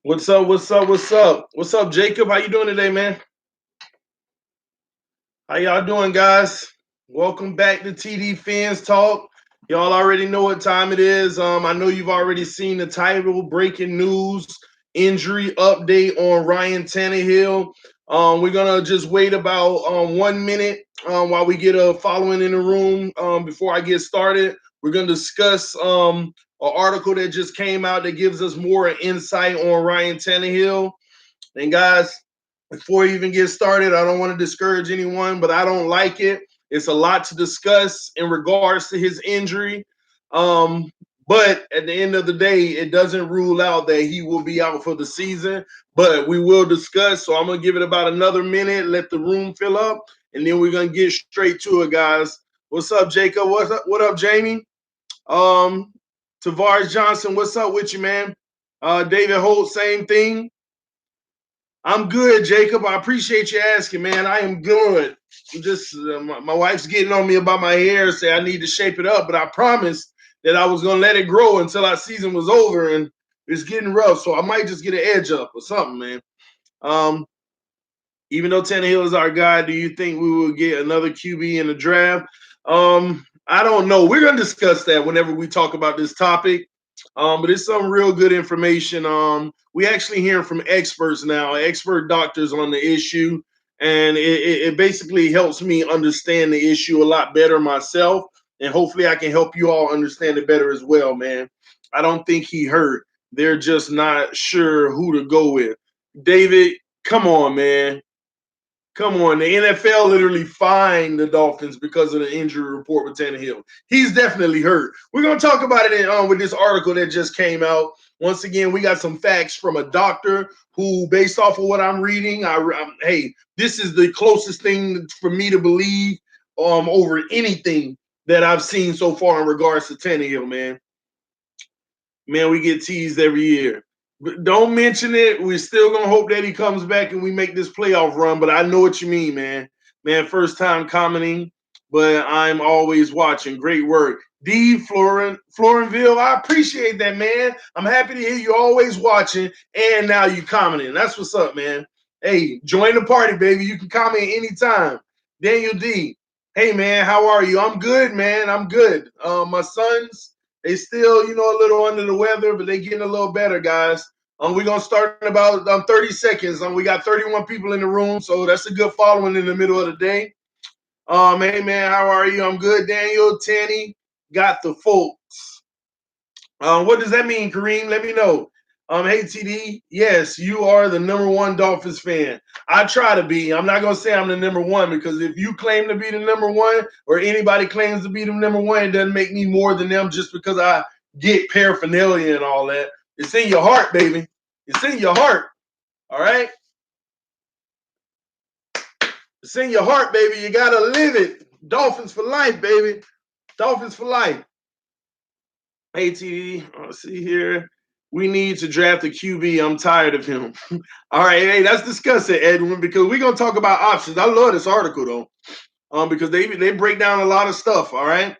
What's up? What's up? What's up? What's up, Jacob? How you doing today, man? How y'all doing, guys? Welcome back to TD Fans Talk. Y'all already know what time it is. I know you've already seen the title: breaking news, injury update on Ryan Tannehill. We're gonna just wait about 1 minute while we get a following in the room. Before I get started, we're gonna discuss an article that just came out that gives us more insight on Ryan Tannehill. And guys, before we even get started, I don't want to discourage anyone, but I don't like it. It's a lot to discuss in regards to his injury. Um, but at the end of the day, it doesn't rule out that he will be out for the season. But we will discuss. So I'm gonna give it about another minute, let the room fill up, and then we're gonna get straight to it, guys. What's up, Jacob? What's up? What up, Jamie? Um, Tavares Johnson, what's up with you, man? David Holt, same thing. I'm good, Jacob. I appreciate you asking, man. I am good. Just my wife's getting on me about my hair, say I need to shape it up, but I promised that I was gonna let it grow until our season was over, and it's getting rough. So I might just get an edge up or something, man. Um, Even though Tannehill is our guy, do you think we will get another QB in the draft? I don't know. We're gonna discuss that whenever we talk about this topic. But it's some real good information. We actually hearing from experts now, expert doctors on the issue, and it basically helps me understand the issue a lot better myself, and hopefully I can help you all understand it better as well, man. I don't think he hurt. They're just not sure who to go with. David, come on, man. Come on, the NFL literally fined the Dolphins because of the injury report with Tannehill. He's definitely hurt. We're gonna talk about it with this article that just came out. Once again, we got some facts from a doctor who, based off of what I'm reading, hey, this is the closest thing for me to believe over anything that I've seen so far in regards to Tannehill, man. Man, we get teased every year. But don't mention it. We're still gonna hope that he comes back and we make this playoff run. But I know what you mean, man. Man, first time commenting, but I'm always watching. Great work. D Florenville, I appreciate that, man. I'm happy to hear you always watching and now you commenting. That's what's up, man. Hey, join the party, baby. You can comment anytime. Daniel D. Hey man, how are you? I'm good, man. I'm good. My sons, they still, a little under the weather, but they getting a little better, guys. We're gonna start in about 30 seconds. We got 31 people in the room, so that's a good following in the middle of the day. Hey man, how are you? I'm good, Daniel. Tanny got the folks. What does that mean, Kareem? Let me know. Hey TD, yes, you are the number one Dolphins fan. I try to be. I'm not gonna say I'm the number one because if you claim to be the number one or anybody claims to be the number one, it doesn't make me more than them just because I get paraphernalia and all that. It's in your heart, baby. It's in your heart. All right. It's in your heart, baby. You gotta live it. Dolphins for life, baby. Dolphins for life. Hey TD, let's see here. We need to draft a QB. I'm tired of him. All right, hey, let's discuss it, Edwin, because we're gonna talk about options. I love this article though, because they break down a lot of stuff. All right.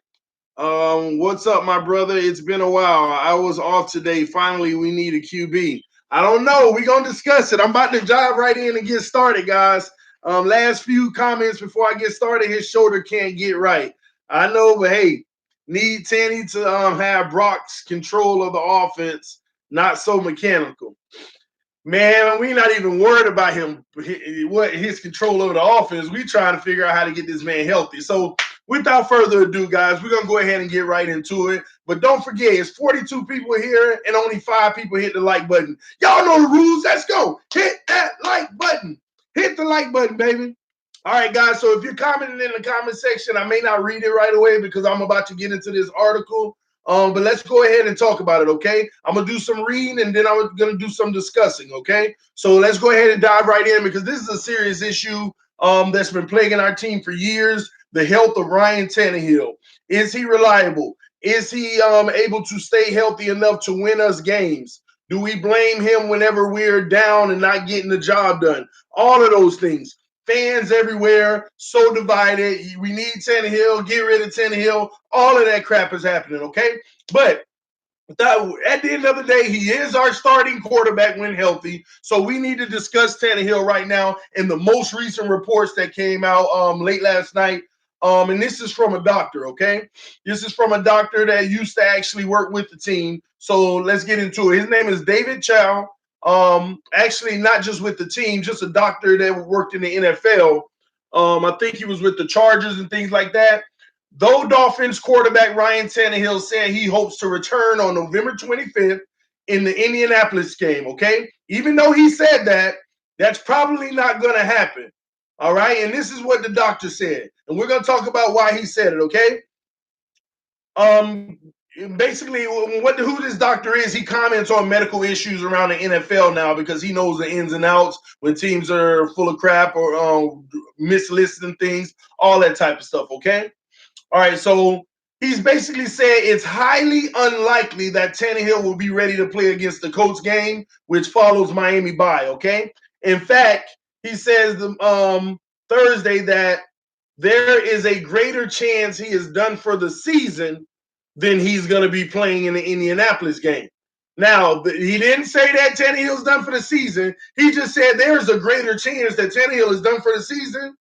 What's up, my brother? It's been a while. I was off today. Finally, we need a QB. I don't know. We're gonna discuss it. I'm about to dive right in and get started, guys. Last few comments before I get started. His shoulder can't get right. I know, but hey, need Tanny to have Brock's control of the offense, not so mechanical. Man, we're not even worried about him, what his control over the offense. We trying to figure out how to get this man healthy. So, without further ado, guys, we're gonna go ahead and get right into it. But don't forget, it's 42 people here and only 5 people hit the like button. Y'all know the rules. Let's go. Hit that like button. Hit the like button, baby. All right, guys. So if you're commenting in the comment section, I may not read it right away because I'm about to get into this article. But let's go ahead and talk about it, okay? I'm gonna do some reading and then I'm gonna do some discussing, okay? So let's go ahead and dive right in because this is a serious issue that's been plaguing our team for years. The health of Ryan Tannehill. Is he reliable? Is he able to stay healthy enough to win us games? Do we blame him whenever we're down and not getting the job done? All of those things. Fans everywhere, so divided. We need Tannehill, get rid of Tannehill. All of that crap is happening, okay? But At the end of the day, he is our starting quarterback when healthy. So we need to discuss Tannehill right now in the most recent reports that came out late last night. And this is from a doctor, okay? This is from a doctor that used to actually work with the team. So let's get into it. His name is David Chow. Actually, not just with the team, just a doctor that worked in the NFL. I think he was with the Chargers and things like that. Though Dolphins quarterback Ryan Tannehill said he hopes to return on November 25th in the Indianapolis game, okay? Even though he said that, that's probably not going to happen. All right? And this is what the doctor said. And we're going to talk about why he said it, okay? Basically, who this doctor is, he comments on medical issues around the NFL now because he knows the ins and outs when teams are full of crap or mislisting things, all that type of stuff, okay? All right, so he's basically said it's highly unlikely that Tannehill will be ready to play against the Colts game, which follows Miami bye, okay? In fact, he says Thursday that there is a greater chance he is done for the season than he's going to be playing in the Indianapolis game. Now, he didn't say that Tannehill's done for the season. He just said there's a greater chance that Tannehill is done for the season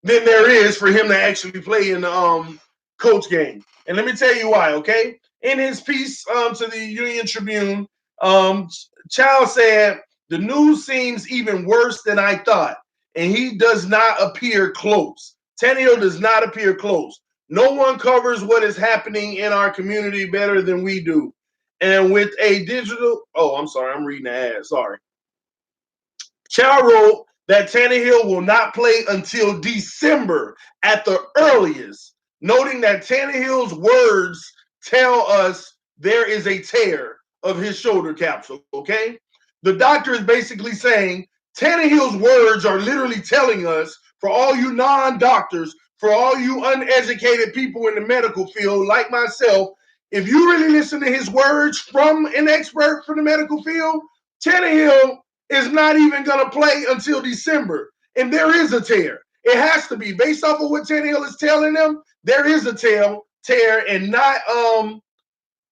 than there is for him to actually play in the Colts game. And let me tell you why, okay? In his piece to the Union Tribune, Chow said, the news seems even worse than I thought, and he does not appear close. Tannehill does not appear close. No one covers what is happening in our community better than we do. And with a digital, I'm sorry, I'm reading the ad, sorry. Chow wrote that Tannehill will not play until December at the earliest, noting that Tannehill's words tell us there is a tear of his shoulder capsule, okay? The doctor is basically saying Tannehill's words are literally telling us, for all you non-doctors, for all you uneducated people in the medical field like myself, if you really listen to his words from an expert from the medical field, Tannehill is not even going to play until December. And there is a tear. It has to be. Based off of what Tannehill is telling them, there is a tear and not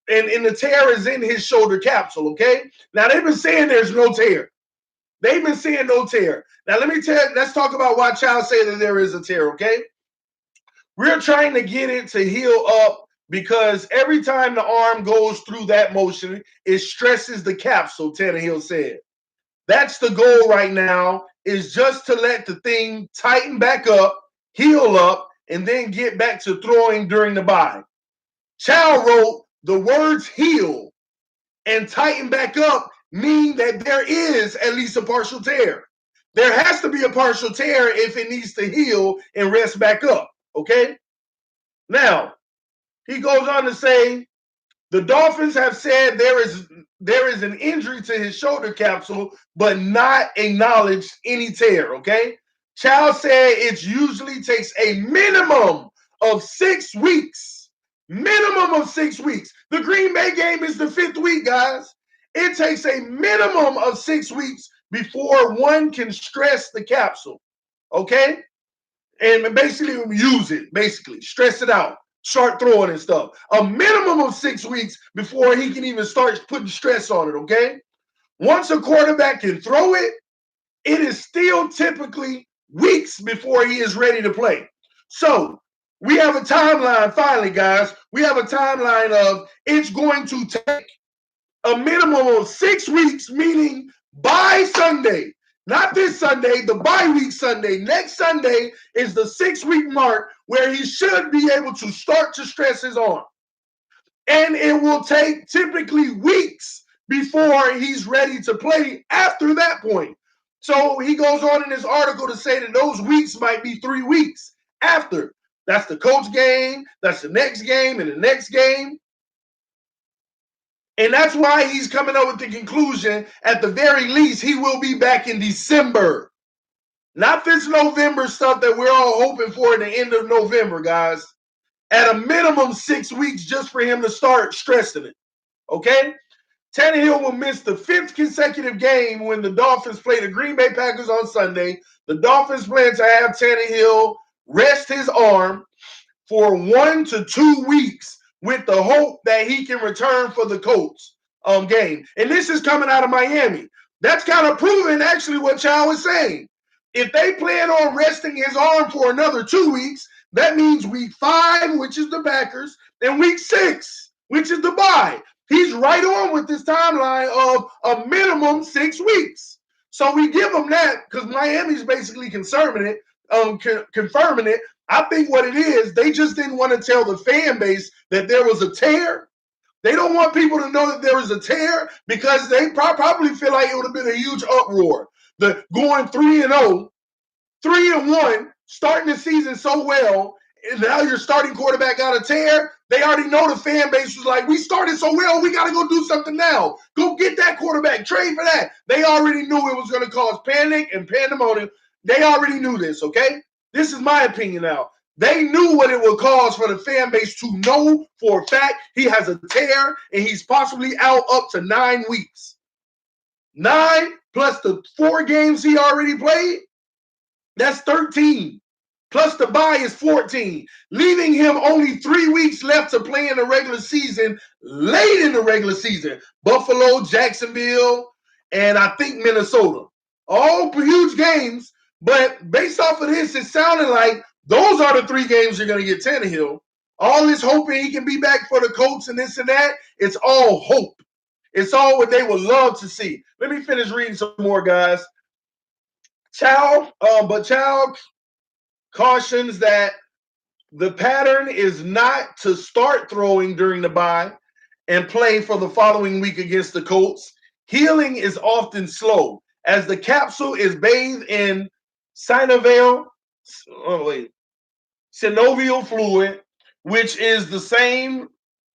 and the tear is in his shoulder capsule, okay? Now they've been saying there's no tear. They've been saying no tear. Now let's talk about why Chow say that there is a tear, okay? We're trying to get it to heal up because every time the arm goes through that motion, it stresses the capsule, Tannehill said. That's the goal right now, is just to let the thing tighten back up, heal up, and then get back to throwing during the bye. Chow wrote, the words heal and tighten back up mean that there is at least a partial tear. There has to be a partial tear if it needs to heal and rest back up, okay? Now, he goes on to say, the Dolphins have said there is an injury to his shoulder capsule, but not acknowledged any tear, okay? Chow said it usually takes a minimum of 6 weeks. Minimum of 6 weeks. The Green Bay game is the 5th week, guys. It takes a minimum of 6 weeks before one can stress the capsule, okay? And basically use it, basically. Stress it out. Start throwing and stuff. A minimum of 6 weeks before he can even start putting stress on it, okay? Once a quarterback can throw it, it is still typically weeks before he is ready to play. So we have a timeline, finally, guys. We have a timeline of it's going to take a minimum of 6 weeks, meaning by Sunday. Not this Sunday, the bye week Sunday. Next Sunday is the 6-week mark where he should be able to start to stress his arm. And it will take typically weeks before he's ready to play after that point. So he goes on in this article to say that those weeks might be 3 weeks after. That's the Colts game, that's the next game, and the next game. And that's why he's coming up with the conclusion, at the very least, he will be back in December. Not this November stuff that we're all hoping for at the end of November, guys. At a minimum 6 weeks just for him to start stressing it, okay? Tannehill will miss the 5th consecutive game when the Dolphins play the Green Bay Packers on Sunday. The Dolphins plan to have Tannehill rest his arm for 1 to 2 weeks with the hope that he can return for the Colts game. And this is coming out of Miami. That's kind of proving actually what Chow was saying. If they plan on resting his arm for another 2 weeks, that means week 5, which is the Packers, and week 6, which is the bye. He's right on with this timeline of a minimum 6 weeks. So we give him that because Miami's basically confirming it. I think what it is, they just didn't want to tell the fan base that there was a tear. They don't want people to know that there was a tear because they probably feel like it would have been a huge uproar. The going 3-0, 3-1, starting the season so well, and now your starting quarterback got a tear. They already know the fan base was like, we started so well, we got to go do something now. Go get that quarterback, trade for that. They already knew it was going to cause panic and pandemonium. They already knew this, okay? This is my opinion now. They knew what it would cause for the fan base to know for a fact he has a tear and he's possibly out up to 9 weeks. 9 plus the 4 games he already played, that's 13. Plus the bye is 14, leaving him only 3 weeks left to play in the regular season, late in the regular season. Buffalo, Jacksonville, and I think Minnesota. All huge games, but based off of this, it sounded like those are the 3 games you're going to get Tannehill. All this hoping he can be back for the Colts and this and that, it's all hope. It's all what they would love to see. Let me finish reading some more, guys. Chow cautions that the pattern is not to start throwing during the bye and play for the following week against the Colts. Healing is often slow, as the capsule is bathed in synovial fluid, which is the same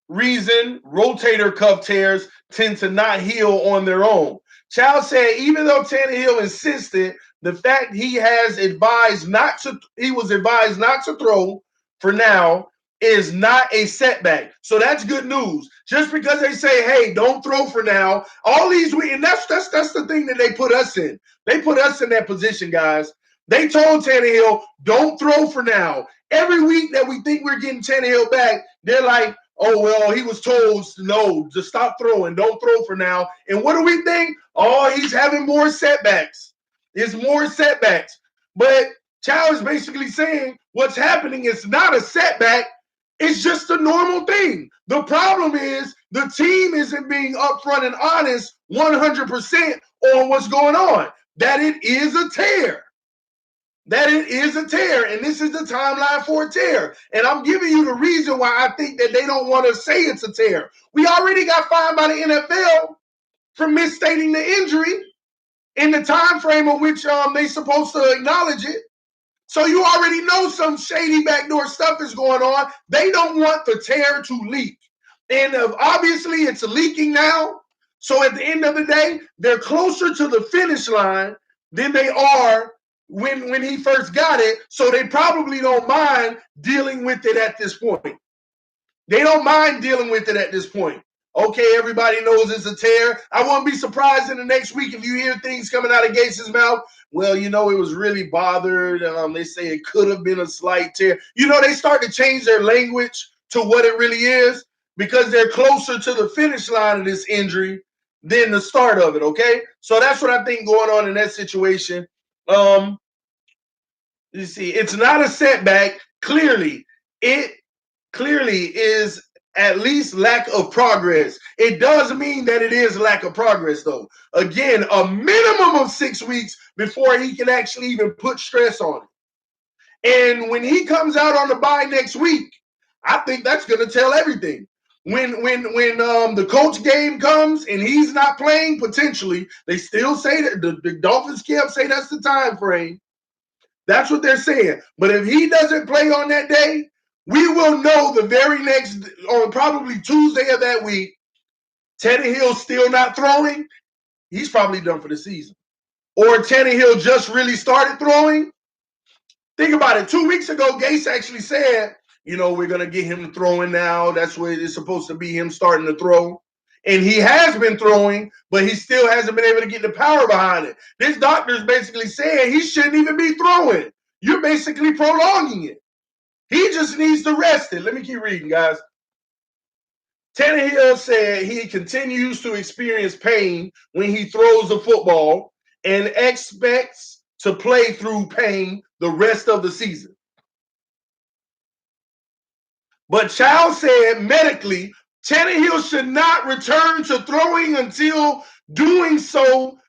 reason rotator cuff tears tend to not heal on their own. Chow said even though Tannehill insisted the fact he was advised not to throw for now is not a setback. So that's good news. Just because they say, hey, don't throw for now, all these weeks, and that's the thing that they put us in. They put us in that position, guys. They told Tannehill, don't throw for now. Every week that we think we're getting Tannehill back, they're like, oh, well, he was told, no, just stop throwing. Don't throw for now. And what do we think? Oh, he's having more setbacks. There's more setbacks. But Chow is basically saying what's happening is not a setback. It's just a normal thing. The problem is the team isn't being upfront and honest 100% on what's going on. That it is a tear. That it is a tear, and this is the timeline for a tear. And I'm giving you the reason why I think that they don't want to say it's a tear. We already got fined by the NFL for misstating the injury in the time frame of which they supposed to acknowledge it. So you already know some shady backdoor stuff is going on. They don't want the tear to leak. And obviously it's leaking now. So at the end of the day, they're closer to the finish line than they are when he first got it. So they probably don't mind dealing with it at this point. They don't mind dealing with it at this point. Okay, everybody knows it's a tear. I won't be surprised in the next week if you hear things coming out of Gates' mouth. Well, it was really bothered. They say it could have been a slight tear. They start to change their language to what it really is because they're closer to the finish line of this injury than the start of it, okay? So that's what I think going on in that situation. You see, it's not a setback. Clearly, it is at least lack of progress. It does mean that it is lack of progress, though. Again, a minimum of 6 weeks before he can actually even put stress on it. And when he comes out on the bye next week, I think that's going to tell everything. When the Colts game comes and he's not playing, potentially, they still say that the Dolphins camp say that's the time frame. That's what they're saying. But if he doesn't play on that day, we will know the very next, or probably Tuesday of that week, Tannehill's still not throwing. He's probably done for the season. Or Tannehill just really started throwing. Think about it. 2 weeks ago, Gase actually said, we're going to get him throwing now. That's what it's supposed to be, him starting to throw. And he has been throwing, but he still hasn't been able to get the power behind it. This doctor's basically saying he shouldn't even be throwing. You're basically prolonging it. He just needs to rest it. Let me keep reading, guys. Tannehill said he continues to experience pain when he throws the football and expects to play through pain the rest of the season. But Chow said medically, Tannehill should not return to throwing until doing so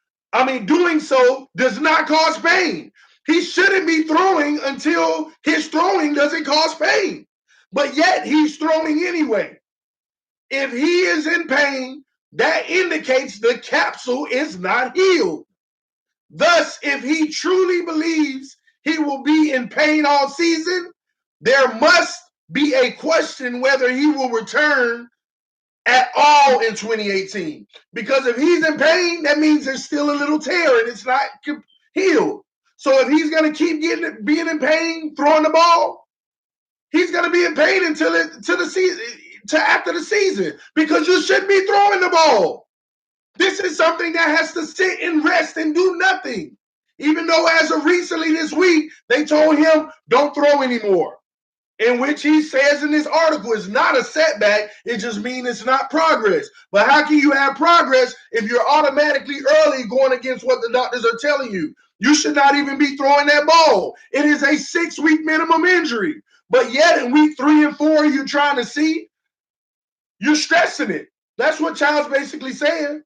does not cause pain. He shouldn't be throwing until his throwing doesn't cause pain. But yet he's throwing anyway. If he is in pain, that indicates the capsule is not healed. Thus, if he truly believes he will be in pain all season, there must be a question whether he will return at all in 2018. Because if he's in pain, that means there's still a little tear and it's not healed. So if he's going to keep being in pain, throwing the ball, he's going to be in pain until the season, to after the season, because you shouldn't be throwing the ball. This is something that has to sit and rest and do nothing. Even though as of recently this week, they told him don't throw anymore. In which he says in this article, it's not a setback. It just means it's not progress. But how can you have progress if you're automatically early going against what the doctors are telling you? You should not even be throwing that ball. It is a 6-week minimum injury. But yet in week 3 and 4, you're trying to see, you're stressing it. That's what Child's basically saying.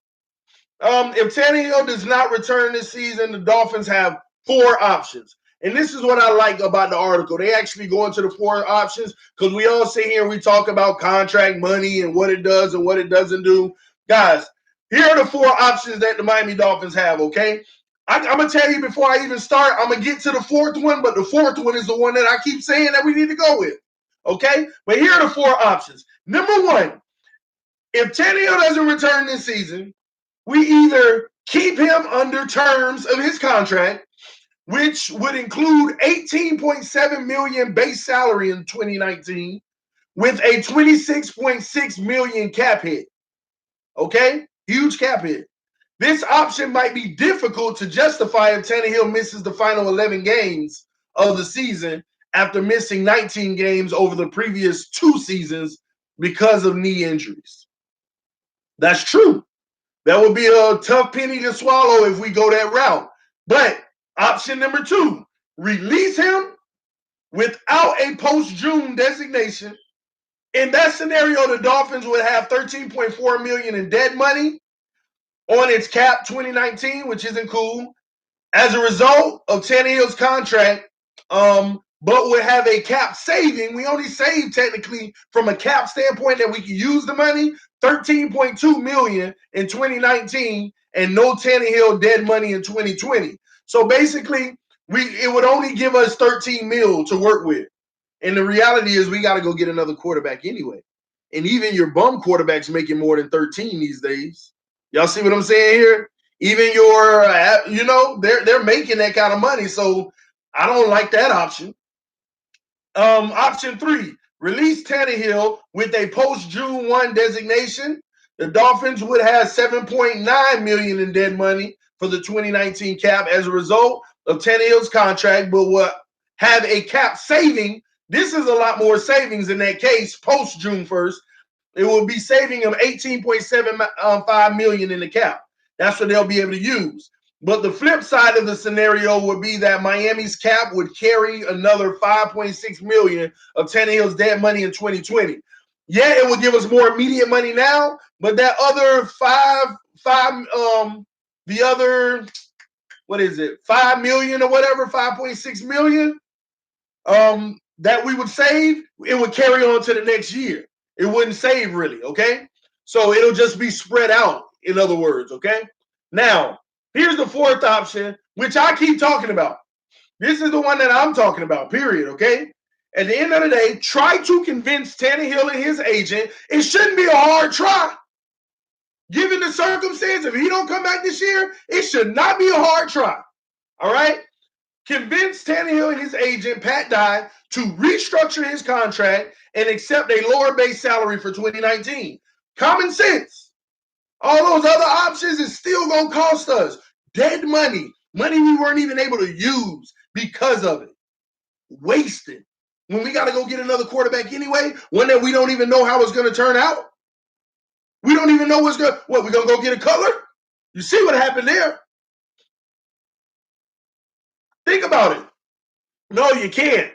If Tannehill does not return this season, the Dolphins have 4 options. And this is what I like about the article. They actually go into the 4 options because we all sit here and we talk about contract money and what it does and what it doesn't do. Guys, here are the 4 options that the Miami Dolphins have, okay? I'm going to tell you before I even start, I'm going to get to the 4th one, but the 4th one is the one that I keep saying that we need to go with, okay? But here are the 4 options. Number 1, if Tannehill doesn't return this season, we either keep him under terms of his contract, which would include $18.7 million base salary in 2019 with a $26.6 million cap hit. Okay? Huge cap hit. This option might be difficult to justify if Tannehill misses the final 11 games of the season after missing 19 games over the previous 2 seasons because of knee injuries. That's true. That would be a tough penny to swallow if we go that route. But option number 2, release him without a post-June designation. In that scenario, the Dolphins would have $13.4 million in dead money on its cap 2019, which isn't cool. As a result of Tannehill's contract, but would have a cap saving. We only saved technically from a cap standpoint that we can use the money, $13.2 million in 2019 and no Tannehill dead money in 2020. So basically, it would only give us 13 mil to work with. And the reality is we got to go get another quarterback anyway. And even your bum quarterback's making more than 13 these days. Y'all see what I'm saying here? Even your, they're making that kind of money. So I don't like that option. Option 3, release Tannehill with a post-June 1 designation. The Dolphins would have $7.9 million in dead money for the 2019 cap as a result of Tannehill's contract, but would have a cap saving. This is a lot more savings in that case post-June 1st. It will be saving them $18.75 million in the cap. That's what they'll be able to use. But the flip side of the scenario would be that Miami's cap would carry another $5.6 million of Tannehill's dead money in 2020. Yeah, it would give us more immediate money now, but that other $5 million or whatever, $5.6 million that we would save, it would carry on to the next year. It wouldn't save really, okay? So it'll just be spread out, in other words, okay? Now, here's the 4th option, which I keep talking about. This is the one that I'm talking about, period, okay? At the end of the day, try to convince Tannehill and his agent. It shouldn't be a hard try. Given the circumstance, if he don't come back this year, it should not be a hard try, all right? Convince Tannehill and his agent, Pat Dye, to restructure his contract and accept a lower base salary for 2019. Common sense. All those other options is still going to cost us dead money we weren't even able to use because of it. Wasted. When we got to go get another quarterback anyway, one that we don't even know how it's going to turn out. We don't even know what's good. What, we going to go get a color? You see what happened there? Think about it. No, you can't.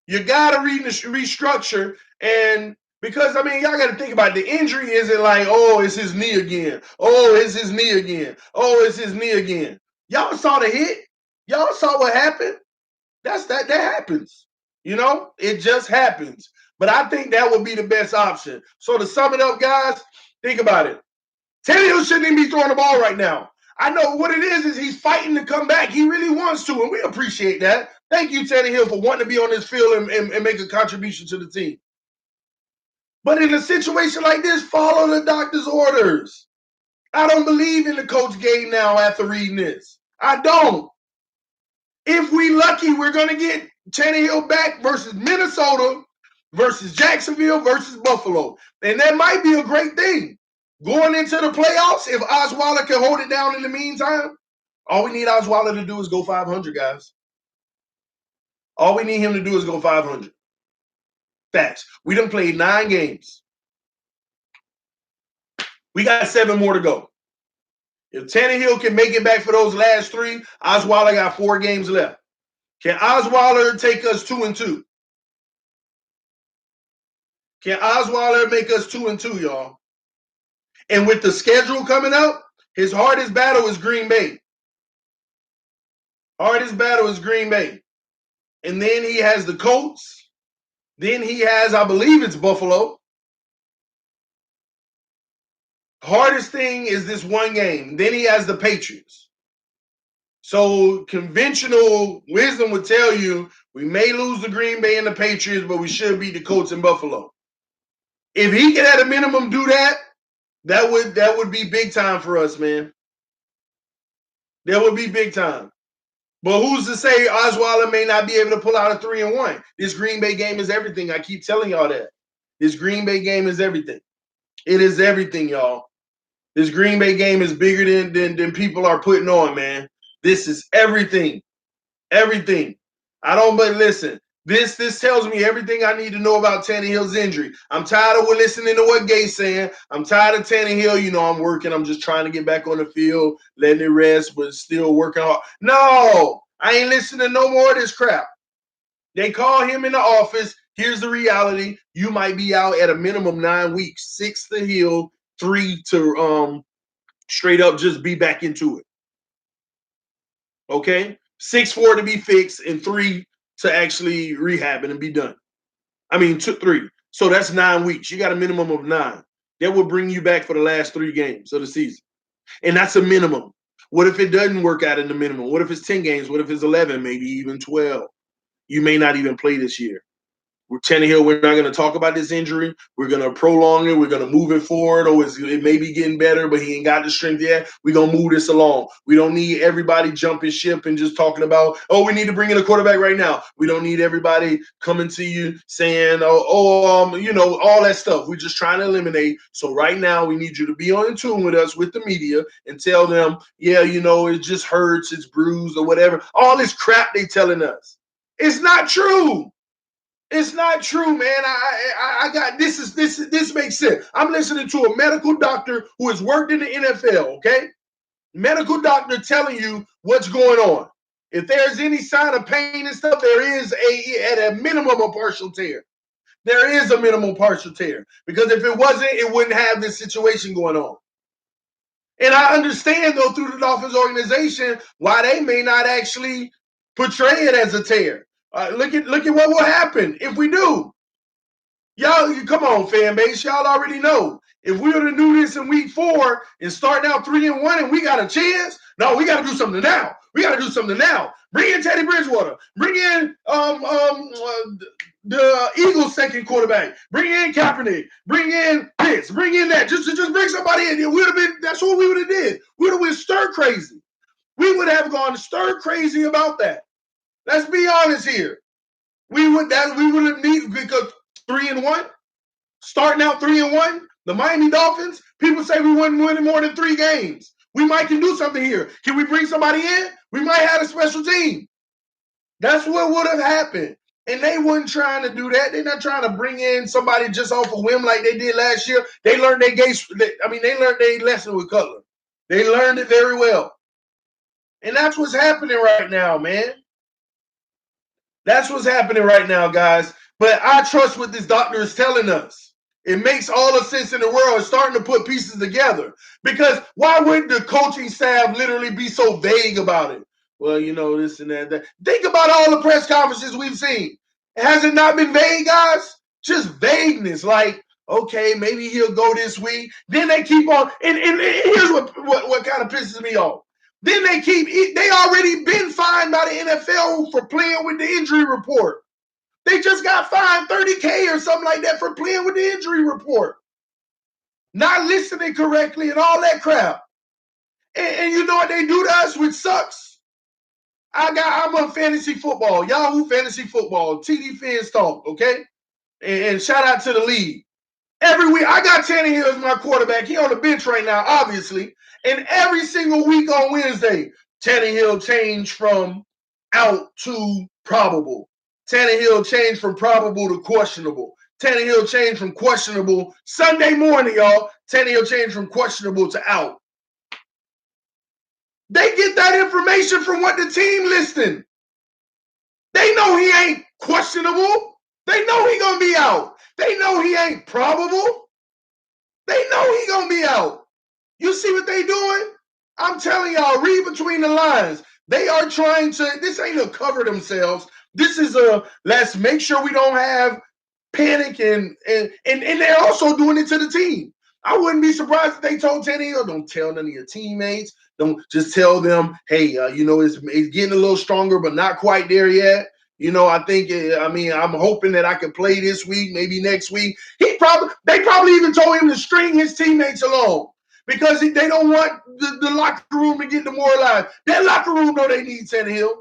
You got to restructure. And because, I mean, y'all got to think about it. The injury isn't like, oh, it's his knee again. Oh, it's his knee again. Oh, it's his knee again. Y'all saw the hit. Y'all saw what happened. That happens. You know, it just happens. But I think that would be the best option. So to sum it up, guys, think about it. Tannehill shouldn't even be throwing the ball right now. I know what it is he's fighting to come back. He really wants to, and we appreciate that. Thank you, Tannehill, for wanting to be on this field and make a contribution to the team. But in a situation like this, follow the doctor's orders. I don't believe in the coach game now after reading this. I don't. If we lucky, we're going to get Tannehill back versus Minnesota, versus Jacksonville, versus Buffalo. And that might be a great thing. Going into the playoffs, if Osweiler can hold it down in the meantime, all we need Osweiler to do is go 500, guys. All we need him to do is go 500. Facts. We done played 9 games. We got 7 more to go. If Tannehill can make it back for those last 3, Osweiler got 4 games left. Can Osweiler take us 2-2? Can Osweiler make us 2-2, y'all? And with the schedule coming up, his hardest battle is Green Bay. Hardest battle is Green Bay. And then he has the Colts. Then he has, I believe it's Buffalo. Hardest thing is this one game. Then he has the Patriots. So conventional wisdom would tell you we may lose the Green Bay and the Patriots, but we should beat the Colts and Buffalo. If he can at a minimum do that, that would be big time for us, man. That would be big time. But who's to say Osweiler may not be able to pull out a 3-1? This Green Bay game is everything. I keep telling y'all that. This Green Bay game is everything. It is everything, y'all. This Green Bay game is bigger than people are putting on, man. This is everything. Everything. But listen, this tells me everything I need to know about Tannehill's injury. I'm tired of listening to what Gay's saying. I'm tired of Tannehill. You know, I'm working. I'm just trying to get back on the field, letting it rest, but still working hard. No, I ain't listening to no more of this crap. They call him in the office. Here's the reality. You might be out at a minimum 9 weeks, 6 to heal, 3 to straight up just be back into it. Okay? 6-4 to be fixed and 3 to actually rehab it and be done. I mean, 3. So that's 9 weeks. You got a minimum of 9. That will bring you back for the last 3 games of the season. And that's a minimum. What if it doesn't work out in the minimum? What if it's 10 games? What if it's 11, maybe even 12? You may not even play this year. With Tannehill, we're not going to talk about this injury. We're going to prolong it. We're going to move it forward. Or it may be getting better, but he ain't got the strength yet. We're going to move this along. We don't need everybody jumping ship and just talking about, oh, we need to bring in a quarterback right now. We don't need everybody coming to you saying, all that stuff. We're just trying to eliminate. So right now, we need you to be on tune with us, with the media, and tell them, yeah, it just hurts, it's bruised or whatever. All this crap they telling us. It's not true. It's not true, man. I got this makes sense. I'm listening to a medical doctor who has worked in the NFL, okay? Medical doctor telling you what's going on. If there's any sign of pain and stuff, there is at a minimum a partial tear. There is a minimal partial tear. Because if it wasn't, it wouldn't have this situation going on. And I understand, though, through the Dolphins organization, why they may not actually portray it as a tear. Look at what will happen if we do. Y'all, come on, fan base. Y'all already know. If we would have knew this in week 4 and starting out 3-1 and we got a chance, no, we got to do something now. We got to do something now. Bring in Teddy Bridgewater. Bring in the Eagles' second quarterback. Bring in Kaepernick. Bring in this. Bring in that. Just bring somebody in. It would have been. That's what we would have did. We would have went stir crazy. We would have gone stir crazy about that. Let's be honest here. We would have needed because 3-1, starting out 3-1. The Miami Dolphins. People say we wouldn't win more than 3 games. We might can do something here. Can we bring somebody in? We might have a special team. That's what would have happened. And they wasn't trying to do that. They're not trying to bring in somebody just off a whim like they did last year. They learned they learned their lesson with Cutler. They learned it very well. And that's what's happening right now, man. That's what's happening right now, guys. But I trust what this doctor is telling us. It makes all the sense in the world. It's starting to put pieces together. Because why would the coaching staff literally be so vague about it? Well, this and that. Think about all the press conferences we've seen. Has it not been vague, guys? Just vagueness. Like, okay, maybe he'll go this week. Then they keep on. And here's what kind of pisses me off. Then they already been fined by the NFL for playing with the injury report. They just got fined $30K or something like that for playing with the injury report. Not listening correctly and all that crap. And you know what they do to us, which sucks? I'm on fantasy football, Yahoo Fantasy Football, TD Fans Talk, okay? And shout out to the league. Every week, I got Tannehill as my quarterback. He on the bench right now, obviously. And every single week on Wednesday, Tannehill changed from out to probable. Tannehill changed from probable to questionable. Tannehill changed from questionable. Sunday morning, y'all, Tannehill changed from questionable to out. They get that information from what the team listing. They know he ain't questionable. They know he gonna be out. They know he ain't probable. They know he gonna be out. You see what they doing? I'm telling y'all, read between the lines. They are trying to, this ain't to cover themselves. This is let's make sure we don't have panic and they're also doing it to the team. I wouldn't be surprised if they told Tannehill, don't tell none of your teammates. Don't just tell them, hey, it's getting a little stronger, but not quite there yet. I'm hoping that I can play this week, maybe next week. They probably even told him to string his teammates along because they don't want the locker room to get demoralized. That locker room know they need Tannehill.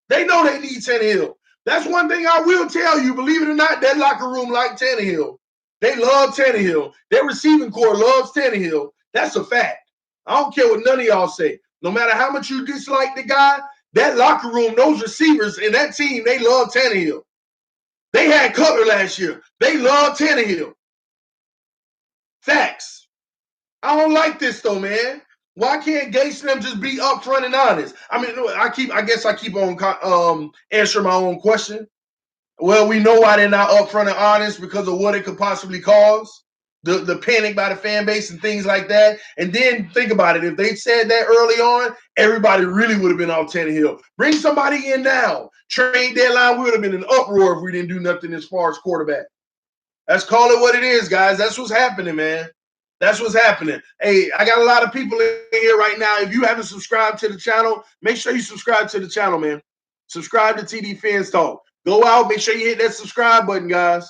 They know they need Tannehill. That's one thing I will tell you. Believe it or not, that locker room like Tannehill. They love Tannehill. Their receiving core loves Tannehill. That's a fact. I don't care what none of y'all say. No matter how much you dislike the guy, that locker room, those receivers and that team, they love Tannehill. They had Cutler last year. They love Tannehill. Facts. I don't like this though, man. Why can't Gase and them just be upfront and honest? I mean, I guess I keep on answering my own question. Well, we know why they're not upfront and honest because of what it could possibly cause. The panic by the fan base and things like that. And then think about it. If they said that early on, everybody really would have been off Tannehill. Bring somebody in now. Trade deadline, we would have been in an uproar if we didn't do nothing as far as quarterback. Let's call it what it is, guys. That's what's happening, man. That's what's happening. Hey, I got a lot of people in here right now. If you haven't subscribed to the channel, make sure you subscribe to the channel, man. Subscribe to TD Fans Talk. Go out, make sure you hit that subscribe button, guys.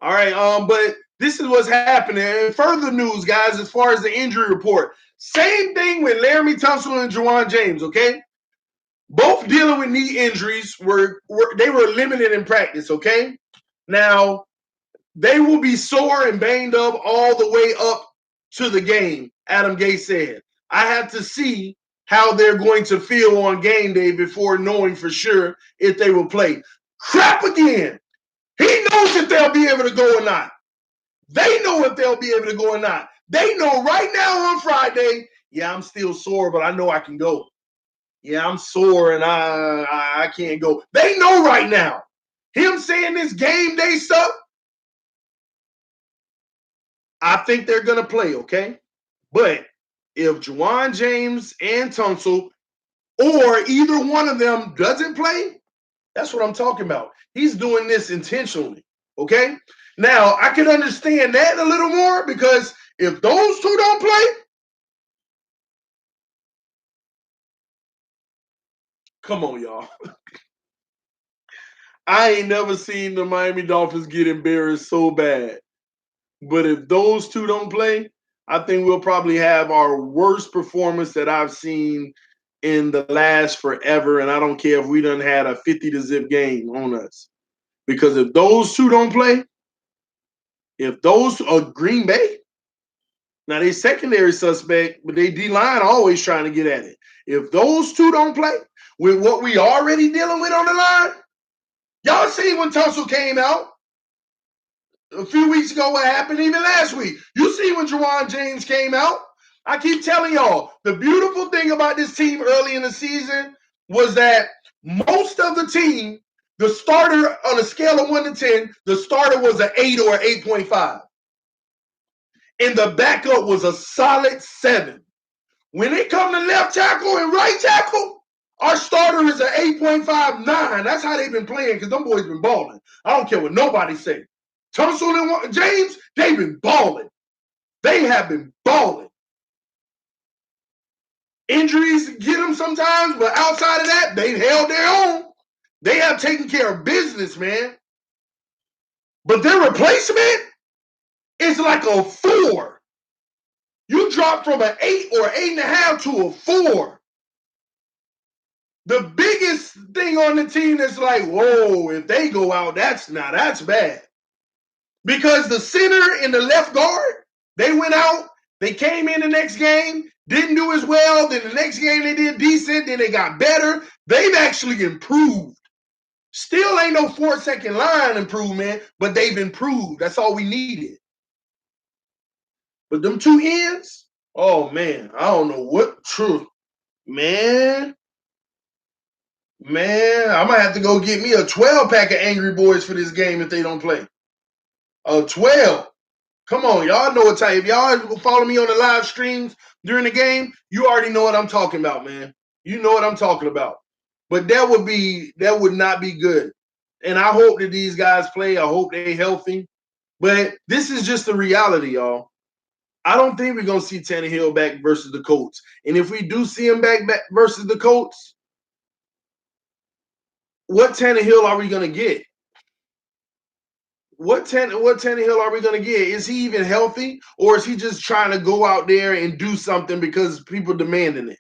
All right, but this is what's happening. And further news, guys, as far as the injury report. Same thing with Laramie Tunsil and Juwan James, okay? Both dealing with knee injuries. They were limited in practice, okay? Now, they will be sore and banged up all the way up to the game, Adam Gase said. I have to see how they're going to feel on game day before knowing for sure if they will play. Crap again. He knows if they'll be able to go or not. They know if they'll be able to go or not. They know right now on Friday, yeah, I'm still sore, but I know I can go. Yeah, I'm sore and I can't go. They know right now. Him saying this game day stuff, I think they're going to play, okay? But if Juwan James and Tunsil or either one of them doesn't play, that's what I'm talking about. He's doing this intentionally, okay? Now, I can understand that a little more because if those two don't play, come on, y'all. I ain't never seen the Miami Dolphins get embarrassed so bad. But if those two don't play, I think we'll probably have our worst performance that I've seen in the last forever. And I don't care if we done had a 50-0 game on us. Because if those two don't play, if those Green Bay, now they secondary suspect, but they D-line always trying to get at it. If those two don't play with what we already dealing with on the line, Y'all seen when Tunsil came out a few weeks ago what happened, even last week. You see when Juwan James came out. I keep telling y'all, the beautiful thing about this team early in the season was that most of the team, the starter on a scale of 1 to 10, the starter was an 8 or 8.5. And the backup was a solid 7. When it comes to left tackle and right tackle, our starter is an 8.59. That's how they've been playing because them boys been balling. I don't care what nobody say. Tunsil and James, they've been balling. They have been balling. Injuries get them sometimes, but outside of that, they've held their own. They have taken care of business, man. But their replacement is like a 4. You drop from an 8 or 8.5 to a 4. The biggest thing on the team that's like, whoa, if they go out, that's bad. Because the center and the left guard, they went out, they came in the next game, didn't do as well. Then the next game they did decent, then they got better. They've actually improved. Still ain't no 4-second line improvement, but they've improved. That's all we needed. But them two ends, oh man, I don't know what truth. Man, I might have to go get me a 12-pack of Angry Boys for this game if they don't play. A 12. Come on, y'all know what time. If y'all follow me on the live streams during the game, you already know what I'm talking about, man. You know what I'm talking about. But that would not be good. And I hope that these guys play. I hope they're healthy. But this is just the reality, y'all. I don't think we're going to see Tannehill back versus the Colts. And if we do see him back versus the Colts, what Tannehill are we going to get? What Tannehill are we going to get? Is he even healthy, or is he just trying to go out there and do something because people demanding it?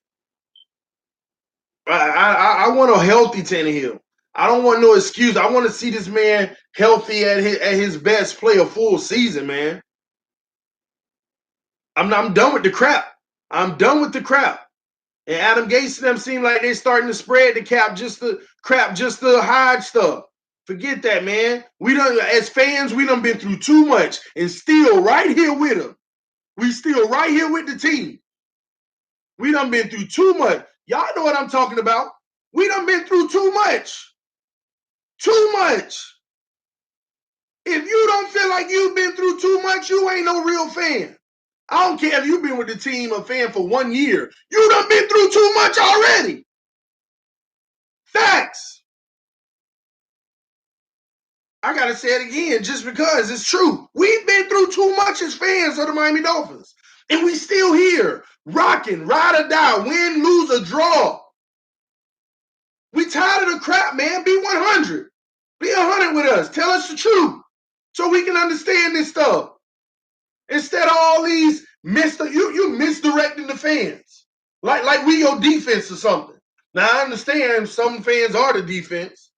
I want a healthy Tannehill. I don't want no excuse. I want to see this man healthy at his best, play a full season, man. I'm done with the crap. I'm done with the crap. And Adam Gase and them seem like they're starting to spread the cap just to hide stuff. Forget that, man. We done, as fans, we done been through too much and still right here with them. We still right here with the team. We done been through too much. Y'all know what I'm talking about. We done been through too much. Too much. If you don't feel like you've been through too much, you ain't no real fan. I don't care if you've been with the team a fan for 1 year. You done been through too much already. Facts. I got to say it again just because it's true. We've been through too much as fans of the Miami Dolphins. And we still here, rocking, ride or die, win, lose, or draw. We tired of the crap, man. Be 100. Be 100 with us. Tell us the truth so we can understand this stuff. Instead of all these you misdirecting the fans. Like we your defense or something. Now, I understand some fans are the defense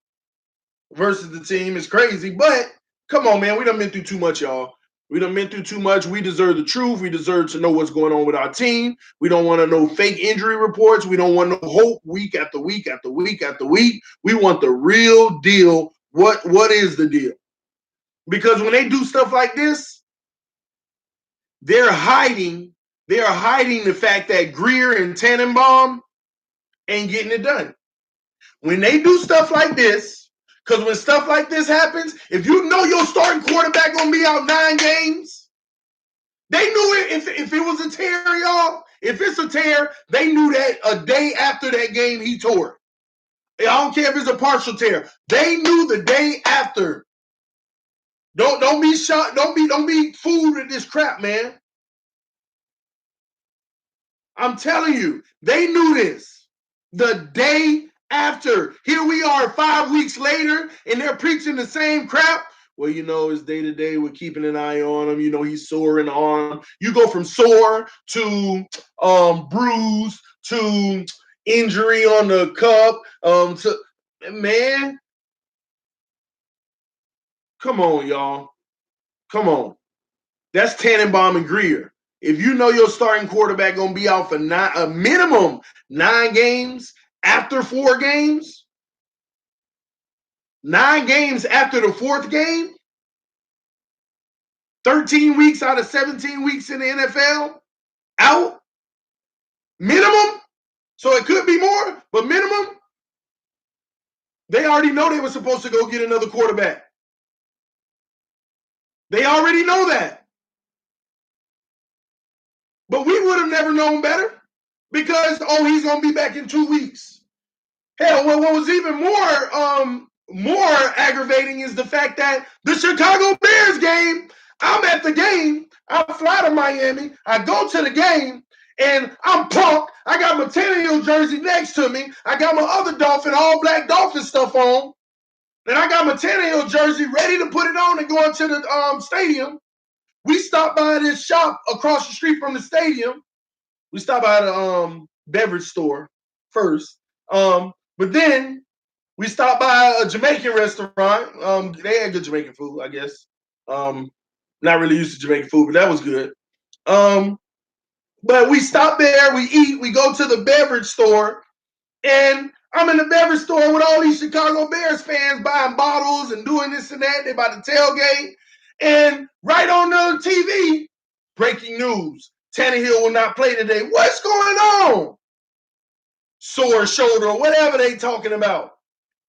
versus the team. It's crazy, but come on, man. We done been through too much, y'all. We done been through too much. We deserve the truth. We deserve to know what's going on with our team. We don't want to know fake injury reports. We don't want no hope week after week after week after week. We want the real deal. What is the deal? Because when they do stuff like this, they're hiding the fact that Greer and Tannenbaum ain't getting it done. When they do stuff like this, because when stuff like this happens, if you know your starting quarterback gonna be out 9 games, they knew it if it was a tear, y'all. If it's a tear, they knew that a day after that game he tore it. I don't care if it's a partial tear. They knew the day after. Don't be shocked. Don't be fooled with this crap, man. I'm telling you, they knew this the day after. Here we are 5 weeks later, and they're preaching the same crap. Well, it's day to day. We're keeping an eye on him. He's sore in the arm. You go from sore to bruise to injury on the cup. Man, come on, y'all. Come on. That's Tannenbaum and Greer. If you know your starting quarterback going to be out for a minimum 9 games after 4 games, 9 games after the 4th game, 13 weeks out of 17 weeks in the NFL, out, minimum. So it could be more, but minimum. They already know they were supposed to go get another quarterback. They already know that. But we would have never known better because, he's going to be back in 2 weeks. Hell, what was even more aggravating is the fact that the Chicago Bears game, I'm at the game, I fly to Miami, I go to the game, and I'm pumped. I got my Tannehill jersey next to me. I got my other Dolphin, all black Dolphin stuff on. And I got my Tannehill jersey ready to put it on and go into the stadium. We stopped by this shop across the street from the stadium. We stopped by the beverage store first. But then we stopped by a Jamaican restaurant. They had good Jamaican food, I guess. Not really used to Jamaican food, but that was good. But we stop there, we eat, we go to the beverage store, and I'm in the beverage store with all these Chicago Bears fans buying bottles and doing this and that. They about to tailgate. And right on the TV, breaking news. Tannehill will not play today. What's going on? Sore shoulder or whatever they talking about.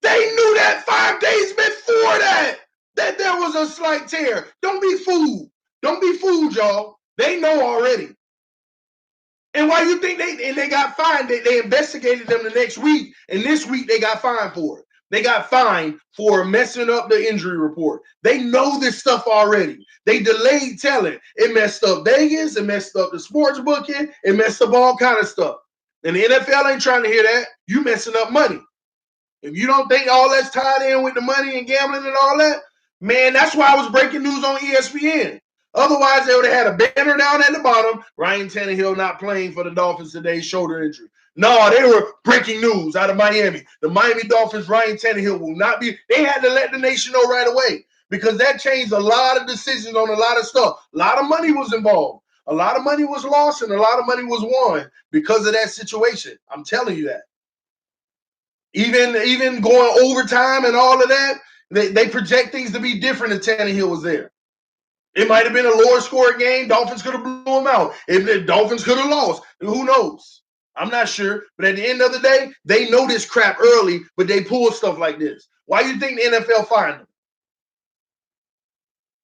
They knew that 5 days before that there was a slight tear. Don't be fooled. Don't be fooled, y'all. They know already. And why you think they got fined? They investigated them the next week, and this week they got fined for it. They got fined for messing up the injury report. They know this stuff already. They delayed telling. It messed up Vegas. It messed up the sports booking. It messed up all kind of stuff. And the NFL ain't trying to hear that. You messing up money. If you don't think all that's tied in with the money and gambling and all that, man, that's why I was breaking news on ESPN. Otherwise, they would have had a banner down at the bottom. Ryan Tannehill not playing for the Dolphins today, shoulder injury. No, they were breaking news out of Miami. The Miami Dolphins, Ryan Tannehill will not be. They had to let the nation know right away because that changed a lot of decisions on a lot of stuff. A lot of money was involved. A lot of money was lost and a lot of money was won because of that situation. I'm telling you that. Even going overtime and all of that, they project things to be different if Tannehill was there. It might have been a lower score game. Dolphins could have blew them out. If the Dolphins could have lost, who knows? I'm not sure. But at the end of the day, they know this crap early, but they pull stuff like this. Why do you think the NFL fined them?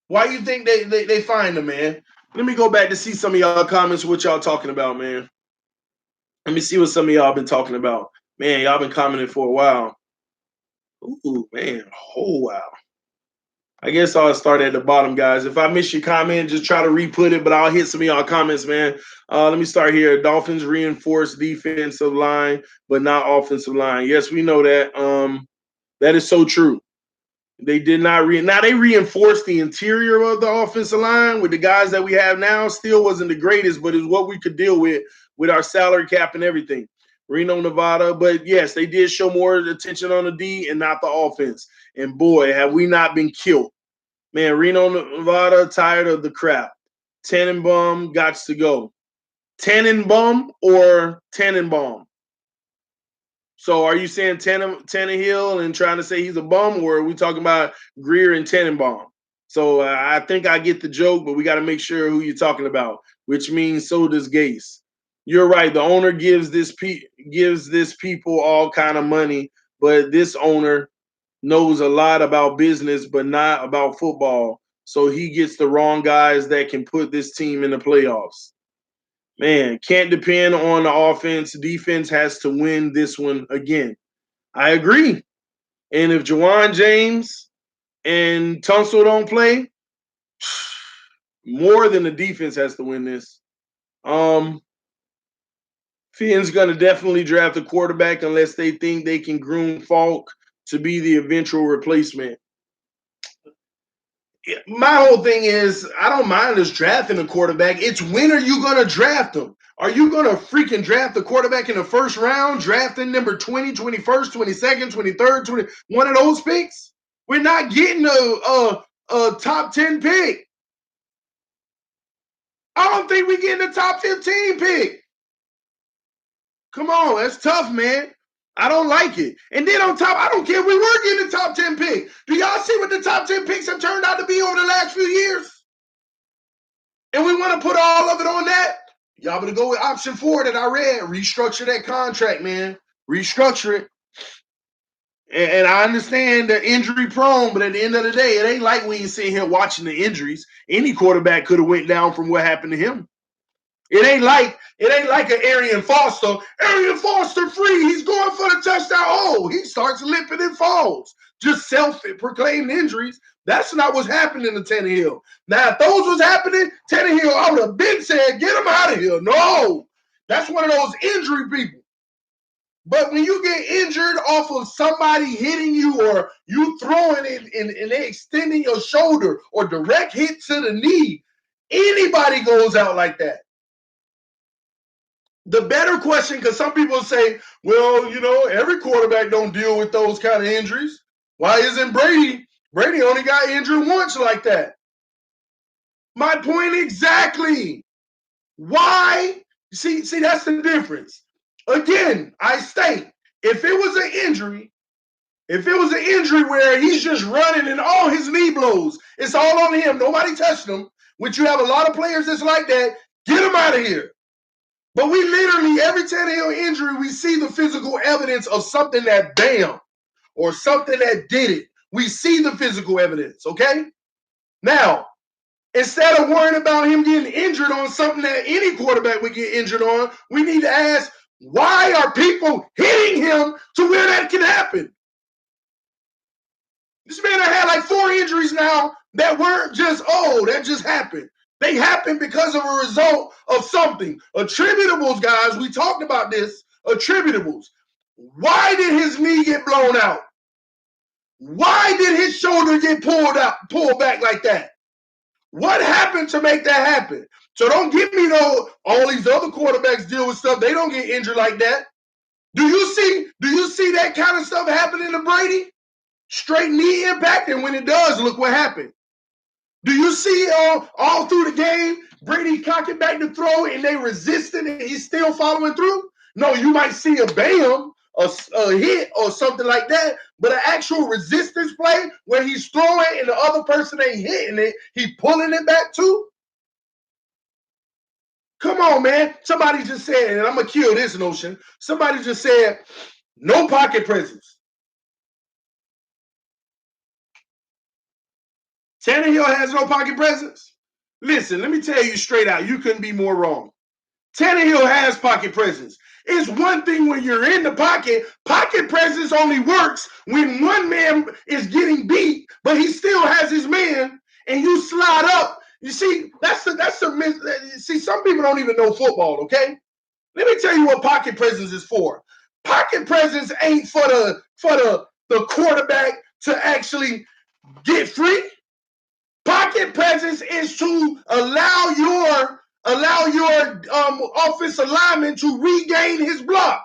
Why do you think they fined them, man? Let me go back to see some of y'all comments, what y'all talking about, man. Let me see what some of y'all been talking about. Man, y'all been commenting for a while. Ooh, man, oh, wow. I guess I'll start at the bottom, guys. If I miss your comment, just try to re-put it, but I'll hit some of y'all comments, man. Let me start here. Dolphins reinforced defensive line, but not offensive line. Yes, we know that. That is so true. They did not now they reinforced the interior of the offensive line with the guys that we have now. Still wasn't the greatest, but it's what we could deal with our salary cap and everything. Reno, Nevada, but yes, they did show more attention on the D and not the offense. And boy, have we not been killed. Man, Reno, Nevada, tired of the crap. Tannenbaum got to go. Tannenbaum or Tannenbaum? So are you saying Tannehill and trying to say he's a bum, or are we talking about Greer and Tannenbaum? So I think I get the joke, but we got to make sure who you're talking about, which means so does Gase. You're right. The owner gives this people all kind of money, but this owner knows a lot about business, but not about football. So he gets the wrong guys that can put this team in the playoffs. Man, can't depend on the offense. Defense has to win this one again. I agree. And if Jawan James and Tunsil don't play, more than the defense has to win this. Finn's going to definitely draft a quarterback unless they think they can groom Falk to be the eventual replacement. My whole thing is I don't mind us drafting a quarterback. It's when are you going to draft them? Are you going to freaking draft the quarterback in the first round, drafting number 20, 21st, 22nd, 23rd, 20, one of those picks? We're not getting a top 10 pick. I don't think we're getting a top 15 pick. Come on, that's tough, man. I don't like it. And then on top, I don't care. We were getting the top 10 pick. Do y'all see what the top 10 picks have turned out to be over the last few years? And we want to put all of it on that? Y'all better go with option 4 that I read. Restructure that contract, man. Restructure it. And I understand they're injury prone, but at the end of the day, it ain't like we ain't sitting here watching the injuries. Any quarterback could have went down from what happened to him. It ain't like an Arian Foster. Arian Foster free. He's going for the touchdown. Oh, he starts limping and falls. Just self-proclaimed injuries. That's not what's happening to Tannehill. Now, if those was happening, Tannehill, I would have been said, get him out of here. No. That's one of those injury people. But when you get injured off of somebody hitting you or you throwing it and they extending your shoulder or direct hit to the knee, anybody goes out like that. The better question, because some people say, well, every quarterback don't deal with those kind of injuries. Why isn't Brady? Brady only got injured once like that. My point exactly. Why? See, that's the difference. Again, I state, if it was an injury where he's just running and all his knee blows, it's all on him, nobody touched him, which you have a lot of players that's like that, get him out of here. But we literally, every Tannehill injury, we see the physical evidence of something that bam, or something that did it. We see the physical evidence, okay? Now, instead of worrying about him getting injured on something that any quarterback would get injured on, we need to ask, why are people hitting him to where that can happen? This man had like 4 injuries now that weren't just, that just happened. They happened because of a result of something. Attributables, guys, we talked about this. Attributables. Why did his knee get blown out? Why did his shoulder get pulled back like that? What happened to make that happen? So don't give me all these other quarterbacks deal with stuff. They don't get injured like that. Do you see that kind of stuff happening to Brady? Straight knee impact, and when it does, look what happened. Do you see all through the game, Brady cocking back to throw and they resisting and he's still following through? No, you might see a bam, a hit or something like that, but an actual resistance play where he's throwing and the other person ain't hitting it, he pulling it back too? Come on, man. Somebody just said, and I'm going to kill this notion, somebody just said, no pocket presence. Tannehill has no pocket presence? Listen, let me tell you straight out, you couldn't be more wrong. Tannehill has pocket presence. It's one thing when you're in the pocket. Pocket presence only works when one man is getting beat, but he still has his man, and you slide up. You see, see, some people don't even know football, okay? Let me tell you what pocket presence is for. Pocket presence ain't for the quarterback to actually get free. Pocket presence is to allow your offensive lineman to regain his block.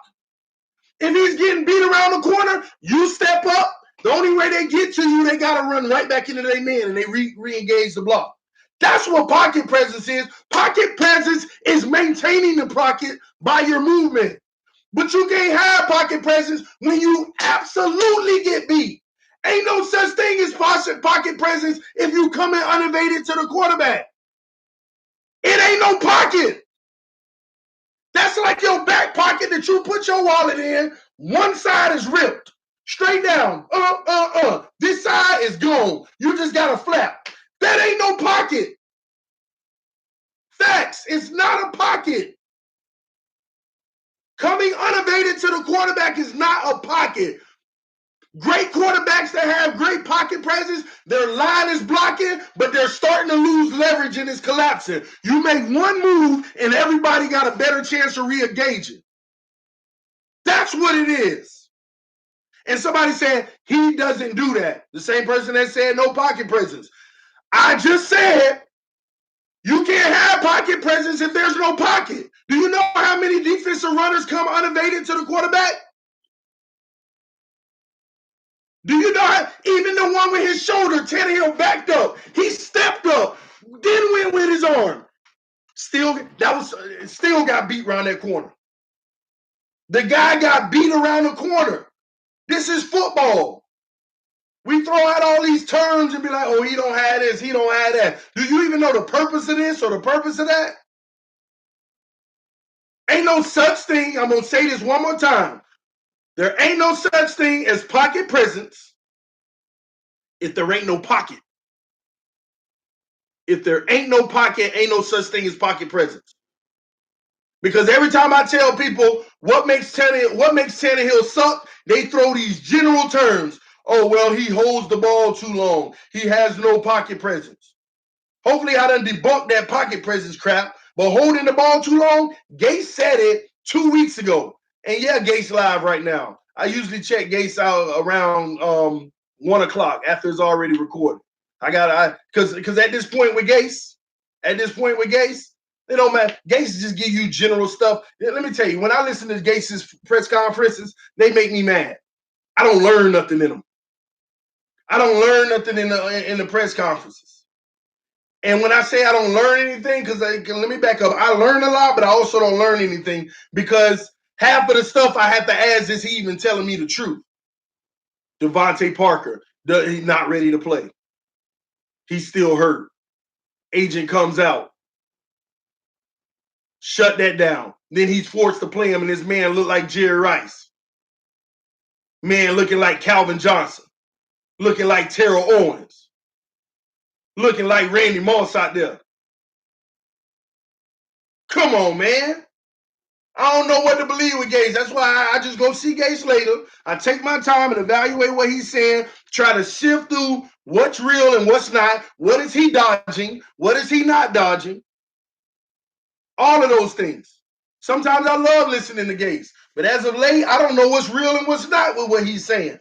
If he's getting beat around the corner, you step up. The only way they get to you, they got to run right back into their man and they re-engage the block. That's what pocket presence is. Pocket presence is maintaining the pocket by your movement. But you can't have pocket presence when you absolutely get beat. Ain't no such thing as pocket presence if you come in uninvaded to the quarterback. It ain't no pocket. That's like your back pocket that you put your wallet in. One side is ripped. Straight down. This side is gone. You just got a flap. That ain't no pocket. Facts. It's not a pocket. Coming uninvaded to the quarterback is not a pocket. Great quarterbacks that have great pocket presence, their line is blocking, but they're starting to lose leverage and it's collapsing. You make one move and everybody got a better chance of re-engaging. That's what it is. And somebody said he doesn't do that. The same person that said no pocket presence. I just said you can't have pocket presence if there's no pocket. Do you know how many defensive runners come uninvaded to the quarterback? Do you know how, even the one with his shoulder, Tannehill backed up. He stepped up, didn't win with his arm. Still got beat around that corner. The guy got beat around the corner. This is football. We throw out all these terms and be like, oh, he don't have this, he don't have that. Do you even know the purpose of this or the purpose of that? Ain't no such thing. I'm going to say this one more time. There ain't no such thing as pocket presence if there ain't no pocket. If there ain't no pocket, ain't no such thing as pocket presence. Because every time I tell people what makes Tannehill suck, they throw these general terms. Oh, well, he holds the ball too long. He has no pocket presence. Hopefully I done debunked that pocket presence crap. But holding the ball too long, Gase said it 2 weeks ago. And yeah, Gase live right now. I usually check Gase out around 1 o'clock after it's already recorded. Because at this point with Gase, it don't matter. Gase just give you general stuff. Let me tell you, when I listen to Gase's press conferences, they make me mad. I don't learn nothing in them. I don't learn nothing in the press conferences. And when I say I don't learn anything, because let me back up. I learn a lot, but I also don't learn anything because half of the stuff I have to ask is he even telling me the truth. Devontae Parker, he's not ready to play. He's still hurt. Agent comes out. Shut that down. Then he's forced to play him, and this man look like Jerry Rice. Man looking like Calvin Johnson. Looking like Terrell Owens. Looking like Randy Moss out there. Come on, man. I don't know what to believe with Gase. That's why I just go see Gase later. I take my time and evaluate what he's saying, try to sift through what's real and what's not. What is he dodging? What is he not dodging? All of those things. Sometimes I love listening to Gase, but as of late, I don't know what's real and what's not with what he's saying.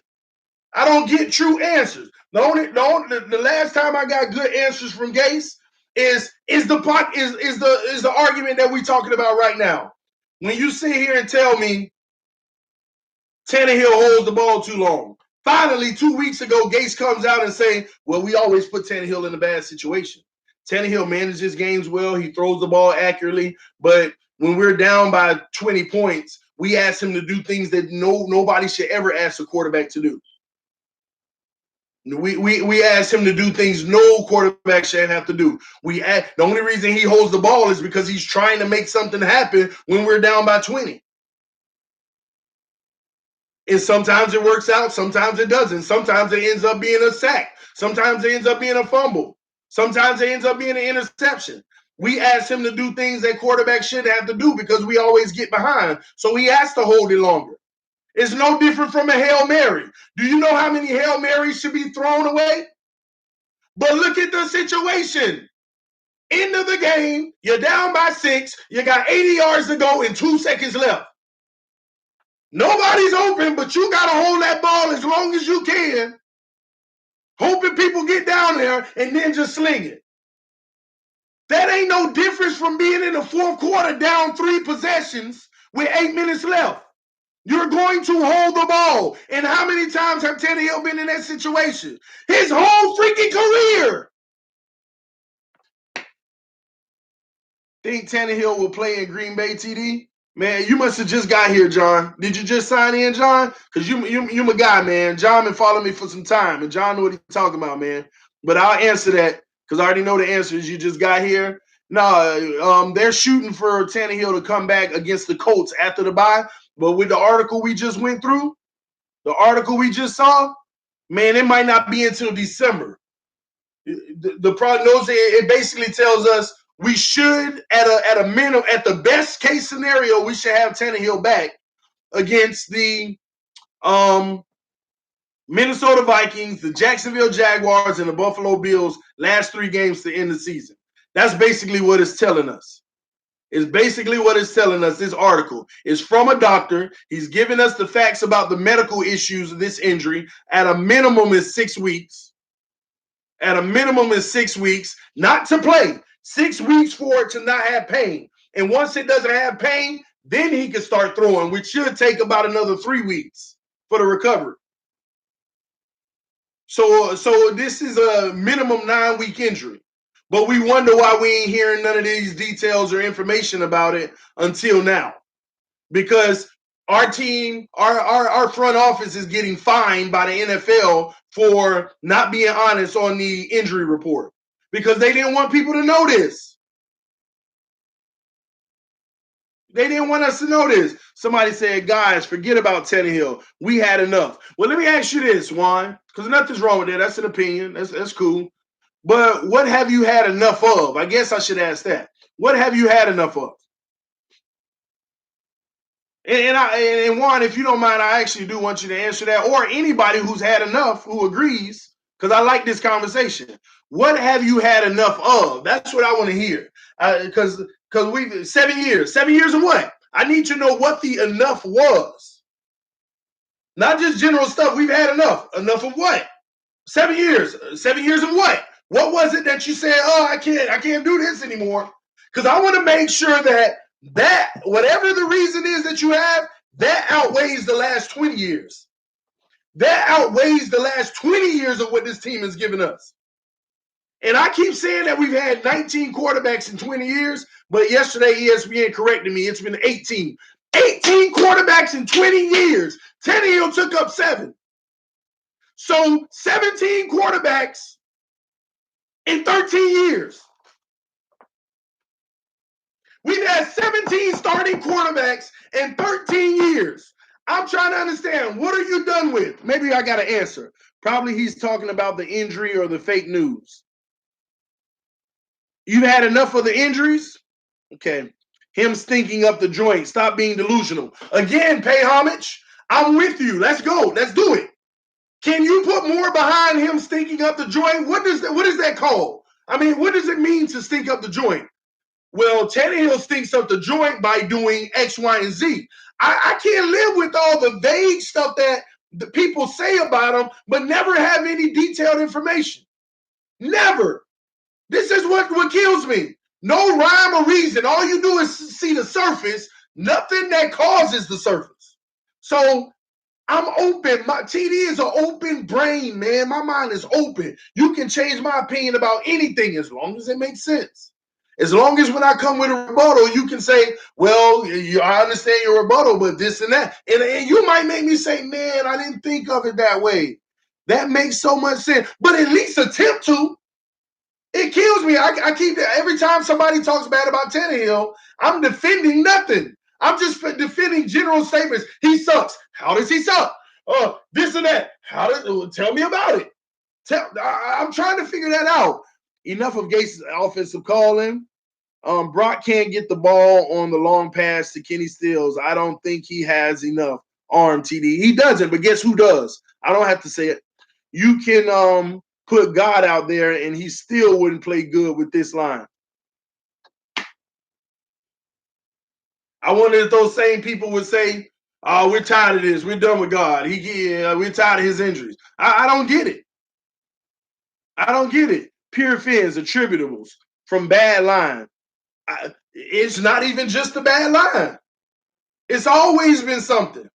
I don't get true answers. The last time I got good answers from Gase is the argument that we're talking about right now. When you sit here and tell me Tannehill holds the ball too long, finally 2 weeks ago, Gase comes out and say, well, we always put Tannehill in a bad situation. Tannehill manages games well. He throws the ball accurately. But when we're down by 20 points, we ask him to do things that nobody should ever ask a quarterback to do. We ask him to do things no quarterback should have to do. The only reason he holds the ball is because he's trying to make something happen when we're down by 20. And sometimes it works out, sometimes it doesn't. Sometimes it ends up being a sack. Sometimes it ends up being a fumble. Sometimes it ends up being an interception. We ask him to do things that quarterbacks shouldn't have to do because we always get behind. So he has to hold it longer. It's no different from a Hail Mary. Do you know how many Hail Marys should be thrown away? But look at the situation. End of the game, you're down by 6, you got 80 yards to go and 2 seconds left. Nobody's open, but you got to hold that ball as long as you can, hoping people get down there and then just sling it. That ain't no difference from being in the fourth quarter down 3 possessions with 8 minutes left. You're going to hold the ball. And how many times have Tannehill been in that situation? His whole freaking career. Think Tannehill will play in Green Bay, TD? Man, you must have just got here, John. Did you just sign in, John? Because you my guy, man. John been following me for some time, and John know what he's talking about, man. But I'll answer that because I already know the answers. You just got here. No, they're shooting for Tannehill to come back against the Colts after the bye. But with the article we just went through, the article we just saw, man, it might not be until December. The prognosis, it basically tells us we should, at a minimum, at the best case scenario, we should have Tannehill back against the Minnesota Vikings, the Jacksonville Jaguars, and the Buffalo Bills last 3 games to end the season. That's basically what it's telling us. It's basically what it's telling us. This article is from a doctor. He's giving us the facts about the medical issues of this injury. At a minimum is 6 weeks. At a minimum is 6 weeks, not to play. 6 weeks for it to not have pain. And once it doesn't have pain, then he can start throwing, which should take about another 3 weeks for the recovery. So this is a minimum 9-week injury. But we wonder why we ain't hearing none of these details or information about it until now. Because our team, our front office is getting fined by the NFL for not being honest on the injury report because they didn't want people to know this. They didn't want us to know this. Somebody said, guys, forget about Tannehill. We had enough. Well, let me ask you this, Juan, because nothing's wrong with that. That's an opinion. That's cool. But what have you had enough of? I guess I should ask that. What have you had enough of? And Juan, if you don't mind, I actually do want you to answer that, or anybody who's had enough who agrees, because I like this conversation. What have you had enough of? That's what I want to hear. Because we 7 years. 7 years of what? I need to know what the enough was. Not just general stuff. We've had enough. Enough of what? 7 years. 7 years of what? What was it that you said, oh, I can't do this anymore? Because I want to make sure that whatever the reason is that you have, that outweighs the last 20 years. That outweighs the last 20 years of what this team has given us. And I keep saying that we've had 19 quarterbacks in 20 years, but yesterday ESPN corrected me. It's been 18. 18 quarterbacks in 20 years. Tannehill took up 7. So 17 quarterbacks in 13 years. We've had 17 starting quarterbacks in 13 years. I'm trying to understand, what are you done with? Maybe I got an answer. Probably he's talking about the injury or the fake news. You've had enough of the injuries? Okay. Him stinking up the joint. Stop being delusional. Again, pay homage. I'm with you. Let's go. Let's do it. Can you put more behind him stinking up the joint? What is that called? I mean, what does it mean to stink up the joint? Well, Tannehill stinks up the joint by doing X, Y, and Z. I can't live with all the vague stuff that the people say about him, but never have any detailed information. Never. This is what kills me. No rhyme or reason. All you do is see the surface, nothing that causes the surface. So I'm open. My TD is an open brain, man. My mind is open. You can change my opinion about anything as long as it makes sense. As long as when I come with a rebuttal, you can say, well, I understand your rebuttal, but this and that. And you might make me say, man, I didn't think of it that way. That makes so much sense. But at least attempt to. It kills me. I keep every time somebody talks bad about Tannehill, I'm defending nothing. I'm just defending general statements. He sucks. How does he suck? This and that. Tell me about it. I'm trying to figure that out. Enough of Gase's offensive calling. Brock can't get the ball on the long pass to Kenny Stills. I don't think he has enough arm, TD. He doesn't, but guess who does? I don't have to say it. You can put God out there, and he still wouldn't play good with this line. I wonder if those same people would say, oh, we're tired of this. We're done with God. We're tired of his injuries. I don't get it. I don't get it. Pure fins, attributables from bad line. It's not even just a bad line. It's always been something.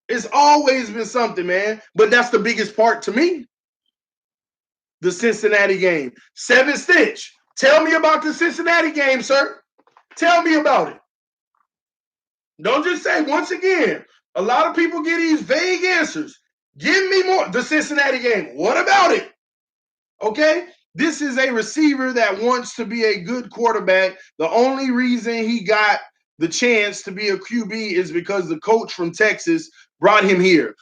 It's always been something, man. But that's the biggest part to me. The Cincinnati game. 7 Stitch. Tell me about the Cincinnati game, sir. Tell me about it. Don't just say, once again, a lot of people get these vague answers. Give me more. The Cincinnati game. What about it? Okay? This is a receiver that wants to be a good quarterback. The only reason he got the chance to be a QB is because the coach from Texas brought him here.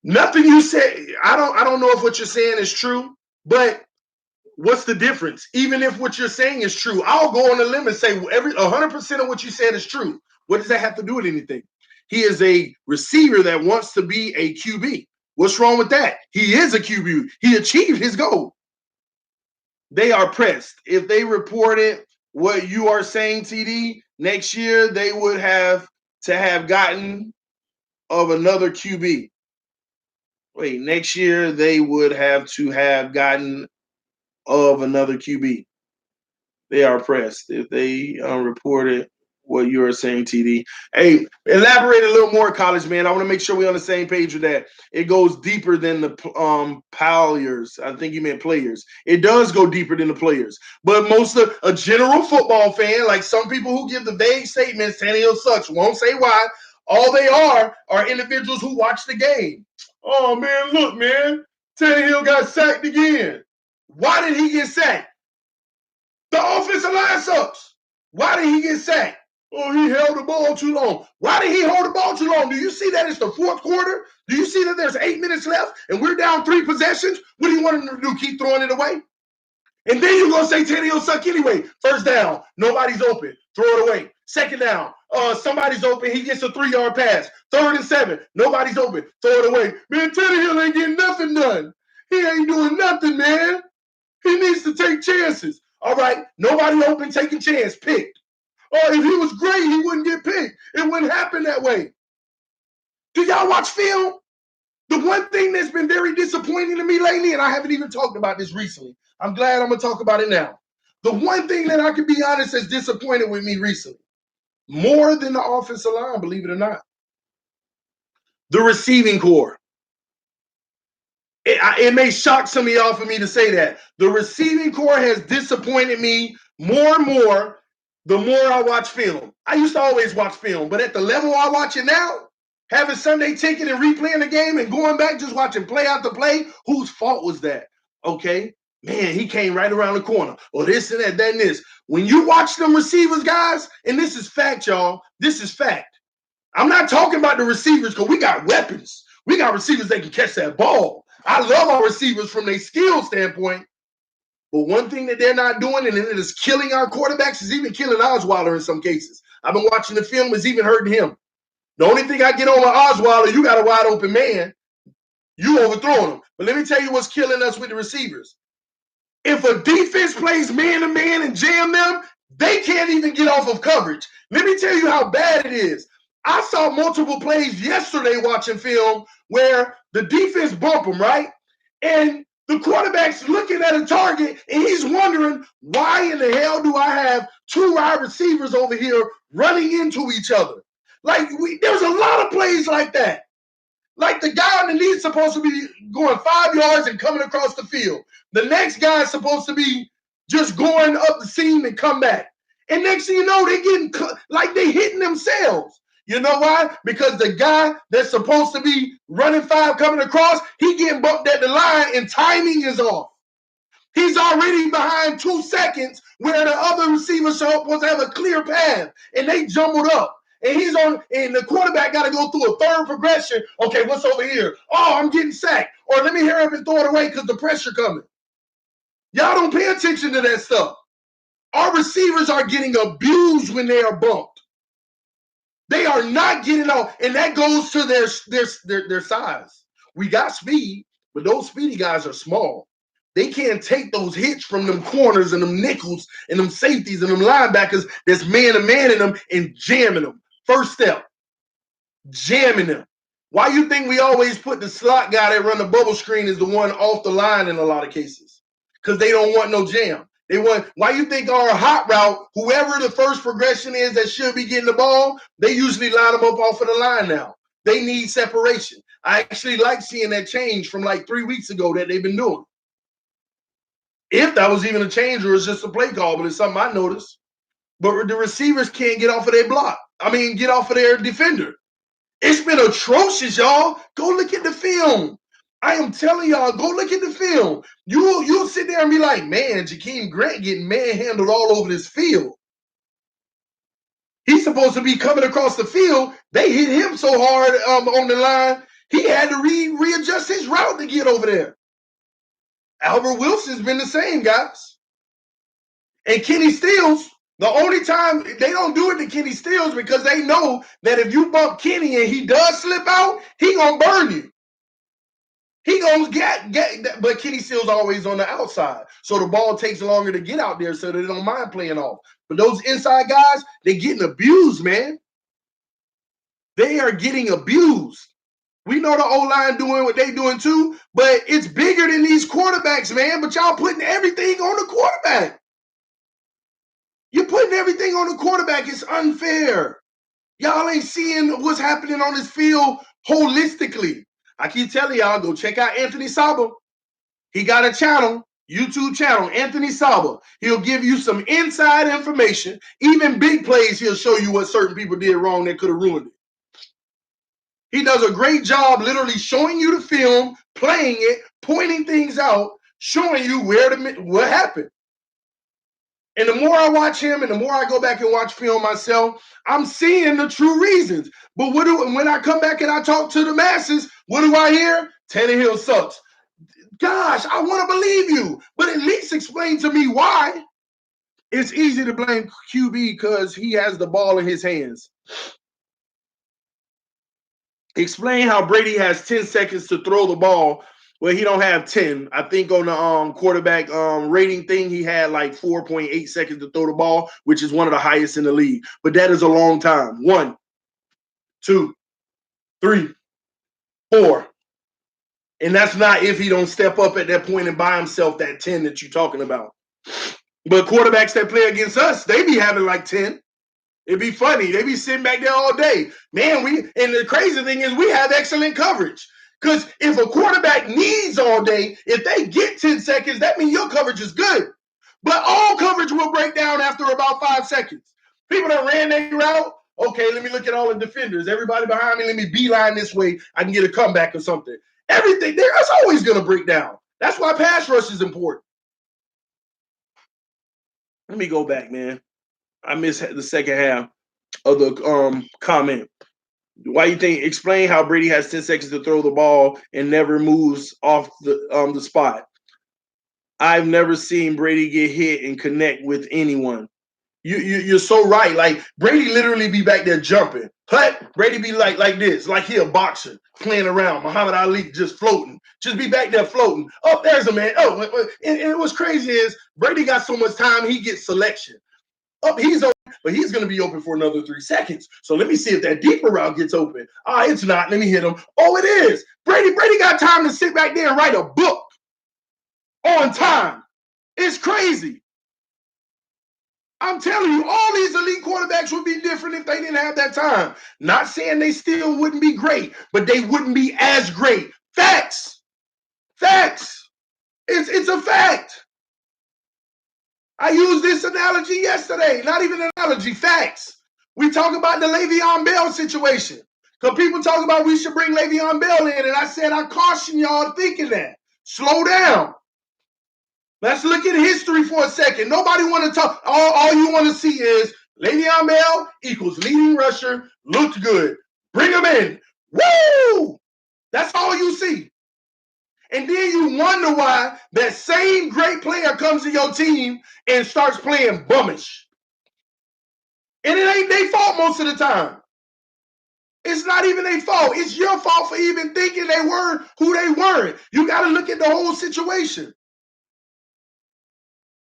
Nothing you say, I don't know if what you're saying is true, but what's the difference? Even if what you're saying is true, I'll go on a limb and say 100% of what you said is true. What does that have to do with anything? He is a receiver that wants to be a QB. What's wrong with that? He is a QB. He achieved his goal. They are pressed. If they reported what you are saying, TD, next year they would have to have gotten of another QB. Wait, next year they would have to have gotten of another QB. They are pressed. If they reported what you are saying, TD. Hey, elaborate a little more, college man. I want to make sure we're on the same page with that. It goes deeper than the players. I think you meant players. It does go deeper than the players. But most of a general football fan, like some people who give the vague statements, Tannehill sucks, won't say why. All they are individuals who watch the game. Oh, man, look, man. Tannehill got sacked again. Why did he get sacked? The offensive line sucks. Why did he get sacked? Oh, he held the ball too long. Why did he hold the ball too long? Do you see that it's the fourth quarter? Do you see that there's 8 minutes left and we're down 3 possessions? What do you want him to do? Keep throwing it away? And then you're going to say Tannehill suck anyway. First down, nobody's open. Throw it away. Second down, somebody's open. He gets a 3-yard pass. 3rd and 7, nobody's open. Throw it away. Man, Tannehill ain't getting nothing done. He ain't doing nothing, man. He needs to take chances. All right, nobody open, take a chance, picked. Oh, if he was great, he wouldn't get picked. It wouldn't happen that way. Do y'all watch film? The one thing that's been very disappointing to me lately, and I haven't even talked about this recently. I'm glad I'm going to talk about it now. The one thing that I can be honest has disappointed with me recently, more than the offensive line, believe it or not, the receiving core. It may shock some of y'all for me to say that. The receiving core has disappointed me more and more the more I watch film. I used to always watch film, but at the level I watch it now, having Sunday ticket and replaying the game and going back just watching play after play, whose fault was that? Okay, man, he came right around the corner. Or this and that, and this. When you watch them receivers, guys, and this is fact, y'all, this is fact. I'm not talking about the receivers because we got weapons. We got receivers that can catch that ball. I love our receivers from their skill standpoint. But one thing that they're not doing, and it is killing our quarterbacks, is even killing Osweiler in some cases. I've been watching the film, it's even hurting him. The only thing I get on with Osweiler, you got a wide open man. You overthrowing him. But let me tell you what's killing us with the receivers. If a defense plays man-to-man and jam them, they can't even get off of coverage. Let me tell you how bad it is. I saw multiple plays yesterday watching film where the defense bump them, right? And the quarterback's looking at a target and he's wondering, why in the hell do I have 2 wide receivers over here running into each other? Like, there's a lot of plays like that. Like the guy on the lead supposed to be going 5 yards and coming across the field. The next guy is supposed to be just going up the seam and come back. And next thing you know, they're getting like they hitting themselves. You know why? Because the guy that's supposed to be running 5 coming across, he getting bumped at the line and timing is off. He's already behind 2 seconds where the other receivers supposed to have a clear path, and they jumbled up. And he's on, and the quarterback got to go through a third progression. Okay, what's over here? Oh, I'm getting sacked. Or let me hurry up and throw it away because the pressure coming. Y'all don't pay attention to that stuff. Our receivers are getting abused when they are bumped. They are not getting off, and that goes to their size. We got speed, but those speedy guys are small. They can't take those hits from them corners and them nickels and them safeties and them linebackers that's man-to-man in them and jamming them. First step, jamming them. Why you think we always put the slot guy that run the bubble screen as the one off the line in a lot of cases? Because they don't want no jam. They want. Why you think our hot route, whoever the first progression is that should be getting the ball, they usually line them up off of the line now. They need separation. I actually like seeing that change from like 3 weeks ago that they've been doing. If that was even a change or it's just a play call, but it's something I noticed. But the receivers can't get off of their block. Get off of their defender. It's been atrocious, y'all. Go look at the film. I am telling y'all, go look at the film. You'll sit there and be like, man, Jakeem Grant getting manhandled all over this field. He's supposed to be coming across the field. They hit him so hard on the line, he had to readjust his route to get over there. Albert Wilson's been the same, guys. And Kenny Stills, the only time they don't do it to Kenny Stills because they know that if you bump Kenny and he does slip out, he gonna burn you. He gonna get but Kenny Stills always on the outside. So the ball takes longer to get out there so they don't mind playing off. But those inside guys, they're getting abused, man. They are getting abused. We know the O-line doing what they doing too, but it's bigger than these quarterbacks, man. But y'all putting everything on the quarterback. You're putting everything on the quarterback. It's unfair. Y'all ain't seeing what's happening on this field holistically. I keep telling y'all, go check out Anthony Saba. He got a channel, YouTube channel, Anthony Saba. He'll give you some inside information. Even big plays, he'll show you what certain people did wrong that could have ruined it. He does a great job literally showing you the film, playing it, pointing things out, showing you what happened. And the more I watch him and the more I go back and watch film myself, I'm seeing the true reasons. But when I come back and I talk to the masses, what do I hear? Tannehill sucks. Gosh, I want to believe you, but at least explain to me why. It's easy to blame QB because he has the ball in his hands. Explain how Brady has 10 seconds to throw the ball. Well, he don't have 10. I think on the quarterback rating thing, he had like 4.8 seconds to throw the ball, which is one of the highest in the league. But that is a long time. 1, 2, 3, 4. And that's not if he don't step up at that point and buy himself that 10 that you're talking about. But quarterbacks that play against us, they be having like 10. It'd be funny. They be sitting back there all day. Man, and the crazy thing is we have excellent coverage. Because if a quarterback needs all day, if they get 10 seconds, that means your coverage is good. But all coverage will break down after about 5 seconds. People that ran their route, okay, let me look at all the defenders. Everybody behind me, let me beeline this way. I can get a comeback or something. Everything there, that's always going to break down. That's why pass rush is important. Let me go back, man. I missed the second half of the comment. Why you think? Explain how Brady has 10 seconds to throw the ball and never moves off the spot. I've never seen Brady get hit and connect with anyone. You're so right. Like Brady literally be back there jumping. But Brady be like this, like he a boxer playing around. Muhammad Ali just floating, just be back there floating. Oh, there's a man. Oh, and what's crazy is Brady got so much time he gets selection. Oh, he's open, but he's going to be open for another 3 seconds. So let me see if that deeper route gets open. It's not. Let me hit him. Oh, it is. Brady got time to sit back there and write a book on time. It's crazy. I'm telling you, all these elite quarterbacks would be different if they didn't have that time. Not saying they still wouldn't be great, but they wouldn't be as great. Facts. It's a fact. I used this analogy yesterday. Not even an analogy, facts. We talk about the Le'Veon Bell situation. Because people talk about we should bring Le'Veon Bell in, and I said I caution y'all thinking that. Slow down. Let's look at history for a second. Nobody want to talk. All you want to see is Le'Veon Bell equals leading rusher, looked good. Bring him in. Woo! That's all you see. And then you wonder why that same great player comes to your team and starts playing bummish. And it ain't their fault most of the time. It's not even their fault. It's your fault for even thinking they were who they weren't. You got to look at the whole situation.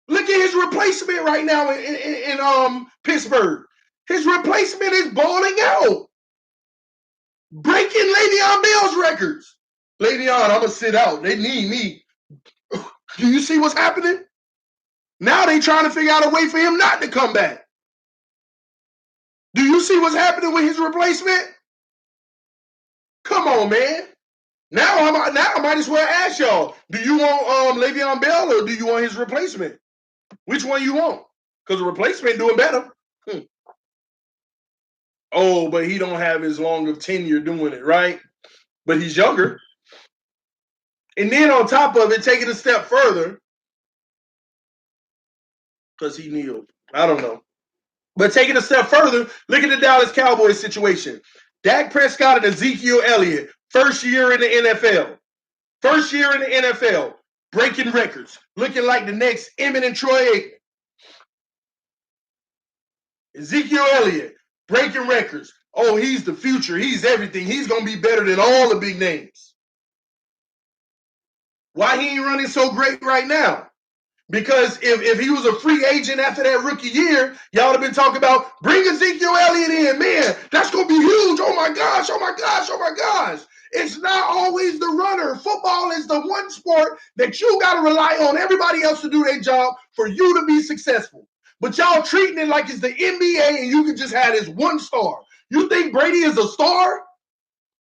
Look at his replacement right now in Pittsburgh. His replacement is balling out. Breaking Le'Veon Bell's records. Le'Veon, I'm going to sit out. They need me. Do you see what's happening? Now they trying to figure out a way for him not to come back. Do you see what's happening with his replacement? Come on, man. Now I might as well ask y'all, do you want Le'Veon Bell or do you want his replacement? Which one you want? Because the replacement doing better. Oh, but he don't have as long of tenure doing it, right? But he's younger. And then on top of it, take it a step further, because he kneeled. I don't know. But take it a step further, look at the Dallas Cowboys situation. Dak Prescott and Ezekiel Elliott, first year in the NFL. First year in the NFL, breaking records, looking like the next Emmett and Troy Aikman. Ezekiel Elliott, breaking records. Oh, he's the future. He's everything. He's going to be better than all the big names. Why he ain't running so great right now? Because if he was a free agent after that rookie year, y'all have been talking about bring Ezekiel Elliott in. Man, that's going to be huge. Oh, my gosh, oh, my gosh, oh, my gosh. It's not always the runner. Football is the one sport that you got to rely on everybody else to do their job for you to be successful. But y'all treating it like it's the NBA and you can just have this one star. You think Brady is a star?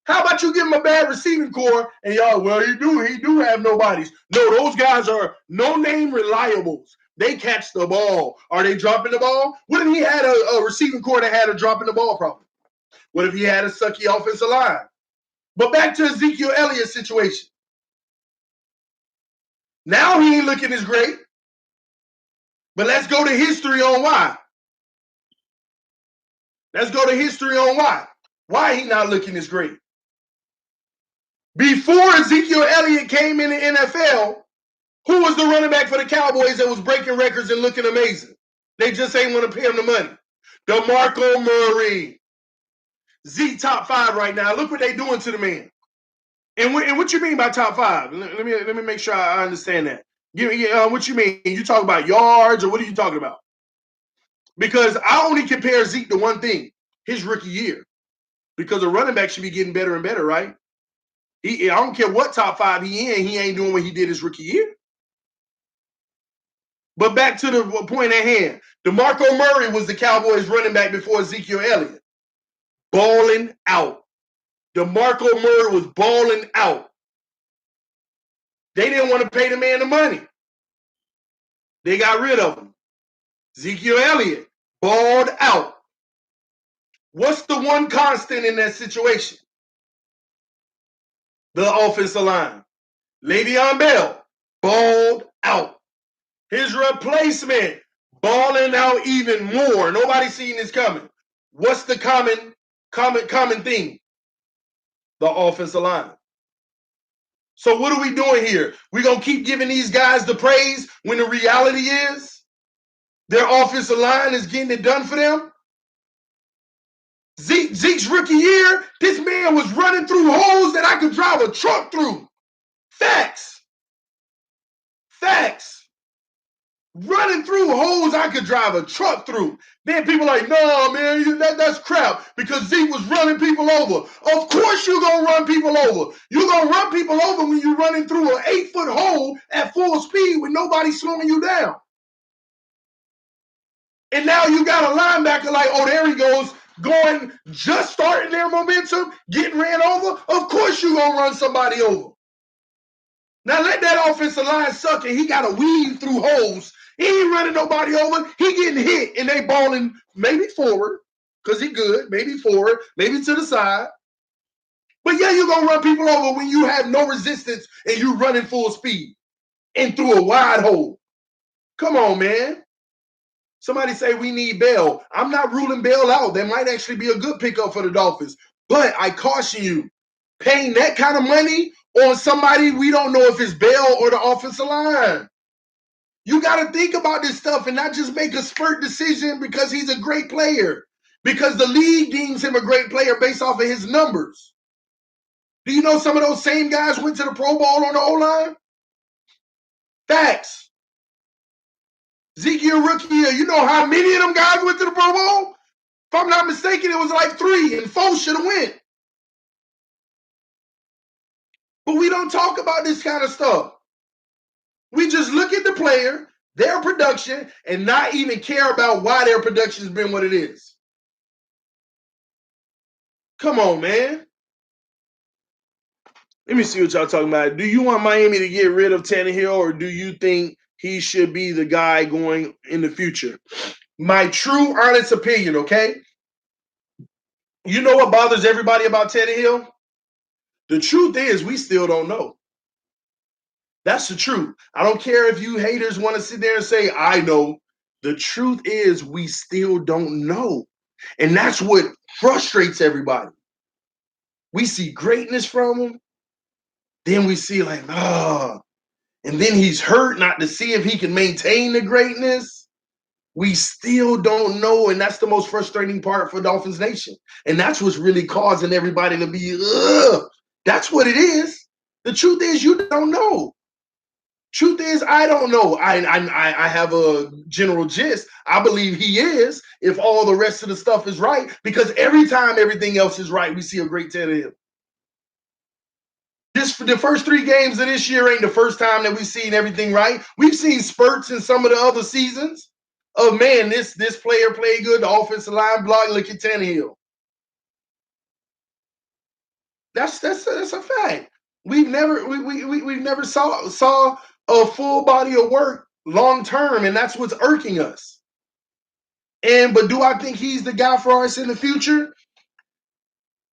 How about you give him a bad receiving core and y'all, well, he do have nobodies. No, those guys are no-name reliables. They catch the ball. Are they dropping the ball? What if he had a receiving core that had a dropping the ball problem? What if he had a sucky offensive line? But back to Ezekiel Elliott's situation. Now he ain't looking as great. But let's go to history on why. Let's go to history on why. Why he not looking as great. Before Ezekiel Elliott came in the NFL, who was the running back for the Cowboys that was breaking records and looking amazing? They just ain't want to pay him the money. DeMarco Murray. Zeke top 5 right now. Look what they doing to the man. And what you mean by top 5? Let me make sure I understand that. What you mean? You talk about yards, or what are you talking about? Because I only compare Zeke to one thing: his rookie year. Because a running back should be getting better and better, right? I don't care what top 5 he in, he ain't doing what he did his rookie year. But back to the point at hand. DeMarco Murray was the Cowboys running back before Ezekiel Elliott. Balling out. DeMarco Murray was balling out. They didn't want to pay the man the money. They got rid of him. Ezekiel Elliott balled out. What's the one constant in that situation? The offensive line. Le'Veon Bell balled out. His replacement balling out even more. Nobody seen this coming. What's the common theme? The offensive line. So what are we doing here? We're going to keep giving these guys the praise when the reality is their offensive line is getting it done for them? Zeke's rookie year, this man was running through holes that I could drive a truck through. Facts. Running through holes I could drive a truck through. Then people like, no, man, that's crap because Zeke was running people over. Of course you're going to run people over. You're going to run people over when you're running through an 8-foot hole at full speed with nobody slowing you down. And now you got a linebacker like, oh, there he goes, going, just starting their momentum, getting ran over. Of course you're going to run somebody over. Now let that offensive line suck and he got to weave through holes. He ain't running nobody over. He getting hit and they balling maybe forward because he good, maybe forward, maybe to the side. But yeah, you're going to run people over when you have no resistance and you running full speed and through a wide hole. Come on, man. Somebody say we need Bell. I'm not ruling Bell out. That might actually be a good pickup for the Dolphins. But I caution you, paying that kind of money on somebody we don't know if it's Bell or the offensive line. You got to think about this stuff and not just make a spurt decision because he's a great player. Because the league deems him a great player based off of his numbers. Do you know some of those same guys went to the Pro Bowl on the O-line? Facts. Ezekiel rookie year, you know how many of them guys went to the Pro Bowl? If I'm not mistaken, it was like 3 and 4 should have went. But we don't talk about this kind of stuff. We just look at the player, their production, and not even care about why their production has been what it is. Come on, man. Let me see what y'all talking about. Do you want Miami to get rid of Tannehill, or do you think he should be the guy going in the future? My true, honest opinion, okay? You know what bothers everybody about Tannehill? The truth is we still don't know. That's the truth. I don't care if you haters want to sit there and say, I know. The truth is we still don't know. And that's what frustrates everybody. We see greatness from him. Then we see like, and then he's hurt not to see if he can maintain the greatness. We still don't know, and that's the most frustrating part for Dolphins Nation. And that's what's really causing everybody to be, that's what it is. The truth is you don't know. Truth is, I don't know. I have a general gist. I believe he is if all the rest of the stuff is right, because every time everything else is right, we see a great Tannehill. This the first 3 games of this year ain't the first time that we've seen everything right. We've seen spurts in some of the other seasons of, man, this player played good, the offensive line block, look at Tannehill. That's a fact. We've never saw a full body of work long term, and that's what's irking us. But do I think he's the guy for us in the future?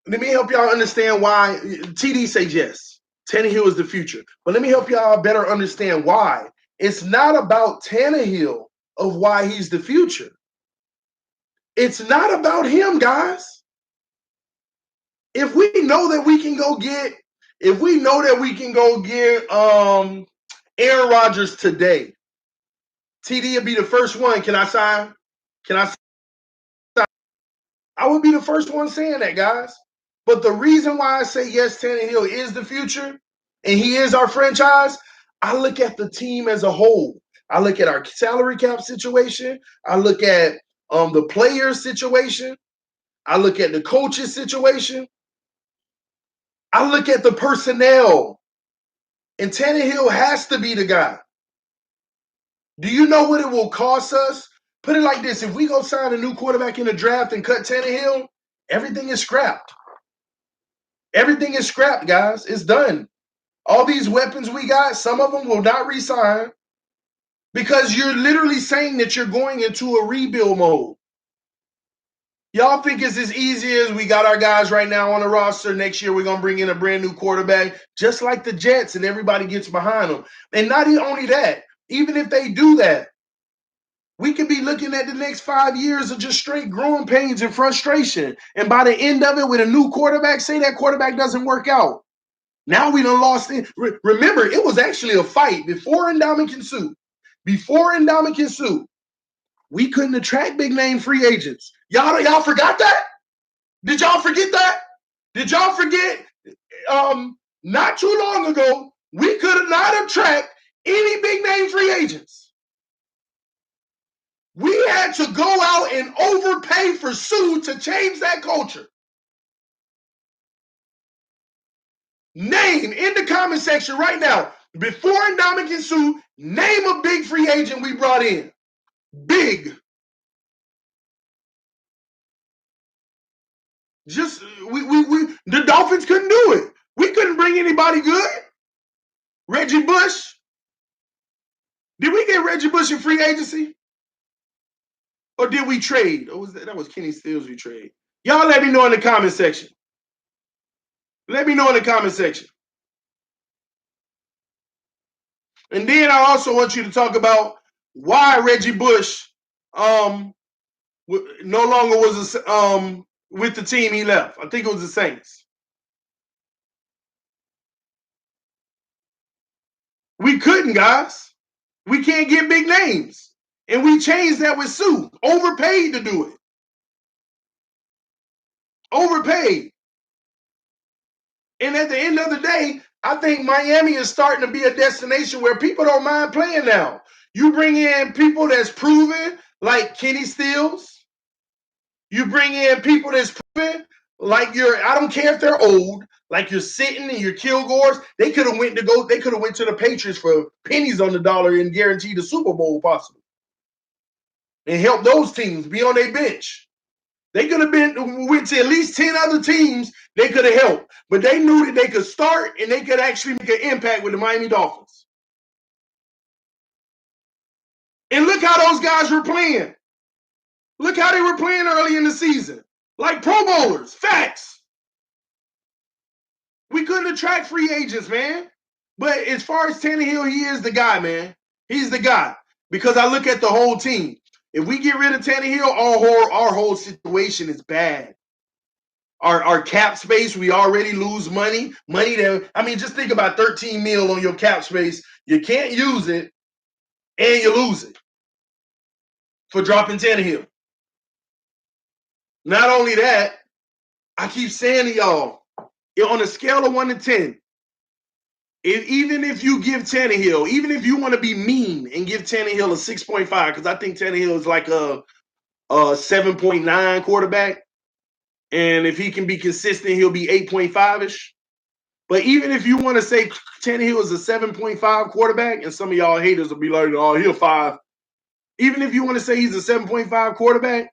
let me help y'all understand why TD says yes. Tannehill is the future. But let me help y'all better understand why. It's not about Tannehill of why he's the future. It's not about him, guys. If we know that we can go get Aaron Rodgers today, TD would be the first one. Can I sign? I would be the first one saying that, guys. But the reason why I say yes, Tannehill is the future and he is our franchise, I look at the team as a whole. I look at our salary cap situation. I look at the players situation. I look at the coaches situation. I look at the personnel. And Tannehill has to be the guy. Do you know what it will cost us? Put it like this. If we go sign a new quarterback in the draft and cut Tannehill, everything is scrapped. Everything is scrapped, guys. It's done. All these weapons we got, some of them will not re-sign because you're literally saying that you're going into a rebuild mode. Y'all think it's as easy as we got our guys right now on the roster. Next year, we're going to bring in a brand new quarterback, just like the Jets, and everybody gets behind them. And not only that, even if they do that, we could be looking at the next 5 years of just straight growing pains and frustration. And by the end of it, with a new quarterback, say that quarterback doesn't work out. Now we done lost it. Remember, it was actually a fight before Ndamukong Suh. Before Ndamukong Suh, we couldn't attract big name free agents. Y'all forgot that? Did y'all forget that? Did y'all forget? Not too long ago, we could not attract any big name free agents. We had to go out and overpay for Suh to change that culture. Name in the comment section right now, before Ndamukong Suh, name a big free agent we brought in. Big. Just the Dolphins couldn't do it. We couldn't bring anybody good. Reggie Bush. Did we get Reggie Bush in free agency? Or did we trade? Or that was Kenny Stills we trade. Y'all let me know in the comment section. Let me know in the comment section. And then I also want you to talk about why Reggie Bush no longer was with the team he left. I think it was the Saints. We couldn't, guys. We can't get big names. And we changed that with Suh. Overpaid to do it. Overpaid. And at the end of the day, I think Miami is starting to be a destination where people don't mind playing now. You bring in people that's proven, like Kenny Stills. You bring in people that's proven, like I don't care if they're old, like you're sitting and your Kilgores. They could have went to the Patriots for pennies on the dollar and guaranteed the Super Bowl possible. And help those teams be on their bench. They could have went to at least 10 other teams they could have helped. But they knew that they could start and they could actually make an impact with the Miami Dolphins. And look how those guys were playing. Look how they were playing early in the season. Like Pro Bowlers. Facts. We couldn't attract free agents, man. But as far as Tannehill, he is the guy, man. He's the guy. Because I look at the whole team. If we get rid of Tannehill, our whole situation is bad. Our cap space, we already lose money. Just think about 13 mil on your cap space. You can't use it, and you lose it for dropping Tannehill. Not only that, I keep saying to y'all, on a scale of 1 to 10, even if you give Tannehill, even if you want to be mean and give Tannehill a 6.5, because I think Tannehill is like a 7.9 quarterback. And if he can be consistent, he'll be 8.5-ish. But even if you want to say Tannehill is a 7.5 quarterback, and some of y'all haters will be like, oh, he'll 5. Even if you want to say he's a 7.5 quarterback,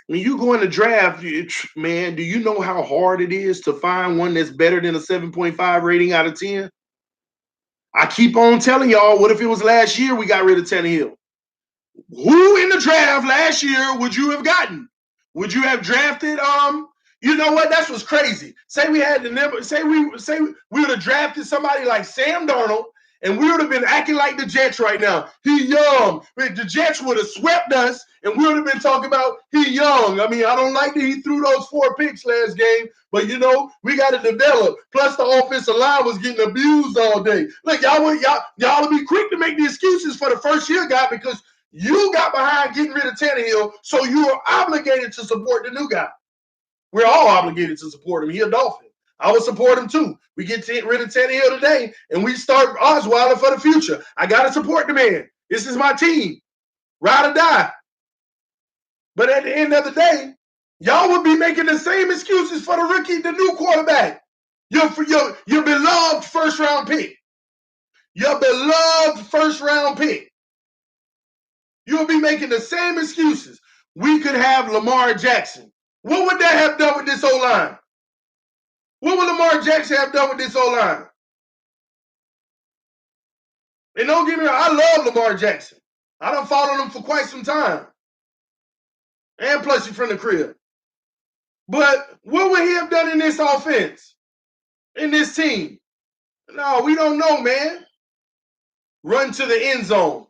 when you go in the draft, man, do you know how hard it is to find one that's better than a 7.5 rating out of 10? I keep on telling y'all, what if it was last year we got rid of Tannehill? Who in the draft last year would you have gotten? Would you have drafted You know what? That's what's crazy. Say we would have drafted somebody like Sam Darnold, and we would have been acting like the Jets right now. He young. The Jets would have swept us, and we would have been talking about he young. I mean, I don't like that he threw those 4 picks last game, but we got to develop. Plus, the offensive line was getting abused all day. Look, y'all would be quick to make the excuses for the first year guy because you got behind getting rid of Tannehill, so you are obligated to support the new guy. We're all obligated to support him. He's a Dolphin. I would support him too. We get rid of Tannehill today, and we start Osweiler for the future. I got to support the man. This is my team. Ride or die. But at the end of the day, y'all would be making the same excuses for the rookie, the new quarterback. Your beloved first-round pick. Your beloved first-round pick. You'll be making the same excuses. We could have Lamar Jackson. What would that have done with this O-line? What would Lamar Jackson have done with this O-line? And don't get me wrong, I love Lamar Jackson. I done followed him for quite some time. And plus he's from the crib. But what would he have done in this offense? In this team? No, we don't know, man. Run to the end zone.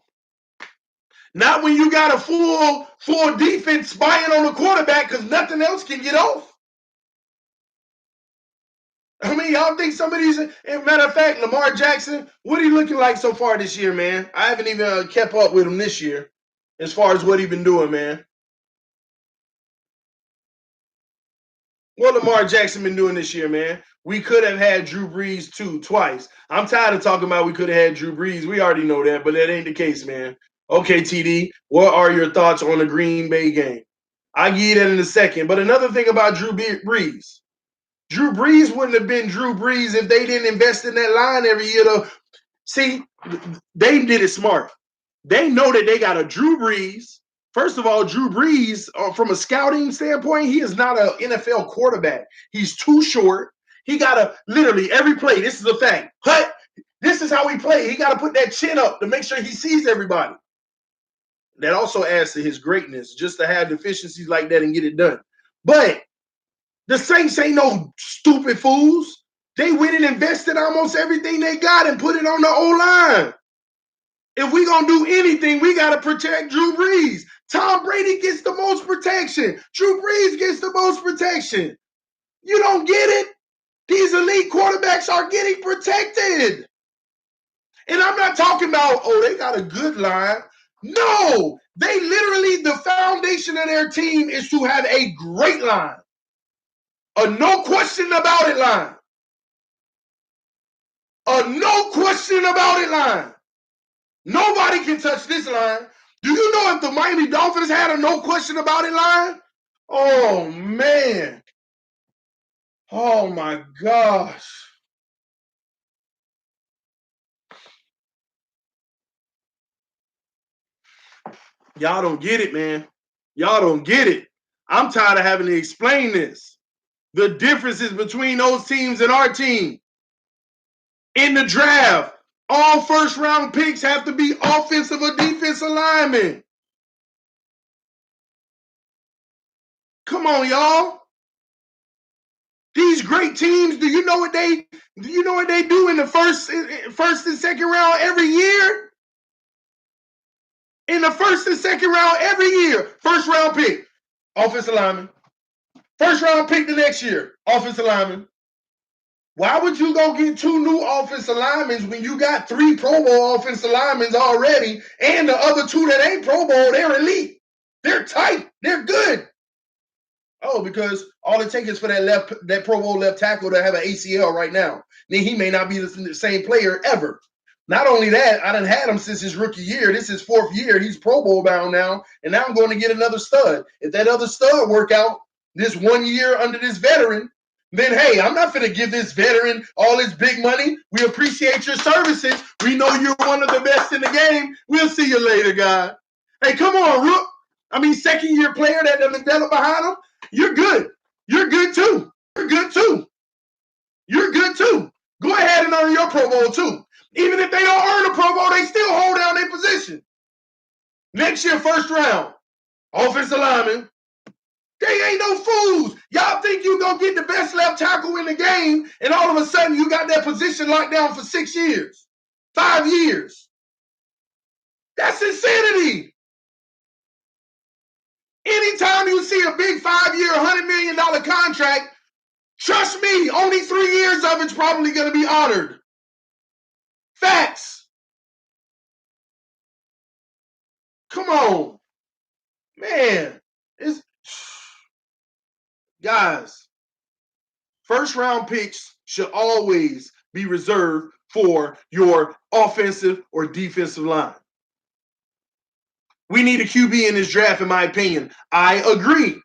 Not when you got a full defense spying on the quarterback because nothing else can get off. I mean, y'all think some of these, matter of fact, Lamar Jackson, what are he looking like so far this year, man? I haven't even kept up with him this year as far as what he's been doing, man. What Lamar Jackson been doing this year, man? We could have had Drew Brees twice. I'm tired of talking about we could have had Drew Brees. We already know that, but that ain't the case, man. Okay, TD, what are your thoughts on the Green Bay game? I'll give you that in a second. But another thing about Drew Brees wouldn't have been Drew Brees if they didn't invest in that line every year. See, they did it smart. They know that they got a Drew Brees. First of all, Drew Brees, from a scouting standpoint, he is not an NFL quarterback. He's too short. He got to literally every play. This is a fact. But this is how he play. He got to put that chin up to make sure he sees everybody. That also adds to his greatness, just to have deficiencies like that and get it done. But the Saints ain't no stupid fools. They went and invested almost everything they got and put it on the O-line. If we going to do anything, we got to protect Drew Brees. Tom Brady gets the most protection. Drew Brees gets the most protection. You don't get it? These elite quarterbacks are getting protected. And I'm not talking about, they got a good line. No, they literally, the foundation of their team is to have a great line. A no question about it line. A no question about it line. Nobody can touch this line. Do you know if the Miami Dolphins had a no question about it line? Oh, man. Oh, my gosh. Y'all don't get it, man. Y'all don't get it. I'm tired of having to explain this. The differences between those teams and our team. In the draft, all first-round picks have to be offensive or defensive linemen. Come on, y'all. These great teams, do you know what they do in the first and second round every year? In the first and second round every year, first round pick, offensive lineman. First round pick the next year, offensive lineman. Why would you go get 2 new offensive linemen when you got 3 Pro Bowl offensive linemen already, and the other 2 that ain't Pro Bowl, they're elite. They're tight. They're good. Oh, because all it takes is for that Pro Bowl left tackle to have an ACL right now. Then he may not be the same player ever. Not only that, I done had him since his rookie year. This is his 4th year. He's Pro Bowl bound now, and now I'm going to get another stud. If that other stud work out this 1 year under this veteran, then, hey, I'm not going to give this veteran all his big money. We appreciate your services. We know you're one of the best in the game. We'll see you later, guy. Hey, come on, Rook. Second-year player that doesn't develop behind him. You're good. You're good, too. You're good, too. You're good, too. Go ahead and earn your Pro Bowl, too. Even if they don't earn a Pro Bowl, they still hold down their position. Next year, first round, offensive lineman. They ain't no fools. Y'all think you gonna get the best left tackle in the game, and all of a sudden you got that position locked down for 6 years, 5 years. That's insanity. Anytime you see a big 5-year, $100 million contract, trust me, only 3 years of it's probably gonna be honored. Facts. Come on. Man. Guys, first round picks should always be reserved for your offensive or defensive line. We need a QB in this draft, in my opinion. I agree.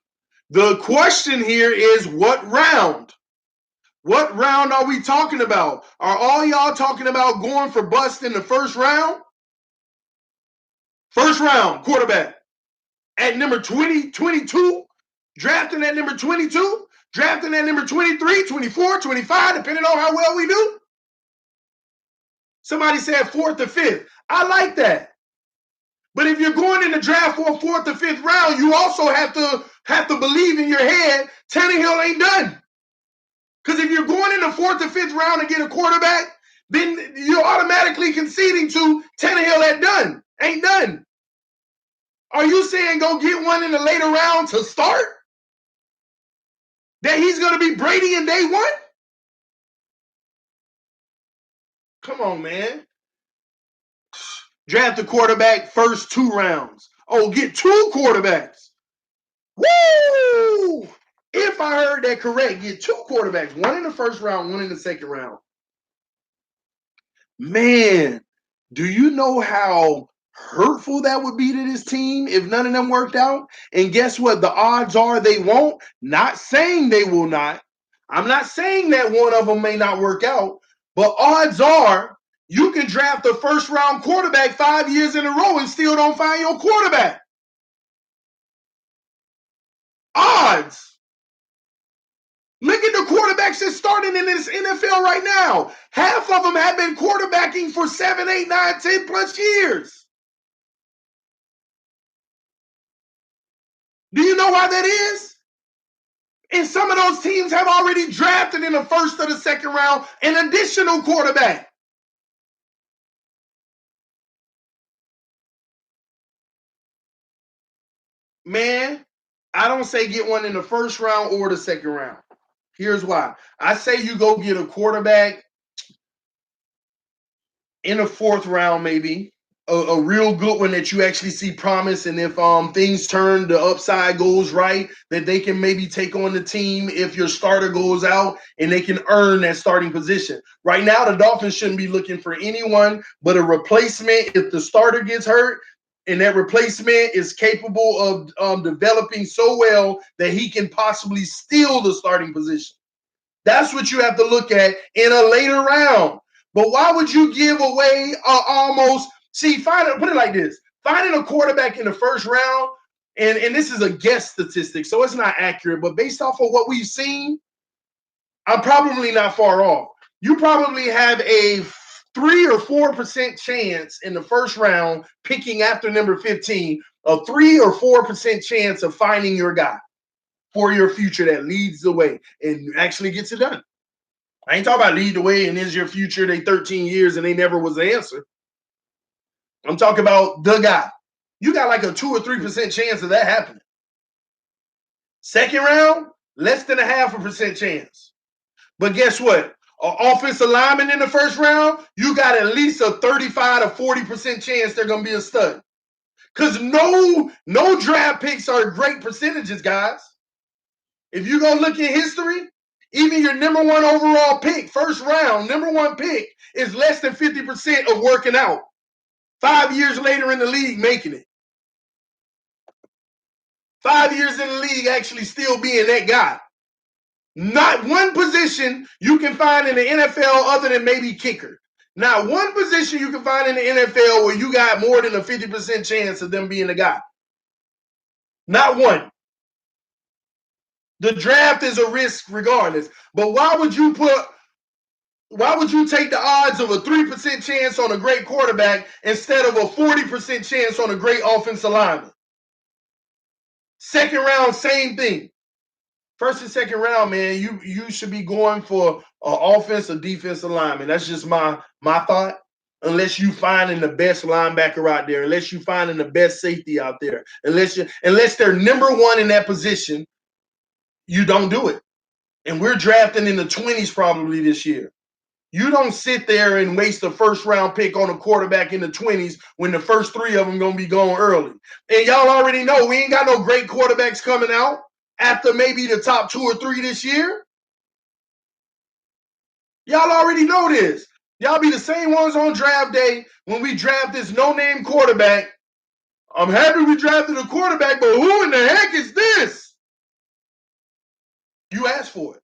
The question here is what round? What round are we talking about? Are all y'all talking about going for bust in the first round? First round, quarterback. At number 20, 22, drafting at number 22, drafting at number 23, 24, 25, depending on how well we do. Somebody said fourth or fifth. I like that. But if you're going in the draft for a fourth or fifth round, you also have to believe in your head Tannehill ain't done. Because if you're going in the fourth or fifth round to get a quarterback, then you're automatically conceding to Tannehill ain't done. Are you saying go get one in the later round to start? That he's going to be Brady in day one? Come on, man. Draft a quarterback first 2 rounds. Oh, get 2 quarterbacks. Woo! If I heard that correct, get 2 quarterbacks. 1 in the first round, 1 in the second round. Man, do you know how hurtful that would be to this team if none of them worked out? And guess what? The odds are they won't. Not saying they will not. I'm not saying that one of them may not work out, but odds are you can draft a first round quarterback 5 years in a row and still don't find your quarterback. Odds. Look at the quarterbacks that's starting in this NFL right now. Half of them have been quarterbacking for 7, 8, 9, 10 plus years. Do you know why that is? And some of those teams have already drafted in the first or the second round an additional quarterback. Man, I don't say get one in the first round or the second round. Here's why. I say you go get a quarterback in the 4th round, maybe. A real good one that you actually see promise, and if things turn, the upside goes right, that they can maybe take on the team if your starter goes out and they can earn that starting position. Right now, the Dolphins shouldn't be looking for anyone but a replacement if the starter gets hurt, and that replacement is capable of developing so well that he can possibly steal the starting position. That's what you have to look at in a later round. But why would you give away almost – see, put it like this. Finding a quarterback in the first round, and this is a guess statistic, so it's not accurate, but based off of what we've seen, I'm probably not far off. You probably have a 3 or 4% chance in the first round, picking after number 15, a 3 or 4% chance of finding your guy for your future that leads the way and actually gets it done. I ain't talking about lead the way and is your future, they 13 years and they never was the answer. I'm talking about the guy. You got like a 2 or 3% chance of that happening. Second round, less than a 0.5% chance. But guess what? An offensive lineman in the first round, you got at least a 35 to 40% chance they're going to be a stud. Because no draft picks are great percentages, guys. If you go look at history, even your number 1 overall pick, first round, number 1 pick is less than 50% of working out. 5 years later in the league, making it. 5 years in the league, actually still being that guy. Not one position you can find in the NFL other than maybe kicker. Not one position you can find in the NFL where you got more than a 50% chance of them being the guy. Not one. The draft is a risk regardless. But why would you take the odds of a 3% chance on a great quarterback instead of a 40% chance on a great offensive lineman? Second round, same thing. First and second round, man, you should be going for offense or defensive lineman. That's just my thought. Unless you finding the best linebacker out there, unless you finding the best safety out there, unless they're number one in that position, you don't do it. And we're drafting in the 20s probably this year. You don't sit there and waste a first round pick on a quarterback in the 20s when the first three of them going to be going early. And y'all already know we ain't got no great quarterbacks coming out after maybe the top 2 or 3 this year. Y'all already know this. Y'all be the same ones on draft day when we draft this no-name quarterback. I'm happy we drafted a quarterback, but who in the heck is this? You asked for it.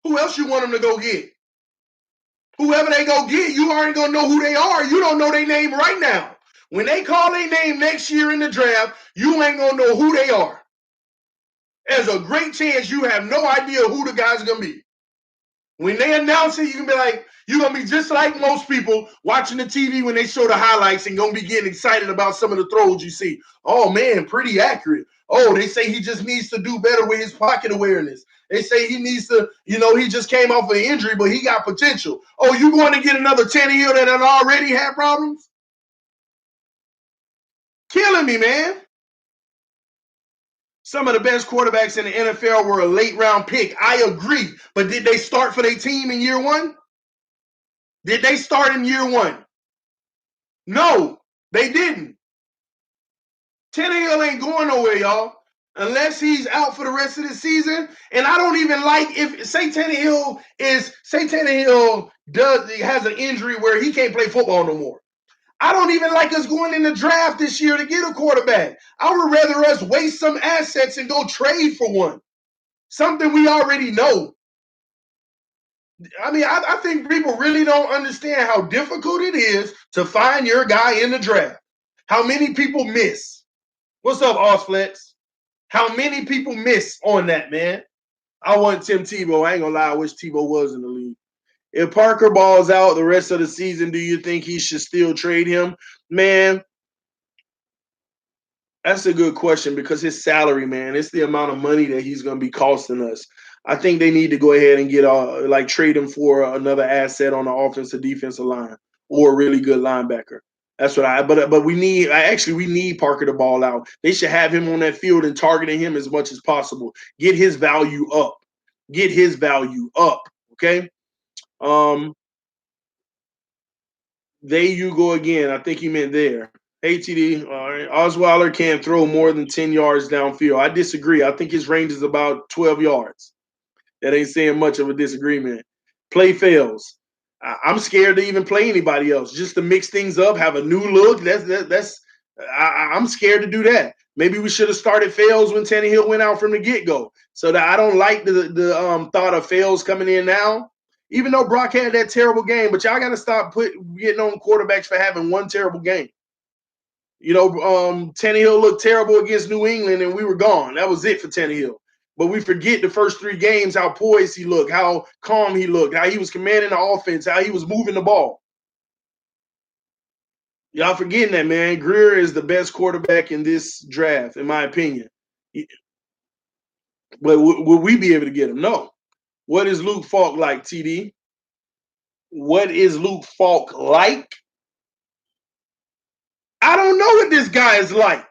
Who else you want them to go get? Whoever they go get, you aren't going to know who they are. You don't know their name right now. When they call their name next year in the draft, you ain't going to know who they are. There's a great chance you have no idea who the guy's going to be. When they announce it, you can be like, you're going to be just like most people watching the TV when they show the highlights and going to be getting excited about some of the throws you see. Oh, man, pretty accurate. Oh, they say he just needs to do better with his pocket awareness. They say he needs to, he just came off an injury, but he got potential. Oh, you going to get another Tannehill that already had problems? Killing me, man. Some of the best quarterbacks in the NFL were a late round pick. I agree. But did they start for their team in year one? Did they start in year one? No, they didn't. Tannehill ain't going nowhere, y'all, unless he's out for the rest of the season. And I don't even like say Tannehill has an injury where he can't play football no more. I don't even like us going in the draft this year to get a quarterback. I would rather us waste some assets and go trade for one. Something we already know. I mean, I think people really don't understand how difficult it is to find your guy in the draft. How many people miss? What's up, Osflex? How many people miss on that, man? I want Tim Tebow. I ain't gonna lie, I wish Tebow was in the league. If Parker balls out the rest of the season, do you think he should still trade him? Man, that's a good question because his salary, man, it's the amount of money that he's going to be costing us. I think they need to go ahead and get trade him for another asset on the offensive defensive line or a really good linebacker. That's what but we need Parker to ball out. They should have him on that field and targeting him as much as possible. Get his value up. Get his value up. Okay. There you go again. I think he meant there. Hey, TD. All right. Osweiler can't throw more than 10 yards downfield. I disagree. I think his range is about 12 yards. That ain't saying much of a disagreement. Play fails. I'm scared to even play anybody else. Just to mix things up, have a new look. I'm scared to do that. Maybe we should have started fails when Tannehill went out from the get-go. So that I don't like the thought of fails coming in now. Even though Brock had that terrible game, but y'all got to stop getting on quarterbacks for having one terrible game. Tannehill looked terrible against New England, and we were gone. That was it for Tannehill. But we forget the first 3 games, how poised he looked, how calm he looked, how he was commanding the offense, how he was moving the ball. Y'all forgetting that, man. Greer is the best quarterback in this draft, in my opinion. But will we be able to get him? No. What is Luke Falk like, TD? What is Luke Falk like? I don't know what this guy is like.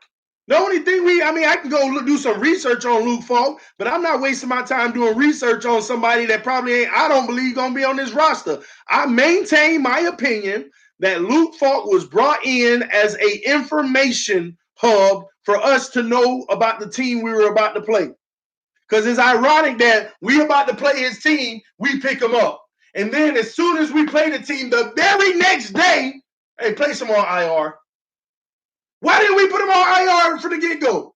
The only thing I can go do some research on Luke Falk, but I'm not wasting my time doing research on somebody that probably I don't believe going to be on this roster. I maintain my opinion that Luke Falk was brought in as an information hub for us to know about the team we were about to play. Because it's ironic that we about to play his team, we pick him up. And then as soon as we play the team, the very next day, hey, place him on IR. Why didn't we put him on IR for the get-go?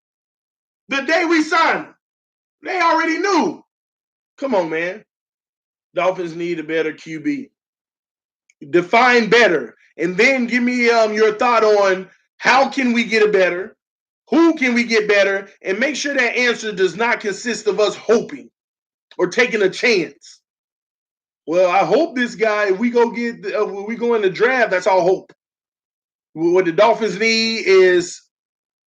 The day we signed him. They already knew. Come on, man. Dolphins need a better QB. Define better. And then give me your thought on how can we get a better, who can we get better, and make sure that answer does not consist of us hoping or taking a chance. Well, I hope this guy, we go in the draft, that's our hope. What the Dolphins need is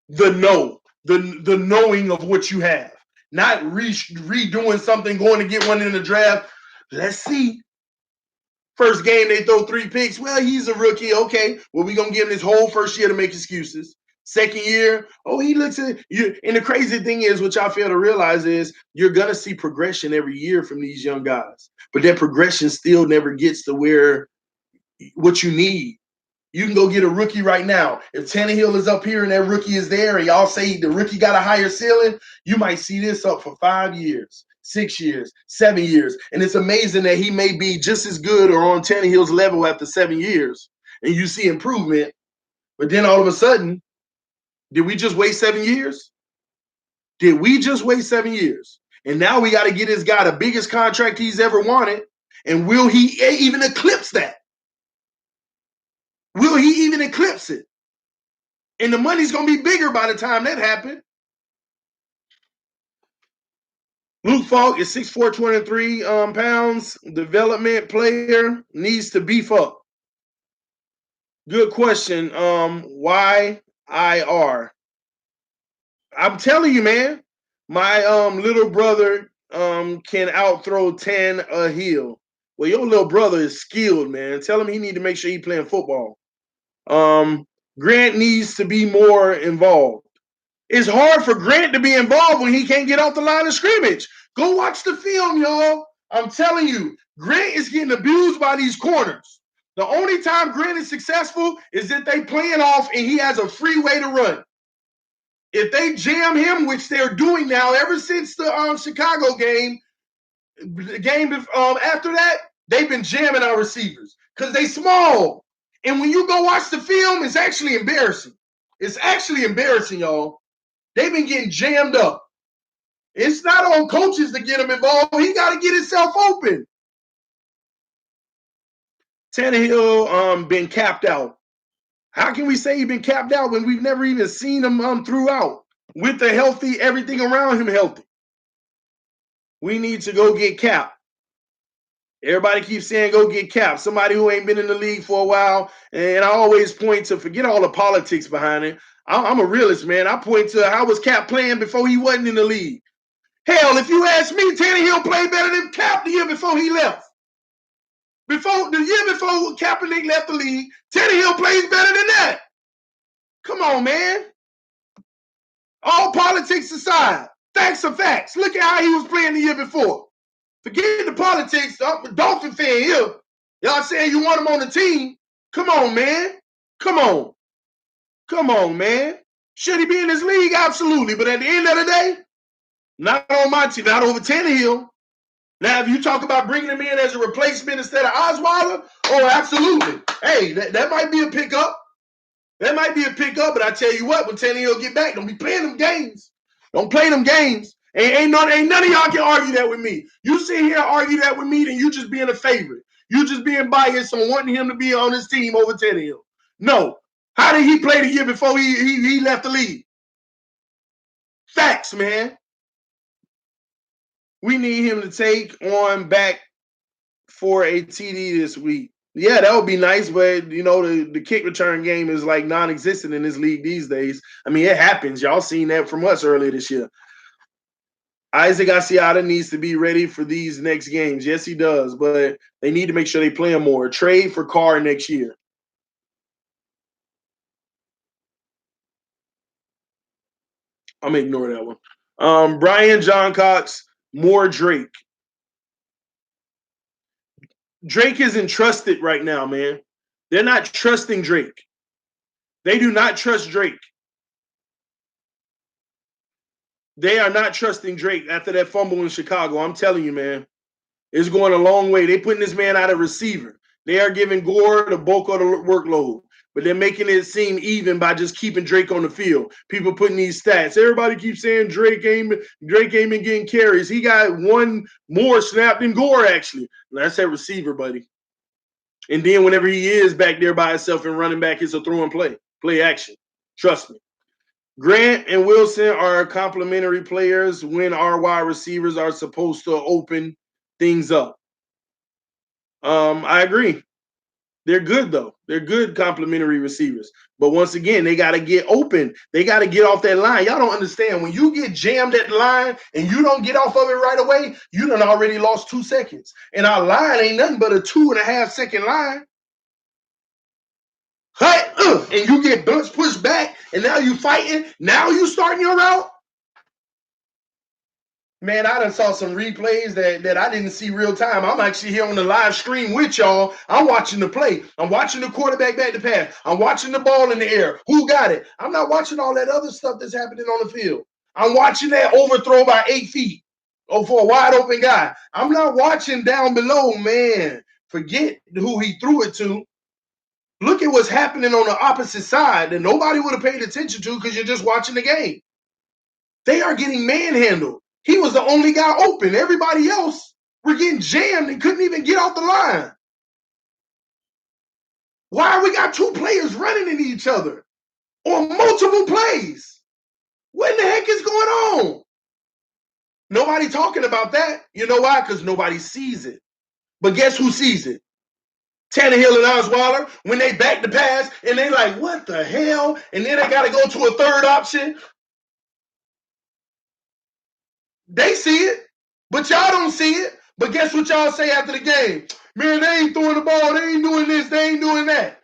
the no. the knowing of what you have, not redoing something, going to get one in the draft. Let's see. First game, they throw 3 picks. Well, he's a rookie. Okay. Well, we're going to give him his whole first year to make excuses. Second year, oh, he looks at you. And the crazy thing is, what y'all fail to realize is you're going to see progression every year from these young guys. But that progression still never gets to where what you need. You can go get a rookie right now. If Tannehill is up here and that rookie is there, and y'all say the rookie got a higher ceiling, you might see this up for 5 years, 6 years, 7 years. And it's amazing that he may be just as good or on Tannehill's level after 7 years, and you see improvement. But then all of a sudden, did we just wait 7 years? Did we just wait 7 years? And now we got to get this guy the biggest contract he's ever wanted. And will he even eclipse that? Will he even eclipse it? And the money's going to be bigger by the time that happened. Luke Falk is 6'4", 203 pounds. Development player, needs to beef up. Good question. Why IR? I'm telling you, man, my little brother can outthrow Tannehill. Well, your little brother is skilled, man. Tell him he need to make sure he playing football. Grant needs to be more involved. It's hard for Grant to be involved when he can't get off the line of scrimmage. Go watch the film, y'all. I'm telling you, Grant is getting abused by these corners. The only time Grant is successful is that they playing off and he has a free way to run. If they jam him, which they're doing now ever since the Chicago game, after that, they've been jamming our receivers because they small. And when you go watch the film, it's actually embarrassing. It's actually embarrassing, y'all. They've been getting jammed up. It's not on coaches to get him involved. He got to get himself open. Tannehill been capped out. How can we say he's been capped out when we've never even seen him throughout with the healthy, everything around him healthy? We need to go get Cap. Everybody keeps saying go get Cap. Somebody who ain't been in the league for a while. And I always point to, forget all the politics behind it. I'm a realist, man. I point to how was Cap playing before he wasn't in the league. Hell, if you ask me, Tannehill played better than Cap the year before he left. The year before Kaepernick left the league, Tannehill plays better than that. Come on, man. All politics aside, facts are facts. Look at how he was playing the year before. Forget the politics. I'm a Dolphin fan here. Y'all saying you want him on the team. Come on, man. Come on. Come on, man. Should he be in this league? Absolutely. But at the end of the day, not on my team, not over Tannehill. Now, if you talk about bringing him in as a replacement instead of Osweiler, oh, absolutely. Hey, that might be a pickup. That might be a pickup, but I tell you what, when Tannehill get back, don't be playing them games. Don't play them games. Ain't none of y'all can argue that with me. You sit here and argue that with me, then you just being a favorite. You just being biased on wanting him to be on his team over Tannehill. No. How did he play the year before he left the league? Facts, man. We need him to take on back for a TD this week. Yeah, that would be nice, but the kick return game is like non-existent in this league these days. I mean, it happens. Y'all seen that from us earlier this year. Isaac Asiata needs to be ready for these next games. Yes, he does, but they need to make sure they play him more. Trade for Carr next year. I'm gonna ignore that one. Brian John Cox, more Drake. Drake isn't trusted right now, man. They're not trusting Drake. They do not trust Drake. They are not trusting Drake after that fumble in Chicago. I'm telling you, man. It's going a long way. They're putting this man out of receiver. They are giving Gore the bulk of the workload, but they're making it seem even by just keeping Drake on the field. People putting these stats. Everybody keeps saying Drake ain't been getting carries. He got one more snap than Gore, actually. That's that receiver, buddy. And then whenever he is back there by himself and running back, it's a throw and play action. Trust me. Grant and Wilson are complementary players when our wide receivers are supposed to open things up. I agree. They're good, though. They're good complementary receivers. But once again, they got to get open. They got to get off that line. Y'all don't understand. When you get jammed at the line and you don't get off of it right away, you done already lost 2 seconds. And our line ain't nothing but a 2.5-second line. And you get pushed back, and now you fighting. Now you starting your route. Man, I done saw some replays that I didn't see real time. I'm actually here on the live stream with y'all. I'm watching the play. I'm watching the quarterback back to pass. I'm watching the ball in the air. Who got it? I'm not watching all that other stuff that's happening on the field. I'm watching that overthrow by 8 feet for a wide open guy. I'm not watching down below, man. Forget who he threw it to. Look at what's happening on the opposite side that nobody would have paid attention to because you're just watching the game. They are getting manhandled. He was the only guy open. Everybody else were getting jammed and couldn't even get off the line. Why we got 2 players running into each other on multiple plays? What in the heck is going on? Nobody talking about that. You know why? Because nobody sees it. But guess who sees it? Tannehill and Osweiler, when they back the pass, and they like, what the hell? And then they got to go to a third option. They see it, but y'all don't see it. But guess what y'all say after the game? Man, they ain't throwing the ball. They ain't doing this. They ain't doing that.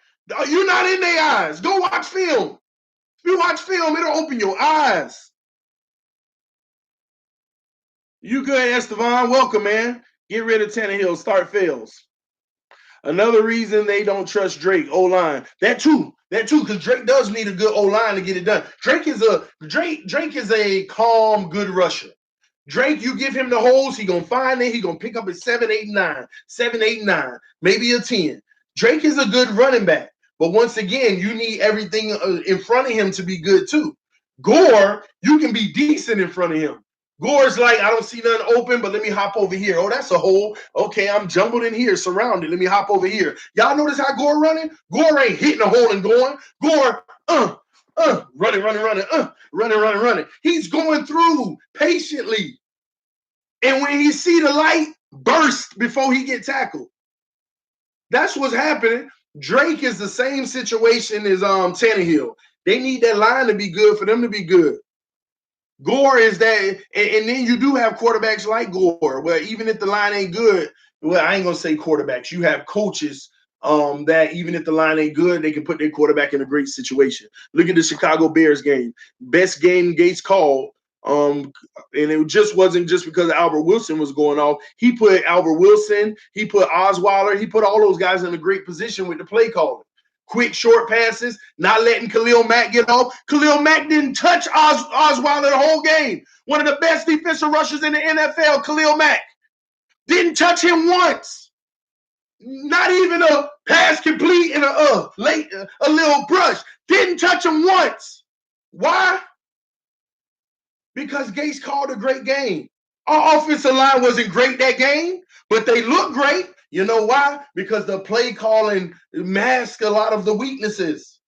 You're not in their eyes. Go watch film. If you watch film, it'll open your eyes. You good, Estevan? Welcome, man. Get rid of Tannehill. Start fails. Another reason they don't trust Drake, O-line. That too, because Drake does need a good O-line to get it done. Drake is a calm, good rusher. Drake, you give him the holes, he gonna find it. He gonna pick up a 7, 8, 9, 7, 8, 9, maybe a 10. Drake is a good running back, but once again, you need everything in front of him to be good too. Gore, you can be decent in front of him. Gore's like, I don't see nothing open, but let me hop over here. Oh, that's a hole. Okay, I'm jumbled in here, surrounded. Let me hop over here. Y'all notice how Gore running? Gore ain't hitting a hole and going. Gore, running. He's going through patiently. And when he see the light, burst before he get tackled. That's what's happening. Drake is the same situation as Tannehill. They need that line to be good for them to be good. Gore is that, and then you do have quarterbacks like Gore, where even if the line ain't good, well, I ain't gonna say quarterbacks. You have coaches that even if the line ain't good, they can put their quarterback in a great situation. Look at the Chicago Bears game. Best game Gates called. And it just wasn't just because Albert Wilson was going off. He put Albert Wilson, he put Osweiler, he put all those guys in a great position with the play calling. Quick short passes, not letting Khalil Mack get off. Khalil Mack didn't touch Osweiler the whole game. One of the best defensive rushers in the NFL, Khalil Mack. Didn't touch him once. Not even a pass complete and a little brush. Didn't touch him once. Why? Because Gates called a great game. Our offensive line wasn't great that game, but they looked great. You know why? Because the play calling masked a lot of the weaknesses.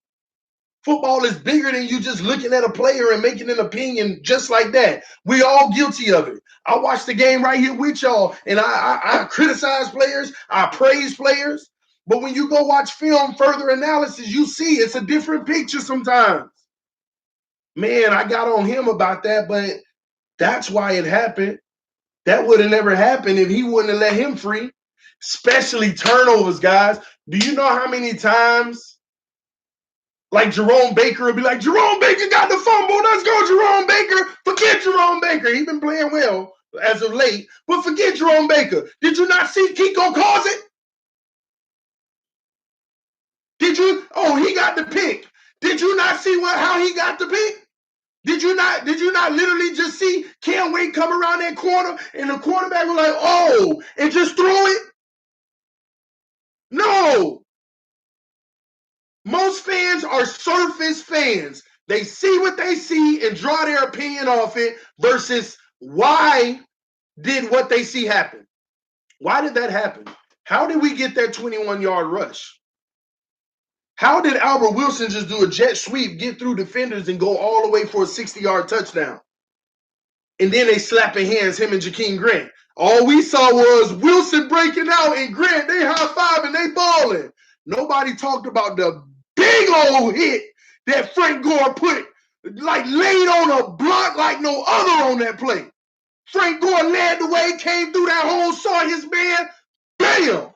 Football is bigger than you just looking at a player and making an opinion just like that. We all guilty of it. I watched the game right here with y'all, and I criticize players. I praise players. But when you go watch film, further analysis, you see it's a different picture sometimes. Man, I got on him about that, but that's why it happened. That would have never happened if he wouldn't have let him free. Especially turnovers, guys. Do you know how many times like Jerome Baker would be like, Jerome Baker got the fumble. Let's go, Jerome Baker. Forget Jerome Baker. He's been playing well as of late, but forget Jerome Baker. Did you not see Kiko cause it? Did you? Oh, he got the pick. Did you not see how he got the pick? Did you not literally just see Cam Wake come around that corner and the quarterback was like, oh, and just throw it? No. Most fans are surface fans. They see what they see and draw their opinion off it versus why did what they see happen? Why did that happen? How did we get that 21-yard rush? How did Albert Wilson just do a jet sweep, get through defenders, and go all the way for a 60-yard touchdown? And then they slapping hands, him and Jakeem Grant. All we saw was Wilson breaking out and Grant, they high-fiving, they balling. Nobody talked about the big old hit that Frank Gore put, like laid on a block like no other on that play. Frank Gore led the way, came through that hole, saw his man, bam!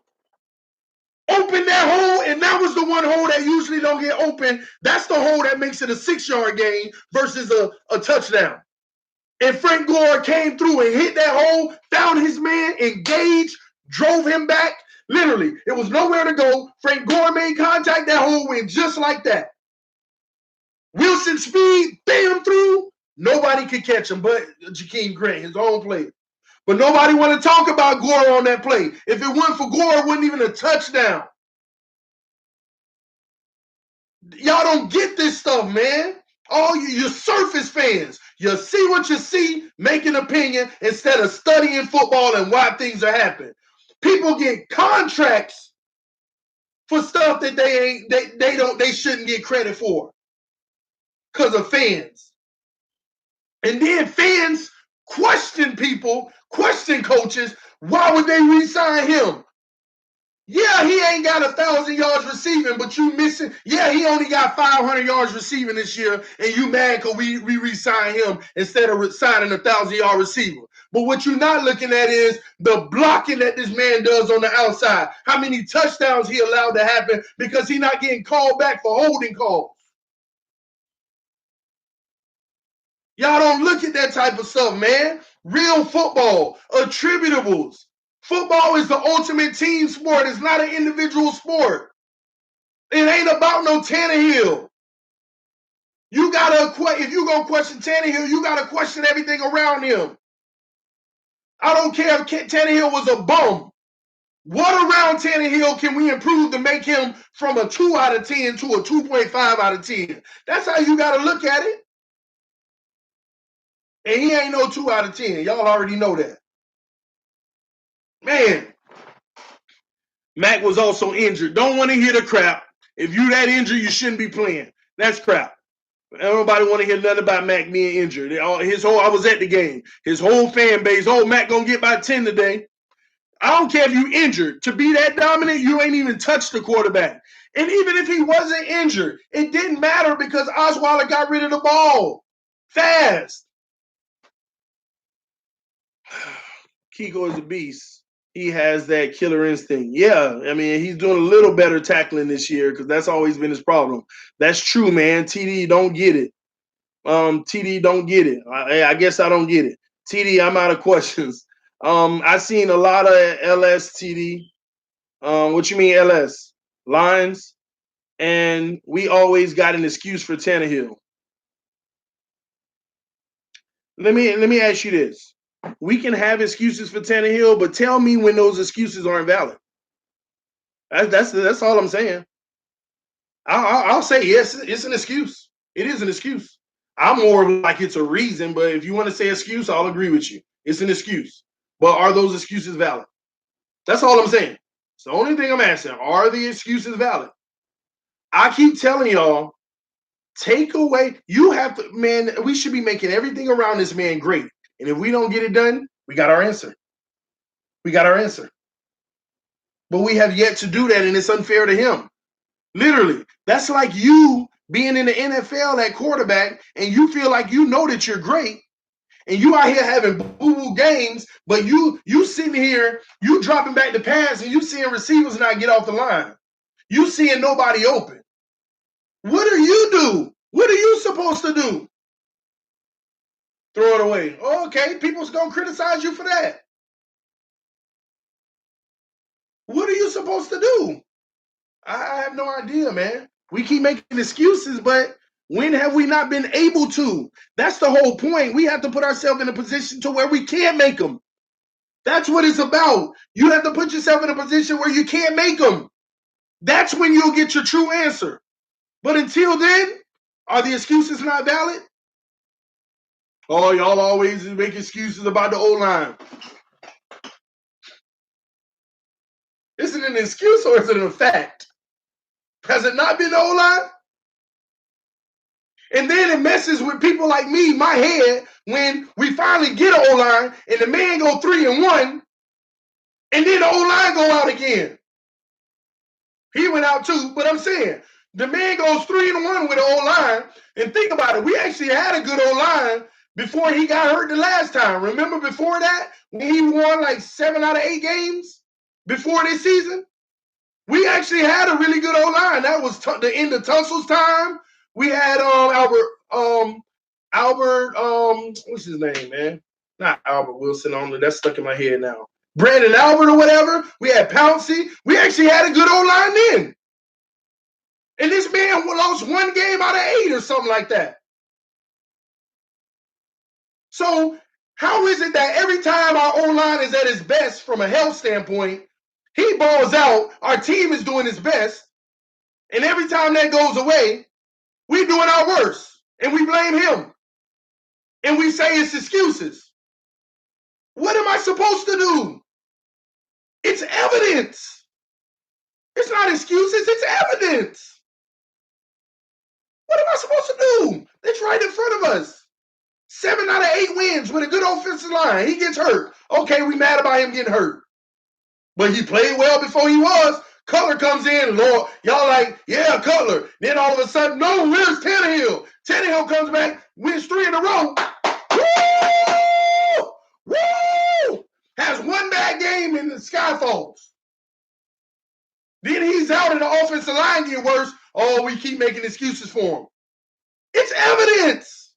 Opened that hole, and that was the one hole that usually don't get open. That's the hole that makes it a 6-yard gain versus a touchdown. And Frank Gore came through and hit that hole, found his man, engaged, drove him back. Literally, it was nowhere to go. Frank Gore made contact. That hole went just like that. Wilson speed, bam, through. Nobody could catch him but Jakeem Grant, his own player. But nobody want to talk about Gore on that play. If it wasn't for Gore, it wasn't even a touchdown. Y'all don't get this stuff, man. All you surface fans, you see what you see, make an opinion instead of studying football and why things are happening. People get contracts for stuff that they shouldn't get credit for because of fans. And then fans question people, question coaches, why would they re-sign him? Yeah, he ain't got 1,000 yards receiving, but you missing. Yeah, he only got 500 yards receiving this year, and you mad because we re-sign him instead of signing a 1,000-yard receiver. But what you're not looking at is the blocking that this man does on the outside. How many touchdowns he allowed to happen because he's not getting called back for holding calls. Y'all don't look at that type of stuff, man. Real football, attributables. Football is the ultimate team sport. It's not an individual sport. It ain't about no Tannehill. You gotta, if you gonna question Tannehill, you gotta question everything around him. I don't care if Tannehill was a bum. What around Tannehill can we improve to make him from a 2 out of 10 to a 2.5 out of 10? That's how you gotta look at it. And he ain't no 2 out of 10. Y'all already know that. Man, Mac was also injured. Don't want to hear the crap. If you that injured, you shouldn't be playing. That's crap. Everybody want to hear nothing about Mac being injured. I was at the game. His whole fan base, Mac gonna get by 10 today. I don't care if you injured. To be that dominant, you ain't even touched the quarterback. And even if he wasn't injured, it didn't matter because Osweiler got rid of the ball fast. Kiko is a beast. He has that killer instinct. Yeah, I mean, he's doing a little better tackling this year because that's always been his problem. That's true, man. TD don't get it. TD don't get it. I guess I don't get it. TD, I'm out of questions. I seen a lot of LS TD. What you mean LS? Lines. And we always got an excuse for Tannehill. Let me ask you this. We can have excuses for Tannehill, but tell me when those excuses aren't valid. That's all I'm saying. I'll say yes, it's an excuse. It is an excuse. I'm more like it's a reason, but if you want to say excuse, I'll agree with you. It's an excuse. But are those excuses valid? That's all I'm saying. It's the only thing I'm asking. Are the excuses valid? I keep telling y'all, take away, you have to, man, we should be making everything around this man great. And if we don't get it done, we got our answer. We got our answer. But we have yet to do that, and it's unfair to him. Literally. That's like you being in the NFL at quarterback, and you feel like you know that you're great, and you out here having boo-boo games, but you sitting here, you dropping back the pass, and you seeing receivers not get off the line. You seeing nobody open. What do you do? What are you supposed to do? Throw it away. Okay, people's going to criticize you for that. What are you supposed to do? I have no idea, man. We keep making excuses, but when have we not been able to? That's the whole point. We have to put ourselves in a position to where we can't make them. That's what it's about. You have to put yourself in a position where you can't make them. That's when you'll get your true answer. But until then, are the excuses not valid? Oh, y'all always make excuses about the O-line. Is it an excuse or is it a fact? Has it not been the O-line? And then it messes with people like me, my head, when we finally get an O-line and the man go 3-1, and then the O-line go out again. He went out too, but I'm saying the man goes 3-1 with an O-line. And think about it, we actually had a good O-line before he got hurt the last time. Remember before that, when he won like 7 out of 8 games before this season? We actually had a really good O-line. That was the end of Tunsil's time. We had Albert, what's his name, man? Not Albert Wilson only. That's stuck in my head now. Brandon Albert or whatever. We had Pouncey. We actually had a good O-line then. And this man lost 1 game out of 8 or something like that. So how is it that every time our O-line is at its best from a health standpoint, he balls out, our team is doing its best, and every time that goes away, we're doing our worst, and we blame him. And we say it's excuses. What am I supposed to do? It's evidence. It's not excuses, it's evidence. What am I supposed to do? It's right in front of us. 7 out of 8 wins with a good offensive line. He gets hurt. Okay, we mad about him getting hurt. But he played well before he was. Cutler comes in, Lord, y'all like, yeah, Cutler. Then all of a sudden, no, where's Tannehill? Tannehill comes back, wins 3 in a row. Woo! Woo! Has 1 bad game and the sky falls. Then he's out and the offensive line get worse. Oh, we keep making excuses for him. It's evidence.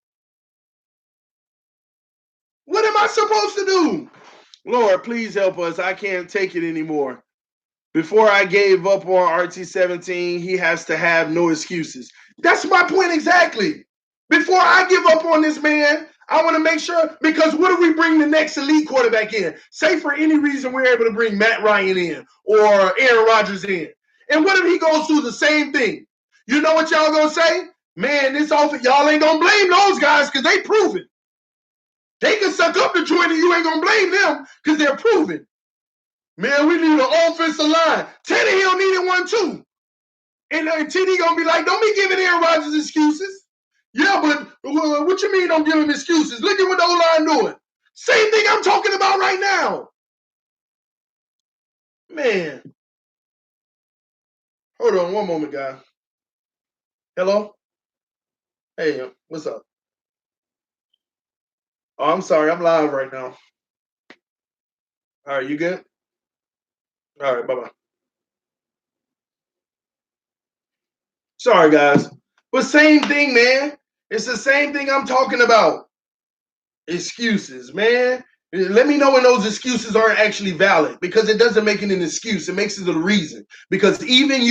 What am I supposed to do? Lord, please help us. I can't take it anymore. Before I gave up on RT17, he has to have no excuses. That's my point exactly. Before I give up on this man, I want to make sure, because what if we bring the next elite quarterback in? Say for any reason we're able to bring Matt Ryan in or Aaron Rodgers in. And what if he goes through the same thing? You know what y'all going to say? Man, this offense, y'all ain't going to blame those guys because they proven. They can suck up the joint and you ain't going to blame them because they're proven. Man, we need an offensive line. Tannehill needed one too. And TD going to be like, don't be giving Aaron Rodgers excuses. Yeah, but what you mean don't give him excuses? Look at what the O-line doing. Same thing I'm talking about right now. Man. Hold on one moment, guy. Hello? Hey, what's up? Oh, I'm sorry. I'm live right now. All right, you good? All right, bye-bye. Sorry, guys. But same thing, man. It's the same thing I'm talking about. Excuses, man. Let me know when those excuses aren't actually valid, because it doesn't make it an excuse. It makes it a reason. Because even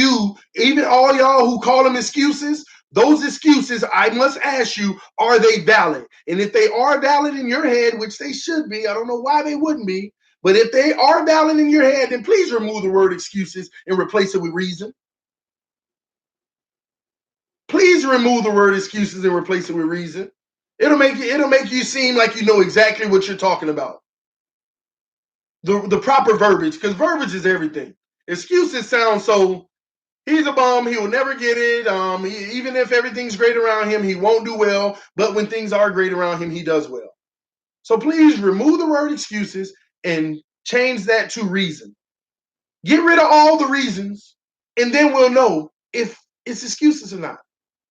all y'all who call them excuses, those excuses, I must ask you, are they valid? And if they are valid in your head, which they should be, I don't know why they wouldn't be, but if they are valid in your head, then please remove the word excuses and replace it with reason. Please remove the word excuses and replace it with reason. It'll make you seem like you know exactly what you're talking about. The proper verbiage, because verbiage is everything. Excuses sound so, he's a bum, he will never get it. Even if everything's great around him, he won't do well. But when things are great around him, he does well. So please remove the word excuses and change that to reason. Get rid of all the reasons, and then we'll know if it's excuses or not.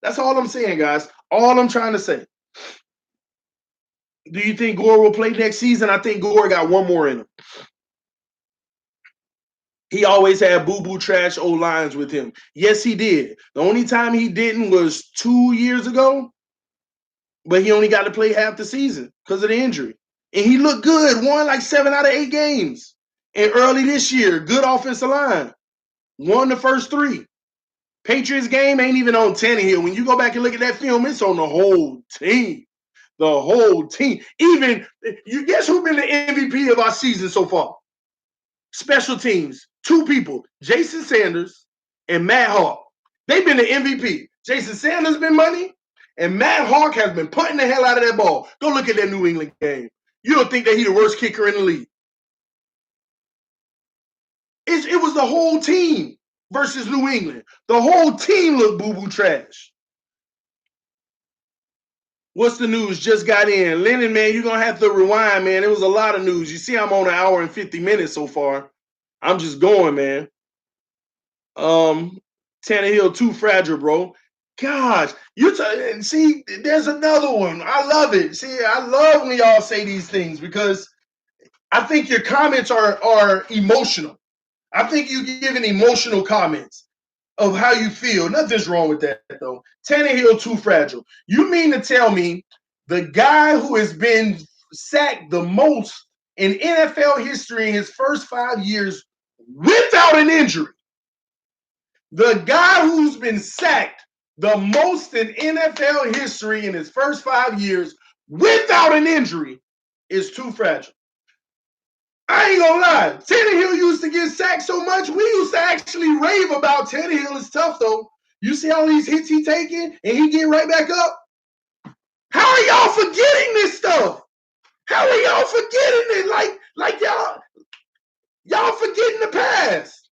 That's all I'm saying, guys. All I'm trying to say. Do you think Gore will play next season? I think Gore got 1 more in him. He always had boo-boo trash O-lines with him. Yes, he did. The only time he didn't was 2 years ago, but he only got to play half the season because of the injury. And he looked good, won like 7 out of 8 games. And early this year, good offensive line. Won the first 3. Patriots game ain't even on Tannehill. When you go back and look at that film, it's on the whole team. The whole team. Even, you guess who's been the MVP of our season so far? Special teams. 2 people, Jason Sanders and Matt Hawk. They've been the MVP. Jason Sanders been money, and Matt Hawk has been putting the hell out of that ball. Go look at that New England game. You don't think that he's the worst kicker in the league. It was the whole team versus New England. The whole team looked boo-boo trash. What's the news? Just got in. Lennon, man, you're going to have to rewind, man. It was a lot of news. You see I'm on 1 hour and 50 minutes so far. I'm just going, man. Um, Tannehill too fragile, bro. Gosh, see, there's another one. I love it. See, I love when y'all say these things because I think your comments are emotional. I think you giving emotional comments of how you feel. Nothing's wrong with that, though. Tannehill too fragile. You mean to tell me the guy who has been sacked the most in NFL history in his first 5 years without an injury, the guy who's been sacked the most in NFL history in his first 5 years without an injury is too fragile. I ain't gonna lie. Tannehill used to get sacked so much, we used to actually rave about Tannehill. It's tough, though. You see all these hits he taking, and he get right back up? How are y'all forgetting this stuff? How are y'all forgetting it? Like y'all forgetting the past.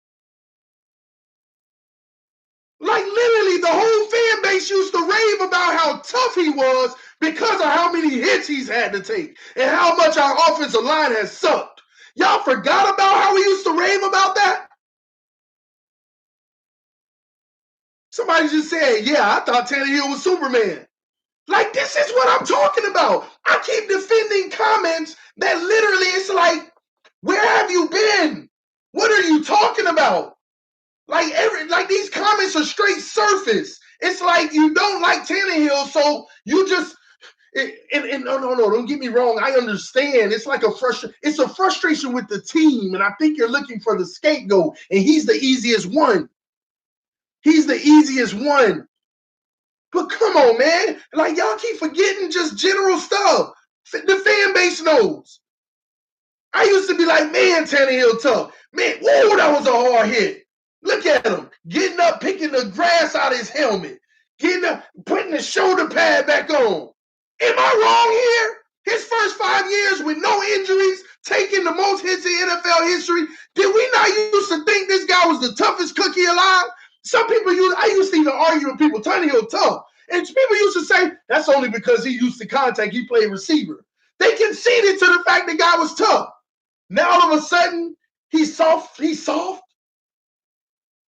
Like literally the whole fan base used to rave about how tough he was because of how many hits he's had to take and how much our offensive line has sucked. Y'all forgot about how we used to rave about that? Somebody just said, yeah, I thought Tannehill was Superman. Like, this is what I'm talking about. I keep defending comments that literally it's like, where have you been? What are you talking about? Like these comments are straight surface. It's like you don't like Tannehill, so you just and no, don't get me wrong. I understand. It's like it's a frustration with the team, and I think you're looking for the scapegoat, and he's the easiest one. He's the easiest one. But come on, man. Like, y'all keep forgetting just general stuff. The fan base knows. I used to be like, man, Tannehill tough. Man, whoa, that was a hard hit. Look at him. Getting up, picking the grass out of his helmet. Getting up, putting the shoulder pad back on. Am I wrong here? His first 5 years with no injuries, taking the most hits in NFL history. Did we not used to think this guy was the toughest cookie alive? I used to even argue with people, Tannehill tough. And people used to say, that's only because he used to contact, he played receiver. They conceded to the fact the guy was tough. Now all of a sudden, he's soft. He's soft.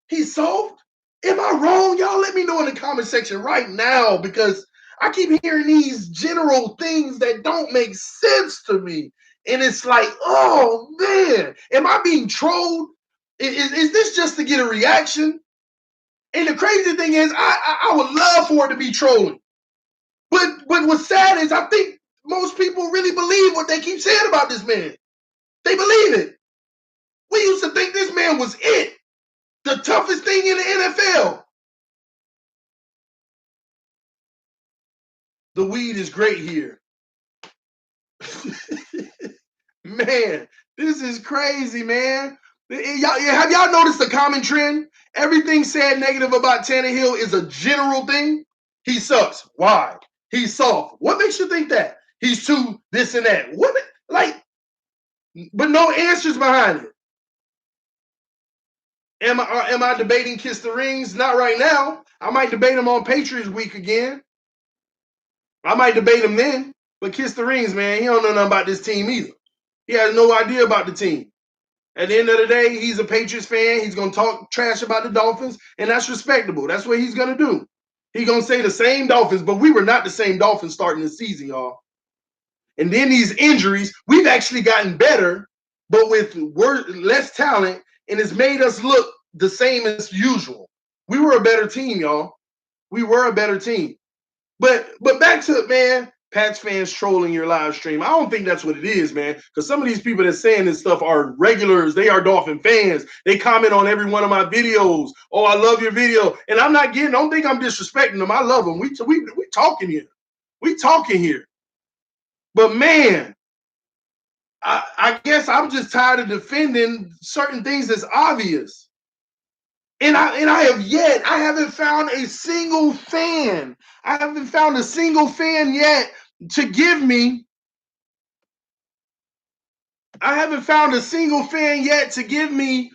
He's soft. Am I wrong? Y'all let me know in the comment section right now because I keep hearing these general things that don't make sense to me. And it's like, oh, man, am I being trolled? Is this just to get a reaction? And the crazy thing is, I would love for it to be trolling. But what's sad is I think most people really believe what they keep saying about this man. They believe it. We used to think this man was it. The toughest thing in the NFL. The weed is great here. Man, this is crazy, man. Have y'all noticed the common trend? Everything said negative about Tannehill is a general thing. He sucks. Why? He's soft. What makes you think that? He's too this and that. What? Like, but no answers behind it. Am I debating Kiss the Rings? Not right now. I might debate him on Patriots Week again. I might debate him then. But Kiss the Rings, man, he don't know nothing about this team either. He has no idea about the team. At the end of the day, he's a Patriots fan. He's going to talk trash about the Dolphins, and that's respectable. That's what he's going to do. He's going to say the same Dolphins, but we were not the same Dolphins starting the season, y'all. And then these injuries, we've actually gotten better, but with less talent, and it's made us look the same as usual. We were a better team, y'all. We were a better team. But back to it, man. Pats fans trolling your live stream. I don't think that's what it is, man. Because some of these people that saying this stuff are regulars. They are Dolphin fans. They comment on every one of my videos. Oh, I love your video. And I'm not getting, don't think I'm disrespecting them. I love them. We talking here. We talking here. But man, I guess I'm just tired of defending certain things that's obvious. And I haven't found a single fan. I haven't found a single fan yet to give me. I haven't found a single fan yet to give me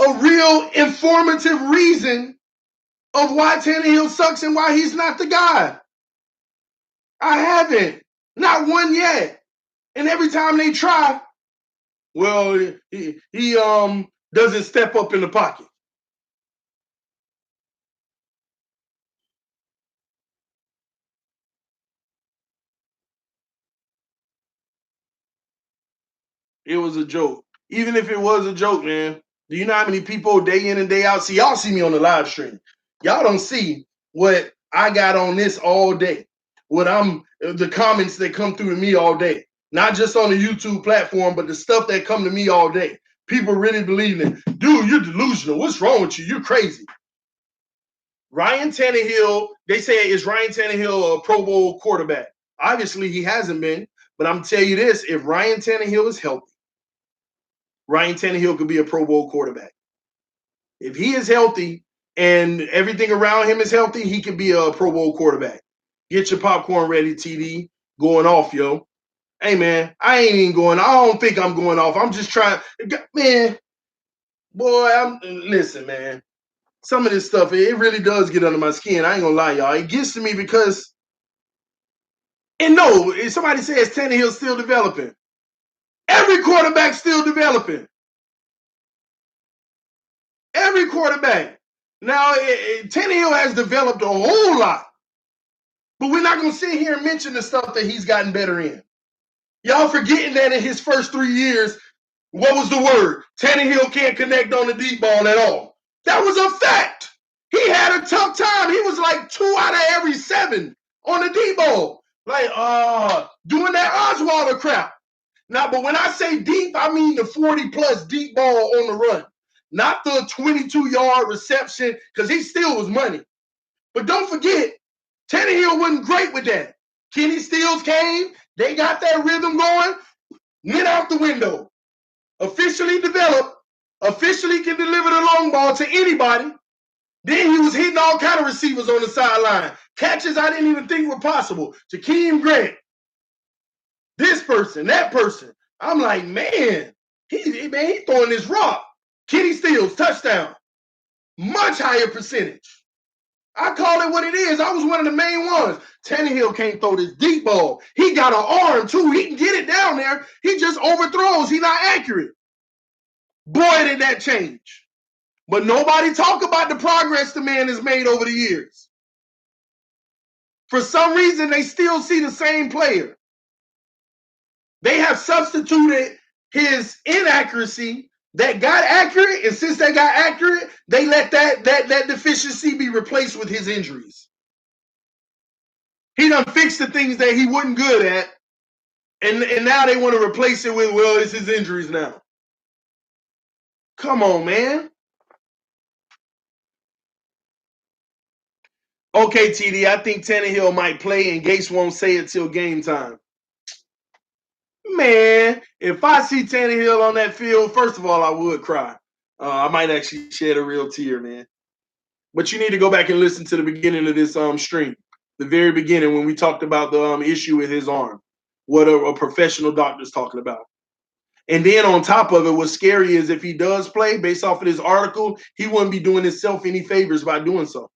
a real informative reason of why Tannehill sucks and why he's not the guy. I haven't. Not one yet. And every time they try, well, he doesn't step up in the pocket. it was a joke. Even if it was a joke, man, do you know how many people day in and day out see? Y'all see me on the live stream. Y'all don't see what I got on this all day. The comments that come through to me all day. Not just on the YouTube platform, but the stuff that come to me all day. People really believing it. Dude, you're delusional. What's wrong with you? You're crazy. Ryan Tannehill, they say, is Ryan Tannehill a Pro Bowl quarterback? Obviously, he hasn't been, but I'm telling you this, if Ryan Tannehill is healthy, Ryan Tannehill could be a Pro Bowl quarterback. If he is healthy and everything around him is healthy, he could be a Pro Bowl quarterback. Get your popcorn ready, TD. Going off, yo. Hey, man, I ain't even going. I don't think I'm going off. I'm just trying. Man, boy, listen, man. Some of this stuff, it really does get under my skin. I ain't gonna lie, y'all. It gets to me because, and no, if somebody says Tannehill's still developing, every quarterback's still developing. Every quarterback. Now, Tannehill has developed a whole lot, but we're not gonna sit here and mention the stuff that he's gotten better in. Y'all forgetting that in his first 3 years, what was the word? Tannehill can't connect on the deep ball at all. That was a fact. He had a tough time. He was like 2 out of every 7 on the deep ball. Like, doing that Osweiler crap. Now, but when I say deep, I mean the 40-plus deep ball on the run. Not the 22-yard reception, because he still was money. But don't forget, Tannehill wasn't great with that. Kenny Stills came. They got that rhythm going. Went out the window. Officially developed. Officially can deliver the long ball to anybody. Then he was hitting all kind of receivers on the sideline. Catches I didn't even think were possible. Jakeem Grant. This person, that person. I'm like, man, he throwing this rock. Kenny Stills, touchdown. Much higher percentage. I call it what it is. I was one of the main ones. Tannehill can't throw this deep ball. He got an arm, too. He can get it down there. He just overthrows. He's not accurate. Boy, did that change. But nobody talk about the progress the man has made over the years. For some reason, they still see the same player. They have substituted his inaccuracy that got accurate, and since they got accurate, they let that deficiency be replaced with his injuries. He done fixed the things that he wasn't good at, and now they want to replace it with, well, it's his injuries now. Come on, man. Okay, TD, I think Tannehill might play, and Gase won't say it till game time. Man, if I see Tannehill on that field, first of all, I would cry. I might actually shed a real tear, man. But you need to go back and listen to the beginning of this stream, the very beginning when we talked about the issue with his arm, what a professional doctor's talking about. And then on top of it, what's scary is if he does play, based off of this article, he wouldn't be doing himself any favors by doing so.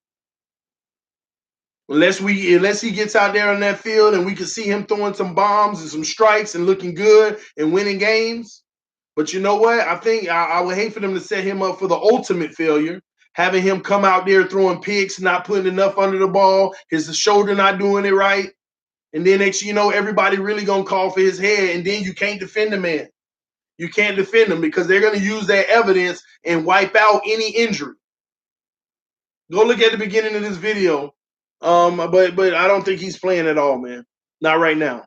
Unless he gets out there on that field and we can see him throwing some bombs and some strikes and looking good and winning games. But you know what? I think I would hate for them to set him up for the ultimate failure, having him come out there throwing picks, not putting enough under the ball, his shoulder not doing it right. And then next you know, everybody really going to call for his head, and then you can't defend the man. You can't defend him because they're going to use that evidence and wipe out any injury. Go look at the beginning of this video. But I don't think he's playing at all, man. Not right now.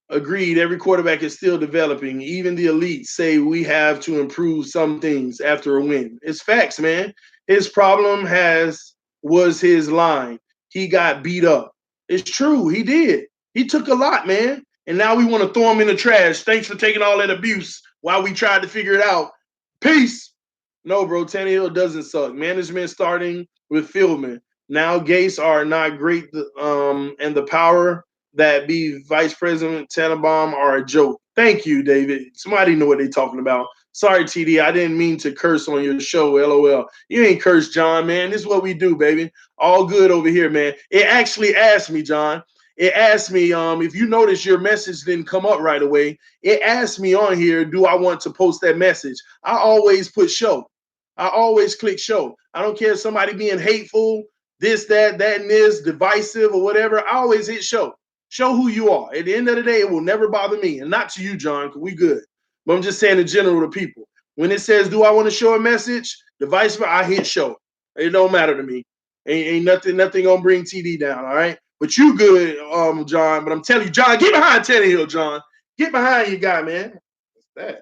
Agreed. Every quarterback is still developing. Even the elites say we have to improve some things after a win. It's facts, man. His problem was his line. He got beat up. It's true. He did. He took a lot, man. And now we want to throw him in the trash. Thanks for taking all that abuse while we tried to figure it out. Peace. No, bro. Tannehill doesn't suck. Management starting with Fieldman. Now Gase are not great, and the power that be Vice President Tannenbaum are a joke. Thank you, David. Somebody know what they're talking about. Sorry, TD. I didn't mean to curse on your show, LOL. You ain't cursed, John, man. This is what we do, baby. All good over here, man. It actually asked me, John. It asked me, if you notice your message didn't come up right away, it asked me on here, do I want to post that message? I always put show. I always click show. I don't care if somebody being hateful, this, that, and this, divisive or whatever. I always hit show. Show who you are. At the end of the day, it will never bother me. And not to you, John, because we good. But I'm just saying in general to people. When it says, do I want to show a message? Device, I hit show. It don't matter to me. Ain't nothing gonna bring TD down, all right? But you good, John. But I'm telling you, John, get behind Tannehill, John. Get behind your guy, man. What's that?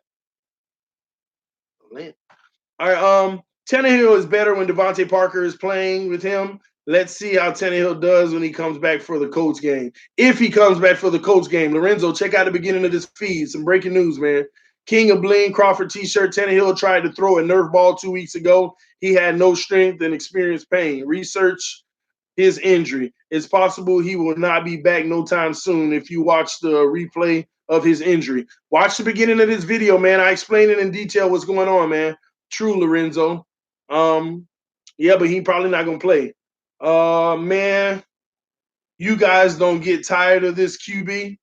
All right, Tannehill is better when Devontae Parker is playing with him. Let's see how Tannehill does when he comes back for the Colts game. If he comes back for the Colts game, Lorenzo, check out the beginning of this feed. Some breaking news, man. King of Bling Crawford t-shirt. Tannehill tried to throw a Nerf ball 2 weeks ago. He had no strength and experienced pain. Research his injury. It's possible he will not be back no time soon if you watch the replay of his injury. Watch the beginning of this video, man. I explain it in detail what's going on, man. True, Lorenzo. Yeah, but he probably not going to play. Man, you guys don't get tired of this QB?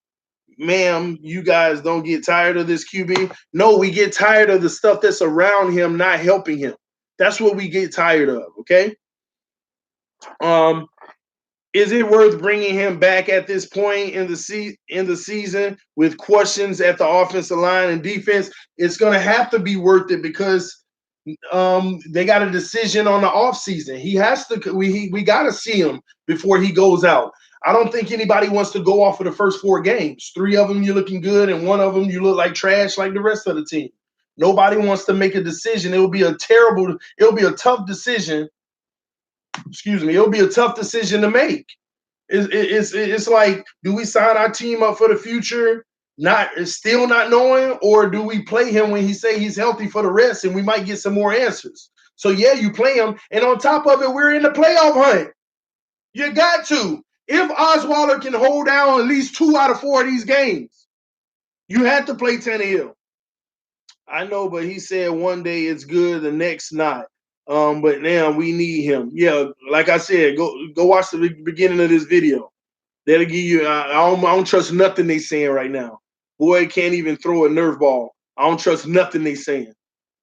Ma'am, you guys don't get tired of this QB? No, we get tired of the stuff that's around him not helping him. That's what we get tired of, okay? Is it worth bringing him back at this point in the season with questions at the offensive line and defense? It's going to have to be worth it because they got a decision on the offseason. He has to. We got to see him before he goes out. I don't think anybody wants to go off of the first 4 games. 3 of them you're looking good, and 1 of them you look like trash, like the rest of the team. Nobody wants to make a decision. It'll be a tough decision. Excuse me. It'll be a tough decision to make. It's like, do we sign our team up for the future, still not knowing, or do we play him when he say he's healthy for the rest and we might get some more answers? So yeah, you play him, and on top of it, we're in the playoff hunt. You got to. If Osweiler can hold down at least 2 out of 4 of these games, you had to play Tannehill. I know, but he said one day it's good, the next not. But now we need him. Yeah, like I said, go watch the beginning of this video. That'll give you. I don't trust nothing they saying right now. Boy can't even throw a Nerf ball. I don't trust nothing they saying.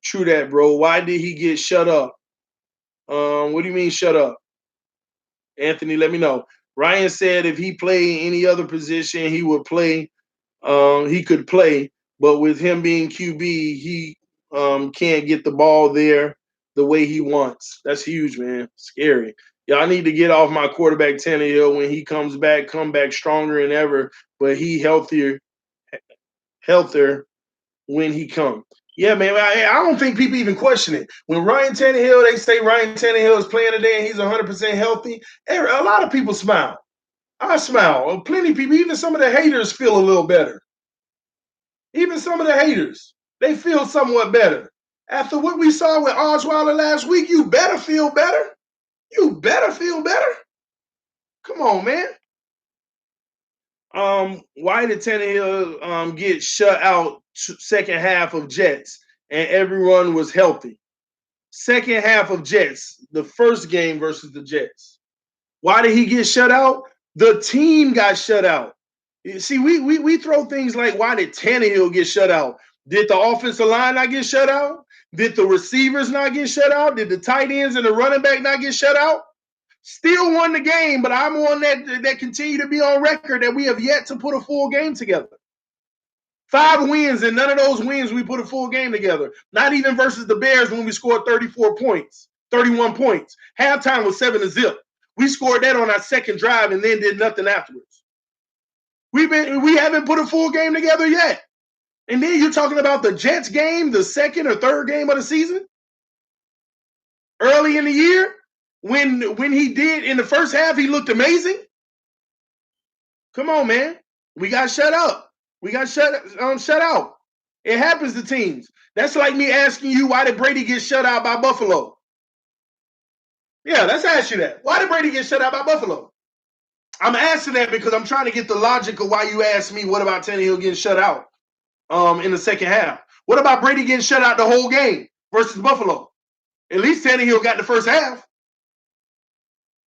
True that, bro. Why did he get shut up? What do you mean shut up? Anthony, let me know. Ryan said if he played any other position, he would play. He could play, but with him being QB, he can't get the ball there the way he wants. That's huge, man. Scary. Y'all need to get off my quarterback Tannehill when he comes back, come back stronger than ever, but he healthier when he comes. Yeah, man, I don't think people even question it. When Ryan Tannehill, they say Ryan Tannehill is playing today and he's 100% healthy, a lot of people smile. I smile. Plenty of people, even some of the haters feel a little better. Even some of the haters, they feel somewhat better. After what we saw with Osweiler last week, you better feel better. You better feel better. Come on, man. Why did Tannehill get shut out second half of Jets and everyone was healthy? Second half of Jets, the first game versus the Jets. Why did he get shut out? The team got shut out. See, we throw things like, why did Tannehill get shut out? Did the offensive line not get shut out? Did the receivers not get shut out? Did the tight ends and the running back not get shut out? Still won the game, but I'm on that continue to be on record that we have yet to put a full game together. 5 wins, and none of those wins we put a full game together. Not even versus the Bears when we scored 31 points. Halftime was 7-0. We scored that on our second drive and then did nothing afterwards. We haven't put a full game together yet. And then you're talking about the Jets game, the second or third game of the season? Early in the year? When he did in the first half, he looked amazing. Come on, man. We got shut up. We got shut out. It happens to teams. That's like me asking you, why did Brady get shut out by Buffalo? Yeah, let's ask you that. Why did Brady get shut out by Buffalo? I'm asking that because I'm trying to get the logic of why you asked me, what about Tannehill getting shut out in the second half? What about Brady getting shut out the whole game versus Buffalo? At least Tannehill got the first half.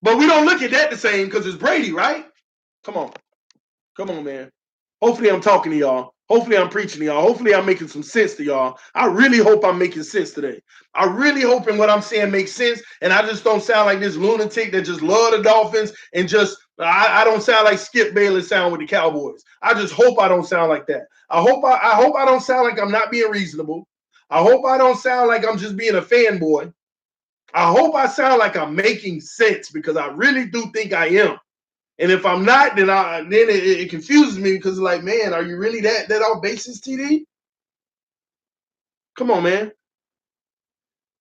But we don't look at that the same because it's Brady, right? Come on, man. Hopefully I'm talking to y'all. Hopefully I'm preaching to y'all. Hopefully I'm making some sense to y'all. I really hope I'm making sense today. I really hoping what I'm saying makes sense, and I just don't sound like this lunatic that just love the Dolphins and just I don't sound like Skip Bayless sound with the Cowboys. I just hope I don't sound like that. I hope I don't sound like I'm not being reasonable. I hope I don't sound like I'm just being a fanboy. I hope I sound like I'm making sense because I really do think I am. And if I'm not, then it confuses me because like, man, are you really that off basis, TD? Come on, man.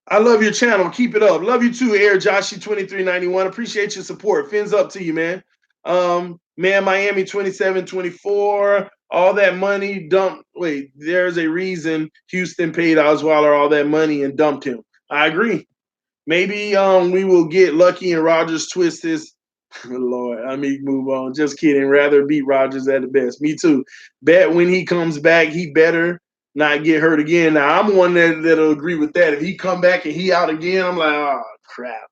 I love your channel. Keep it up. Love you too, Air Joshy 2391. Appreciate your support. Fins up to you, man. Man, Miami 27-24. All that money dumped. Wait, there's a reason Houston paid Osweiler all that money and dumped him. I agree. Maybe we will get lucky and Rodgers twist his. Lord, I mean, move on. Just kidding. Rather beat Rodgers at the best. Me too. Bet when he comes back, he better not get hurt again. Now, I'm one that'll agree with that. If he come back and he out again, I'm like, oh, crap.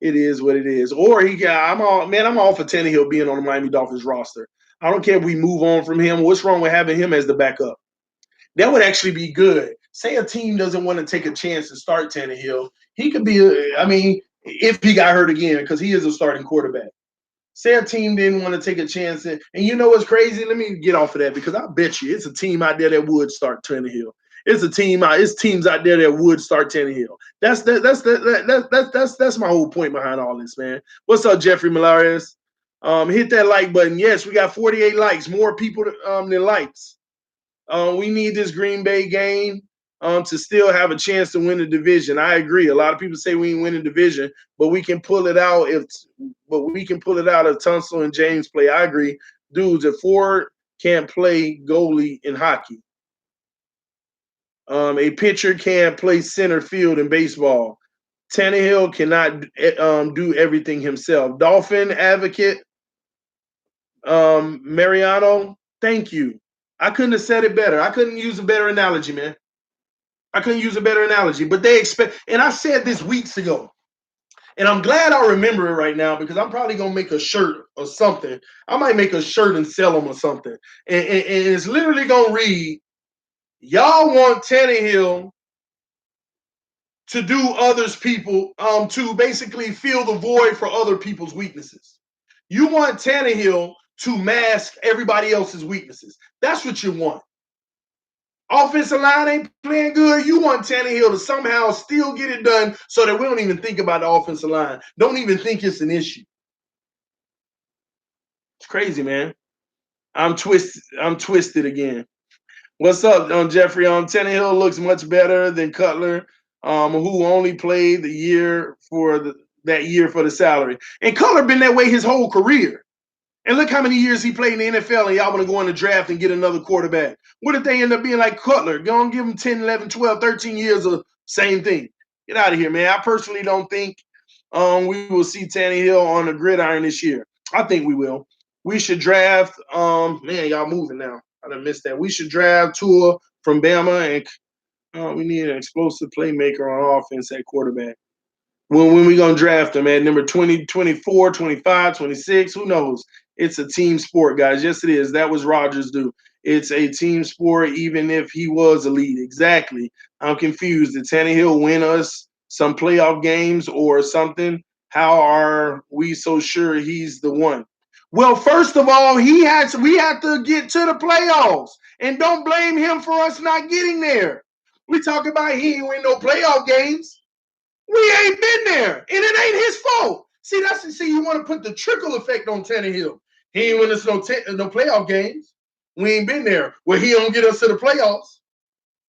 It is what it is. Or I'm all for Tannehill being on the Miami Dolphins roster. I don't care if we move on from him. What's wrong with having him as the backup? That would actually be good. Say a team doesn't want to take a chance to start Tannehill. He could be, if he got hurt again, because he is a starting quarterback. Say a team didn't want to take a chance. And you know what's crazy? Let me get off of that because I bet you it's a team out there that would start Tannehill. It's teams out there that would start Tannehill. That's my whole point behind all this, man. What's up, Jeffrey Malares? Hit that like button. Yes, we got 48 likes, more people than likes. We need this Green Bay game to still have a chance to win the division. I agree. A lot of people say we ain't winning the division, but we can pull it out if Tunsil and James play. I agree. Dudes, if Ford can't play goalie in hockey, a pitcher can't play center field in baseball. Tannehill cannot do everything himself. Dolphin advocate, Mariano, thank you. I couldn't have said it better. I couldn't use a better analogy, man. I couldn't use a better analogy, but they expect, and I said this weeks ago, and I'm glad I remember it right now because I'm probably gonna make a shirt or something. I might make a shirt and sell them or something, and it's literally gonna read, "Y'all want Tannehill to do others people to basically fill the void for other people's weaknesses. You want Tannehill to mask everybody else's weaknesses. That's what you want. Offensive line ain't playing good. You want Tannehill to somehow still get it done so that we don't even think about the offensive line. Don't even think it's an issue. It's crazy, man. I'm twisted again. What's up, Jeffrey? Tannehill looks much better than Cutler, who only played the year for that year for the salary. And Cutler been that way his whole career. And look how many years he played in the NFL, and y'all want to go in the draft and get another quarterback. What if they end up being like Cutler? Go and give him 10, 11, 12, 13 years of same thing. Get out of here, man. I personally don't think we will see Tannehill on the gridiron this year. I think we will. We should draft man, y'all moving now. I done missed that. We should draft Tua from Bama, and we need an explosive playmaker on offense at quarterback. When we going to draft him at number 20, 24, 25, 26, who knows? It's a team sport, guys. Yes, it is. That was Rodgers do. It's a team sport, even if he was elite. Exactly. I'm confused. Did Tannehill win us some playoff games or something? How are we so sure he's the one? Well, first of all, we had to get to the playoffs. And don't blame him for us not getting there. We talk about he ain't win no playoff games. We ain't been there, and it ain't his fault. See, you want to put the trickle effect on Tannehill. He ain't win us no playoff games. We ain't been there. Well, he don't get us to the playoffs.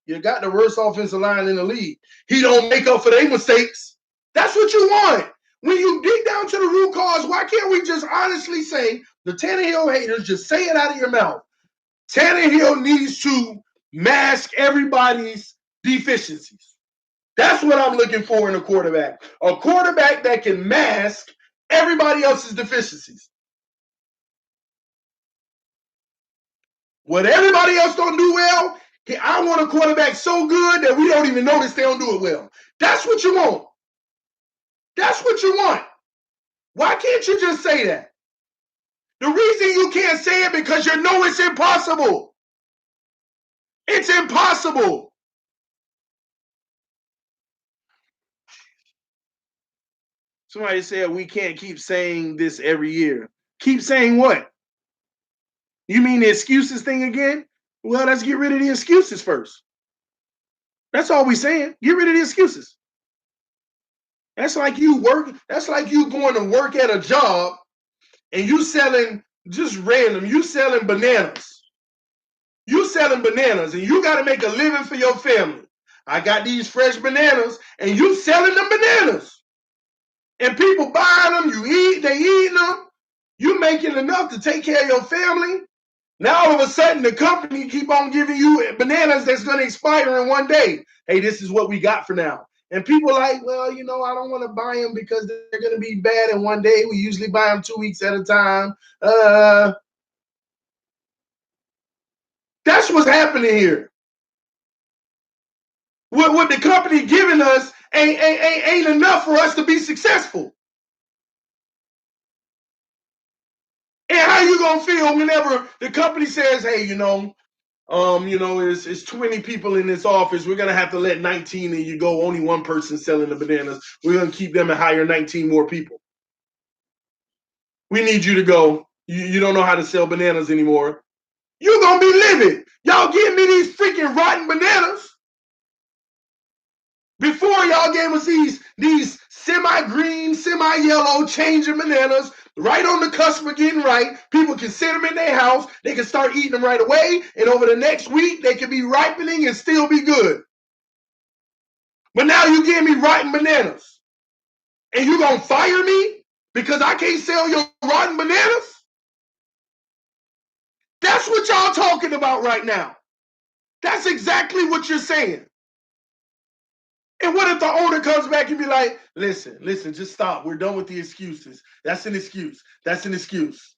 You got the worst offensive line in the league. He don't make up for their mistakes. That's what you want. When you dig down to the root cause, why can't we just honestly say, the Tannehill haters, just say it out of your mouth. Tannehill needs to mask everybody's deficiencies. That's what I'm looking for in a quarterback. A quarterback that can mask everybody else's deficiencies. What everybody else don't do well, I want a quarterback so good that we don't even notice they don't do it well. That's what you want. That's what you want. Why can't you just say that? The reason you can't say it because you know it's impossible. It's impossible. Somebody said we can't keep saying this every year. Keep saying what? You mean the excuses thing again? Well, let's get rid of the excuses first. That's all we're saying. Get rid of the excuses. That's like you going to work at a job and you selling just random, you selling bananas. You selling bananas and you got to make a living for your family. I got these fresh bananas and you selling them bananas. And people buying them, they eating them. You making enough to take care of your family. Now all of a sudden the company keep on giving you bananas that's going to expire in one day. Hey, this is what we got for now. And people are like, well, I don't want to buy them because they're going to be bad in one day. We usually buy them 2 weeks at a time. That's what's happening here. What the company giving us ain't enough for us to be successful. And how you gonna feel whenever the company says, hey, it's 20 people in this office. We're gonna have to let 19 of you go. Only one person selling the bananas. We're gonna keep them and hire 19 more people. We need you to go. You don't know how to sell bananas anymore. You're gonna be livid. Y'all give me these freaking rotten bananas. Before y'all gave us these semi-green, semi-yellow, changing bananas, right on the cusp of getting right. People can sit them in their house. They can start eating them right away. And over the next week, they can be ripening and still be good. But now you give me rotten bananas. And you going to fire me because I can't sell your rotten bananas? That's what y'all talking about right now. That's exactly what you're saying. And what if the owner comes back and be like, listen, just stop. We're done with the excuses. That's an excuse. That's an excuse.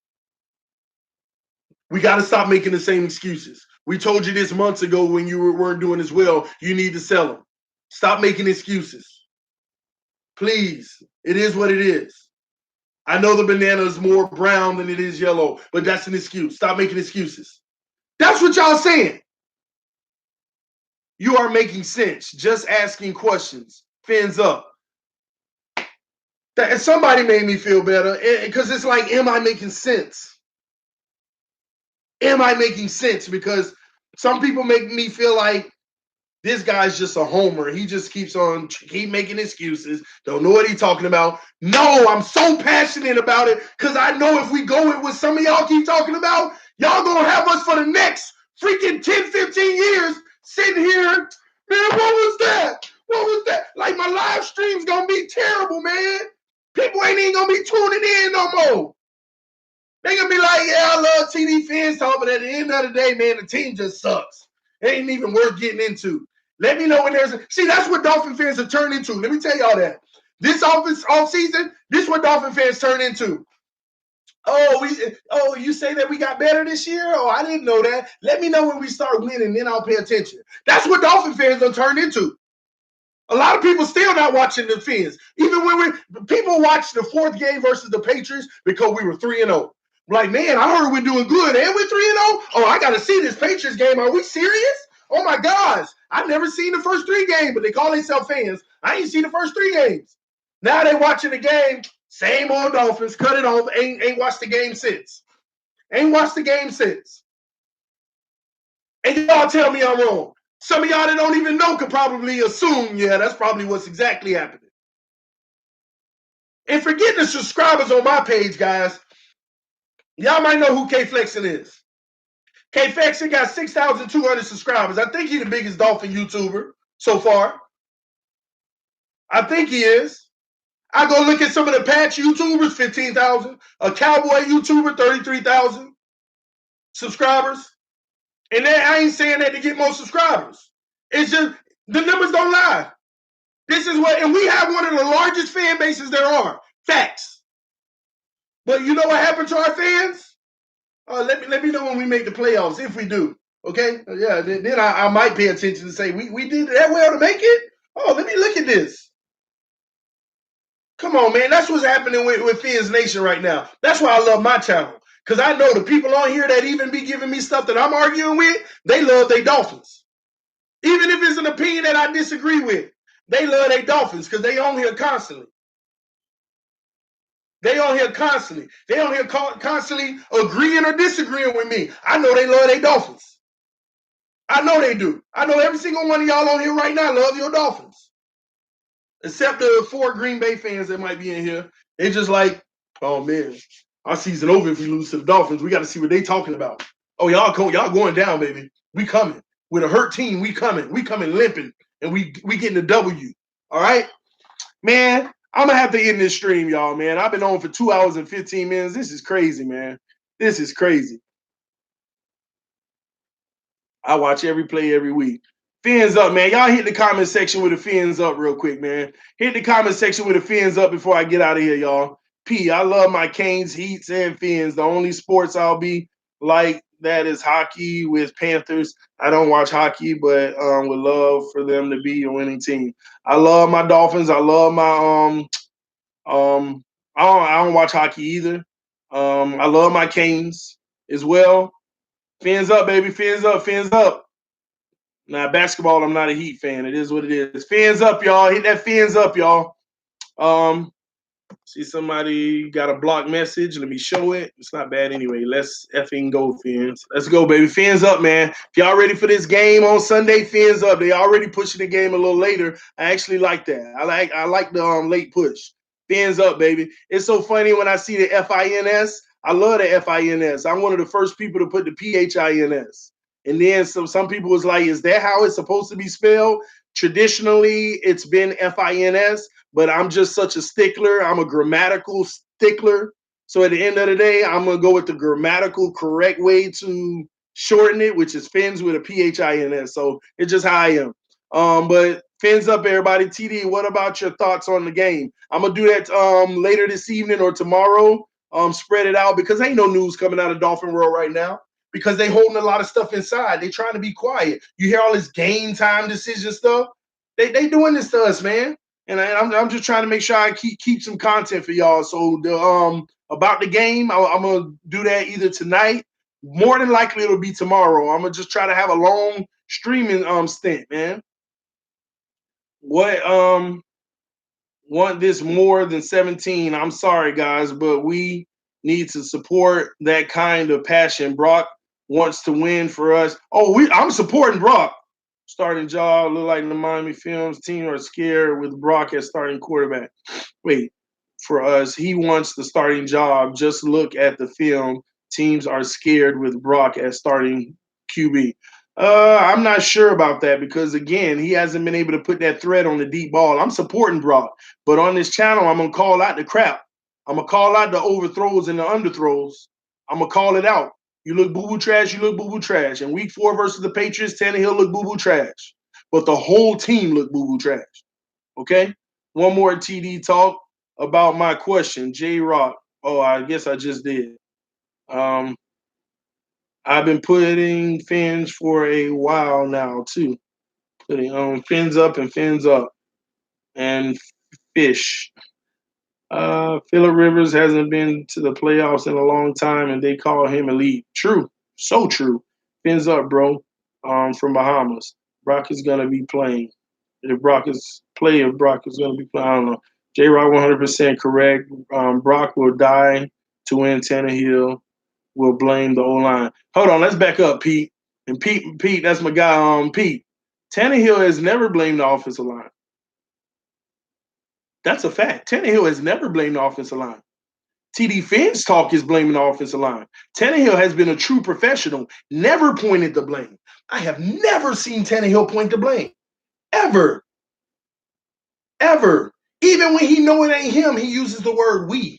We got to stop making the same excuses. We told you this months ago when you weren't doing as well. You need to sell them. Stop making excuses. Please. It is what it is. I know the banana is more brown than it is yellow, but that's an excuse. Stop making excuses. That's what y'all saying. You are making sense. Just asking questions. Fins up. And somebody made me feel better because it's like, am I making sense? Am I making sense? Because some people make me feel like this guy's just a homer. He just keep making excuses. Don't know what he's talking about. No, I'm so passionate about it because I know if we go with what some of y'all keep talking about, y'all gonna have us for the next freaking 10, 15 years sitting here. Man, what was that? What was that? Like my live stream's gonna be terrible, man. People ain't even gonna be tuning in no more. They gonna be like, yeah, I love TD Fans Talk, but at the end of the day, man, the team just sucks. It ain't even worth getting into. Let me know when see, that's what Dolphin fans have turned into. Let me tell y'all that. This off season, this is what Dolphin fans turn into. You say that we got better this year? Oh, I didn't know that. Let me know when we start winning, then I'll pay attention. That's what Dolphin fans have turned into. A lot of people still not watching the Fins. Even when people watch the fourth game versus the Patriots because we were 3-0. Like, man, I heard we're doing good and we're 3-0. Oh, I got to see this Patriots game. Are we serious? Oh, my gosh. I've never seen the first 3 games, but they call themselves fans. I ain't seen the first 3 games. Now they watching the game. Same old Dolphins. Cut it off. Ain't watched the game since. Ain't watched the game since. And y'all tell me I'm wrong. Some of y'all that don't even know could probably assume, yeah, that's probably what's exactly happening. And forget the subscribers on my page, guys. Y'all might know who K Flexin is. K Flexin got 6,200 subscribers. I think he's the biggest Dolphin YouTuber so far. I think he is. I go look at some of the Patch YouTubers, 15,000. A Cowboy YouTuber, 33,000 subscribers. And then I ain't saying that to get more subscribers. It's just the numbers don't lie. This is what, and we have one of the largest fan bases there are. Facts. But you know what happened to our fans? Let me know when we make the playoffs, if we do. Okay? Yeah, then I might pay attention and say, we did that well to make it? Oh, let me look at this. Come on, man. That's what's happening with Fins Nation right now. That's why I love my channel. Because I know the people on here that even be giving me stuff that I'm arguing with, they love their Dolphins. Even if it's an opinion that I disagree with, they love their Dolphins because they on here constantly. They on here constantly. They on here constantly agreeing or disagreeing with me. I know they love their Dolphins. I know they do. I know every single one of y'all on here right now love your Dolphins. Except the 4 Green Bay fans that might be in here. They just like, oh man, our season over if we lose to the Dolphins. We got to see what they talking about. Oh, y'all going down, baby. We coming. With a hurt team, we coming. We coming limping. And we getting the W. All right? Man, I'm gonna have to end this stream, y'all, man. I've been on for 2 hours and 15 minutes. This is crazy, man. This is crazy. I watch every play every week. Fins up, man. Y'all hit the comment section with the fins up real quick, man. Hit the comment section with the fins up before I get out of here, y'all. P, I love my Canes, Heats, and Fins. The only sports I'll be like that is hockey with Panthers. I don't watch hockey, but would love for them to be a winning team. I love my Dolphins. I love my I don't watch hockey either. I love my Canes as well. Fins up, baby. Fins up. Fins up. Now, basketball, I'm not a Heat fan. It is what it is. Fins up, y'all. Hit that fins up, y'all. See somebody got a block message. Let me show it. It's not bad anyway. Let's effing go, Fins. Let's go, baby. Fins up, man. If y'all ready for this game on Sunday, fins up. They already pushing the game a little later. I actually like that. I like the late push. Fins up, baby. It's so funny when I see the FINS. I love the FINS. I'm one of the first people to put the PHINS. And then some people was like, is that how it's supposed to be spelled? Traditionally, it's been FINS, but I'm just such a stickler. I'm a grammatical stickler. So at the end of the day, I'm going to go with the grammatical correct way to shorten it, which is fins with a PHINS. So it's just how I am. But fins up, everybody. TD, what about your thoughts on the game? I'm going to do that later this evening or tomorrow. Spread it out because ain't no news coming out of Dolphin World right now because they holding a lot of stuff inside. They trying to be quiet. You hear all this game time decision stuff. They doing this to us, man. And I'm just trying to make sure I keep some content for y'all. So the about the game, I'm gonna do that either tonight. More than likely, it'll be tomorrow. I'm gonna just try to have a long streaming stint, man. What want this more than 17? I'm sorry, guys, but we need to support that kind of passion. Brock wants to win for us. Oh, I'm supporting Brock. Starting job look like the Miami Films team are scared with Brock as starting quarterback. Wait, for us, he wants the starting job. Just look at the film. Teams are scared with Brock as starting QB. I'm not sure about that because again, he hasn't been able to put that threat on the deep ball. I'm supporting Brock, but on this channel, I'm gonna call out the crap. I'm gonna call out the overthrows and the underthrows. I'm gonna call it out. You look boo-boo trash, you look boo-boo trash. In week 4 versus the Patriots, Tannehill looked boo-boo trash. But the whole team looked boo-boo trash. Okay? One more TD talk about my question. J-Rock. Oh, I guess I just did. I've been putting fins for a while now, too. Putting fins up and fins up. And fish. Phillip Rivers hasn't been to the playoffs in a long time, and they call him elite. True. So true. Fins up, bro. From Bahamas. Brock is going to be playing. If Brock is playing, Brock is going to be playing. I don't know. J-Rock 100% correct. Brock will die to win. Tannehill will blame the O-line. Hold on. Let's back up, Pete. And Pete, that's my guy, Pete. Tannehill has never blamed the offensive line. That's a fact. Tannehill has never blamed the offensive line. TD Fins talk is blaming the offensive line. Tannehill has been a true professional, never pointed the blame. I have never seen Tannehill point the blame. Ever. Ever. Even when he know it ain't him, he uses the word we.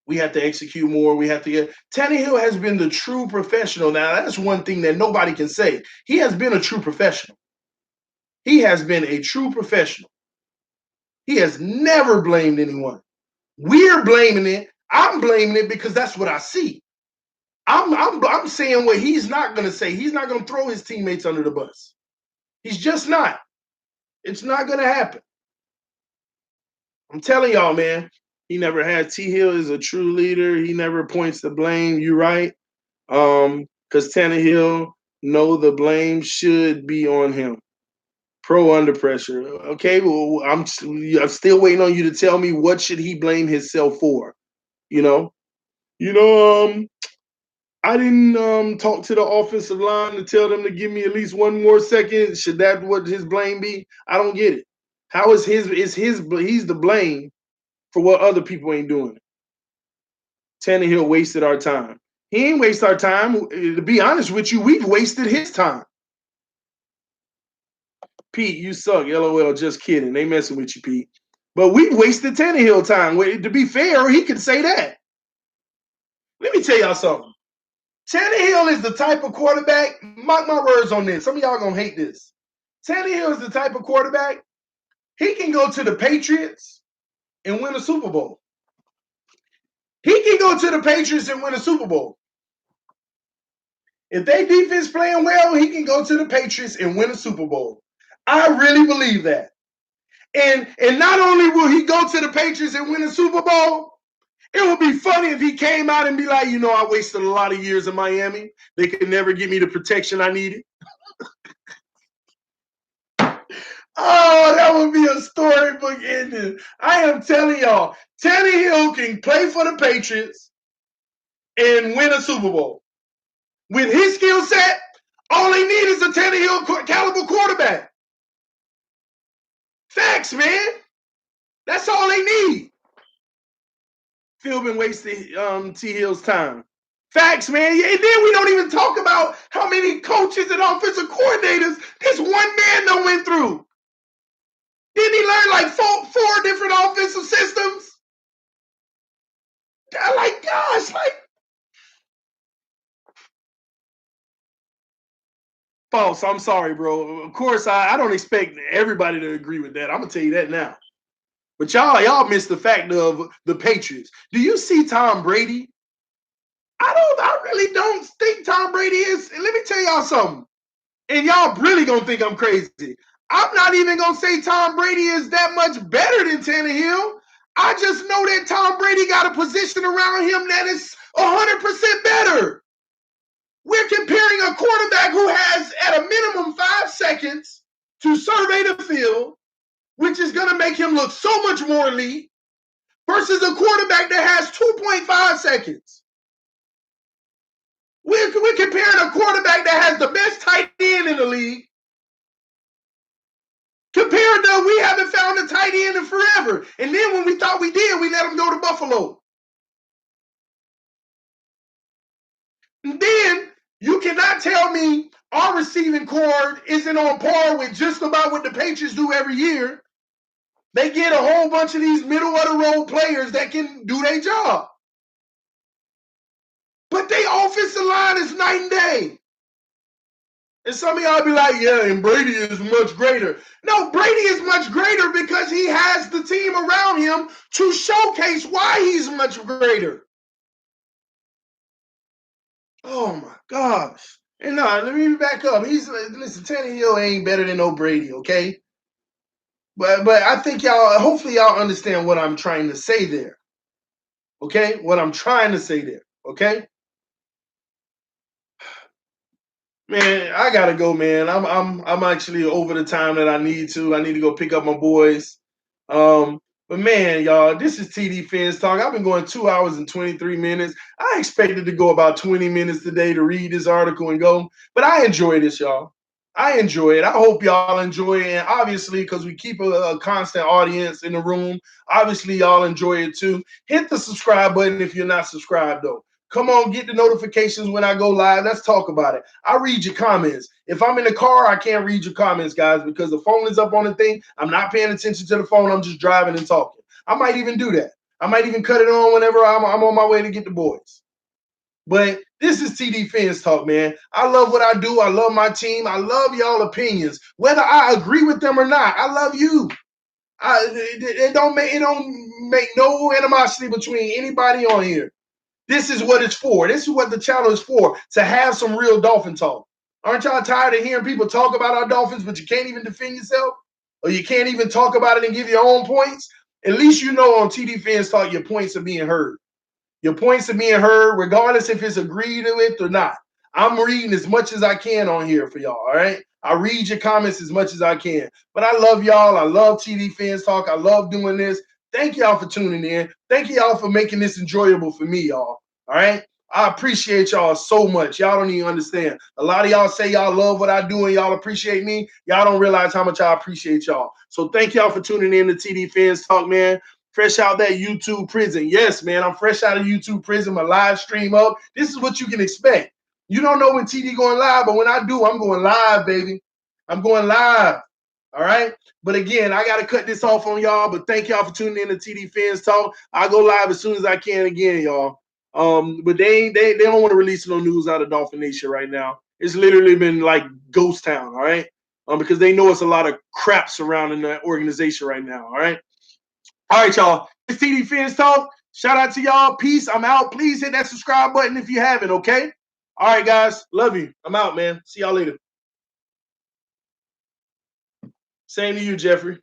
We have to execute more. We have to get. Tannehill has been the true professional. Now, that's one thing that nobody can say. He has been a true professional. He has been a true professional. He has never blamed anyone. We're blaming it. I'm blaming it because that's what I see. I'm saying what he's not going to say. He's not going to throw his teammates under the bus. He's just not. It's not going to happen. I'm telling y'all, man. He never had T. Hill is a true leader. He never points the blame. You right? Because Tannehill know the blame should be on him. Pro under pressure. Okay, well, I'm still waiting on you to tell me what should he blame himself for. You know, I didn't talk to the offensive line to tell them to give me at least one more second. Should that what his blame be? I don't get it. How is he's the blame for what other people ain't doing? Tannehill wasted our time. He ain't waste our time. To be honest with you, we've wasted his time. Pete, you suck. LOL, just kidding. They messing with you, Pete. But we wasted Tannehill time. To be fair, he can say that. Let me tell y'all something. Tannehill is the type of quarterback, mark my words on this. Some of y'all gonna hate this. Tannehill is the type of quarterback, he can go to the Patriots and win a Super Bowl. He can go to the Patriots and win a Super Bowl. If they defense playing well, he can go to the Patriots and win a Super Bowl. I really believe that. And not only will he go to the Patriots and win a Super Bowl, it would be funny if he came out and be like, I wasted a lot of years in Miami. They could never give me the protection I needed. Oh, that would be a storybook ending. I am telling y'all, Tannehill can play for the Patriots and win a Super Bowl. With his skill set, all they need is a Tannehill caliber quarterback. Facts, man. That's all they need. Philbin wasted T. Hill's time. Facts, man. And then we don't even talk about how many coaches and offensive coordinators this one man done went through. Didn't he learn like four different offensive systems? Gosh, false. I'm sorry, bro. Of course, I don't expect everybody to agree with that. I'm gonna tell you that now. But y'all missed the fact of the Patriots. Do you see Tom Brady? I really don't think Tom Brady is. Let me tell y'all something. And y'all really gonna think I'm crazy. I'm not even gonna say Tom Brady is that much better than Tannehill. I just know that Tom Brady got a position around him that is 100% better. We're comparing a quarterback who has at a minimum 5 seconds to survey the field, which is going to make him look so much more elite, versus a quarterback that has 2.5 seconds. We're comparing a quarterback that has the best tight end in the league compared to we haven't found a tight end in forever. And then when we thought we did, we let him go to Buffalo. And then you cannot tell me our receiving core isn't on par with just about what the Patriots do every year. They get a whole bunch of these middle of the road players that can do their job. But their offensive line is night and day. And some of y'all be like, yeah, and Brady is much greater. No, Brady is much greater because he has the team around him to showcase why he's much greater. Oh my gosh. And no, let me back up. Listen, Tannehill ain't better than no Brady, okay? But I think hopefully y'all understand what I'm trying to say there. Okay? What I'm trying to say there. Okay? Man, I gotta go, man. I'm actually over the time that I need to. I need to go pick up my boys. But man, y'all, this is TD Fans Talk. I've been going 2 hours and 23 minutes. I expected to go about 20 minutes today to read this article and go, but I enjoy this, y'all. I enjoy it. I hope y'all enjoy it. And obviously, because we keep a constant audience in the room, obviously y'all enjoy it too. Hit the subscribe button if you're not subscribed, though. Come on, get the notifications when I go live. Let's talk about it. I read your comments. If I'm in the car, I can't read your comments, guys, because the phone is up on the thing. I'm not paying attention to the phone. I'm just driving and talking. I might even do that. I might even cut it on whenever I'm on my way to get the boys. But this is TD Fans Talk, man. I love what I do. I love my team. I love y'all opinions. Whether I agree with them or not, I love you. It don't make no animosity between anybody on here. This is what it's for. This is what the channel is for, to have some real Dolphin talk. Aren't y'all tired of hearing people talk about our Dolphins, but you can't even defend yourself? Or you can't even talk about it and give your own points? At least you know on TD Fans Talk your points are being heard. Your points are being heard regardless if it's agreed with or not. I'm reading as much as I can on here for y'all, all right? I read your comments as much as I can. But I love y'all. I love TD Fans Talk. I love doing this. Thank y'all for tuning in. Thank y'all for making this enjoyable for me, y'all. All right. I appreciate y'all so much. Y'all don't even understand. A lot of y'all say y'all love what I do and y'all appreciate me. Y'all don't realize how much I appreciate y'all. So thank y'all for tuning in to TD Fans Talk, man. Fresh out that YouTube prison. Yes, man, I'm fresh out of YouTube prison. My live stream up. This is what you can expect. You don't know when TD going live, but when I do, I'm going live, baby. I'm going live. All right. But again, I got to cut this off on y'all. But thank y'all for tuning in to TD Fans Talk. I'll go live as soon as I can again, y'all. But they don't want to release no news out of Dolphin Nation right now. It's literally been like ghost town, all right? Because they know it's a lot of crap surrounding that organization right now, all right? All right, y'all. It's TD Fans Talk. Shout out to y'all. Peace. I'm out. Please hit that subscribe button if you haven't, okay? All right, guys. Love you. I'm out, man. See y'all later. Same to you, Jeffrey.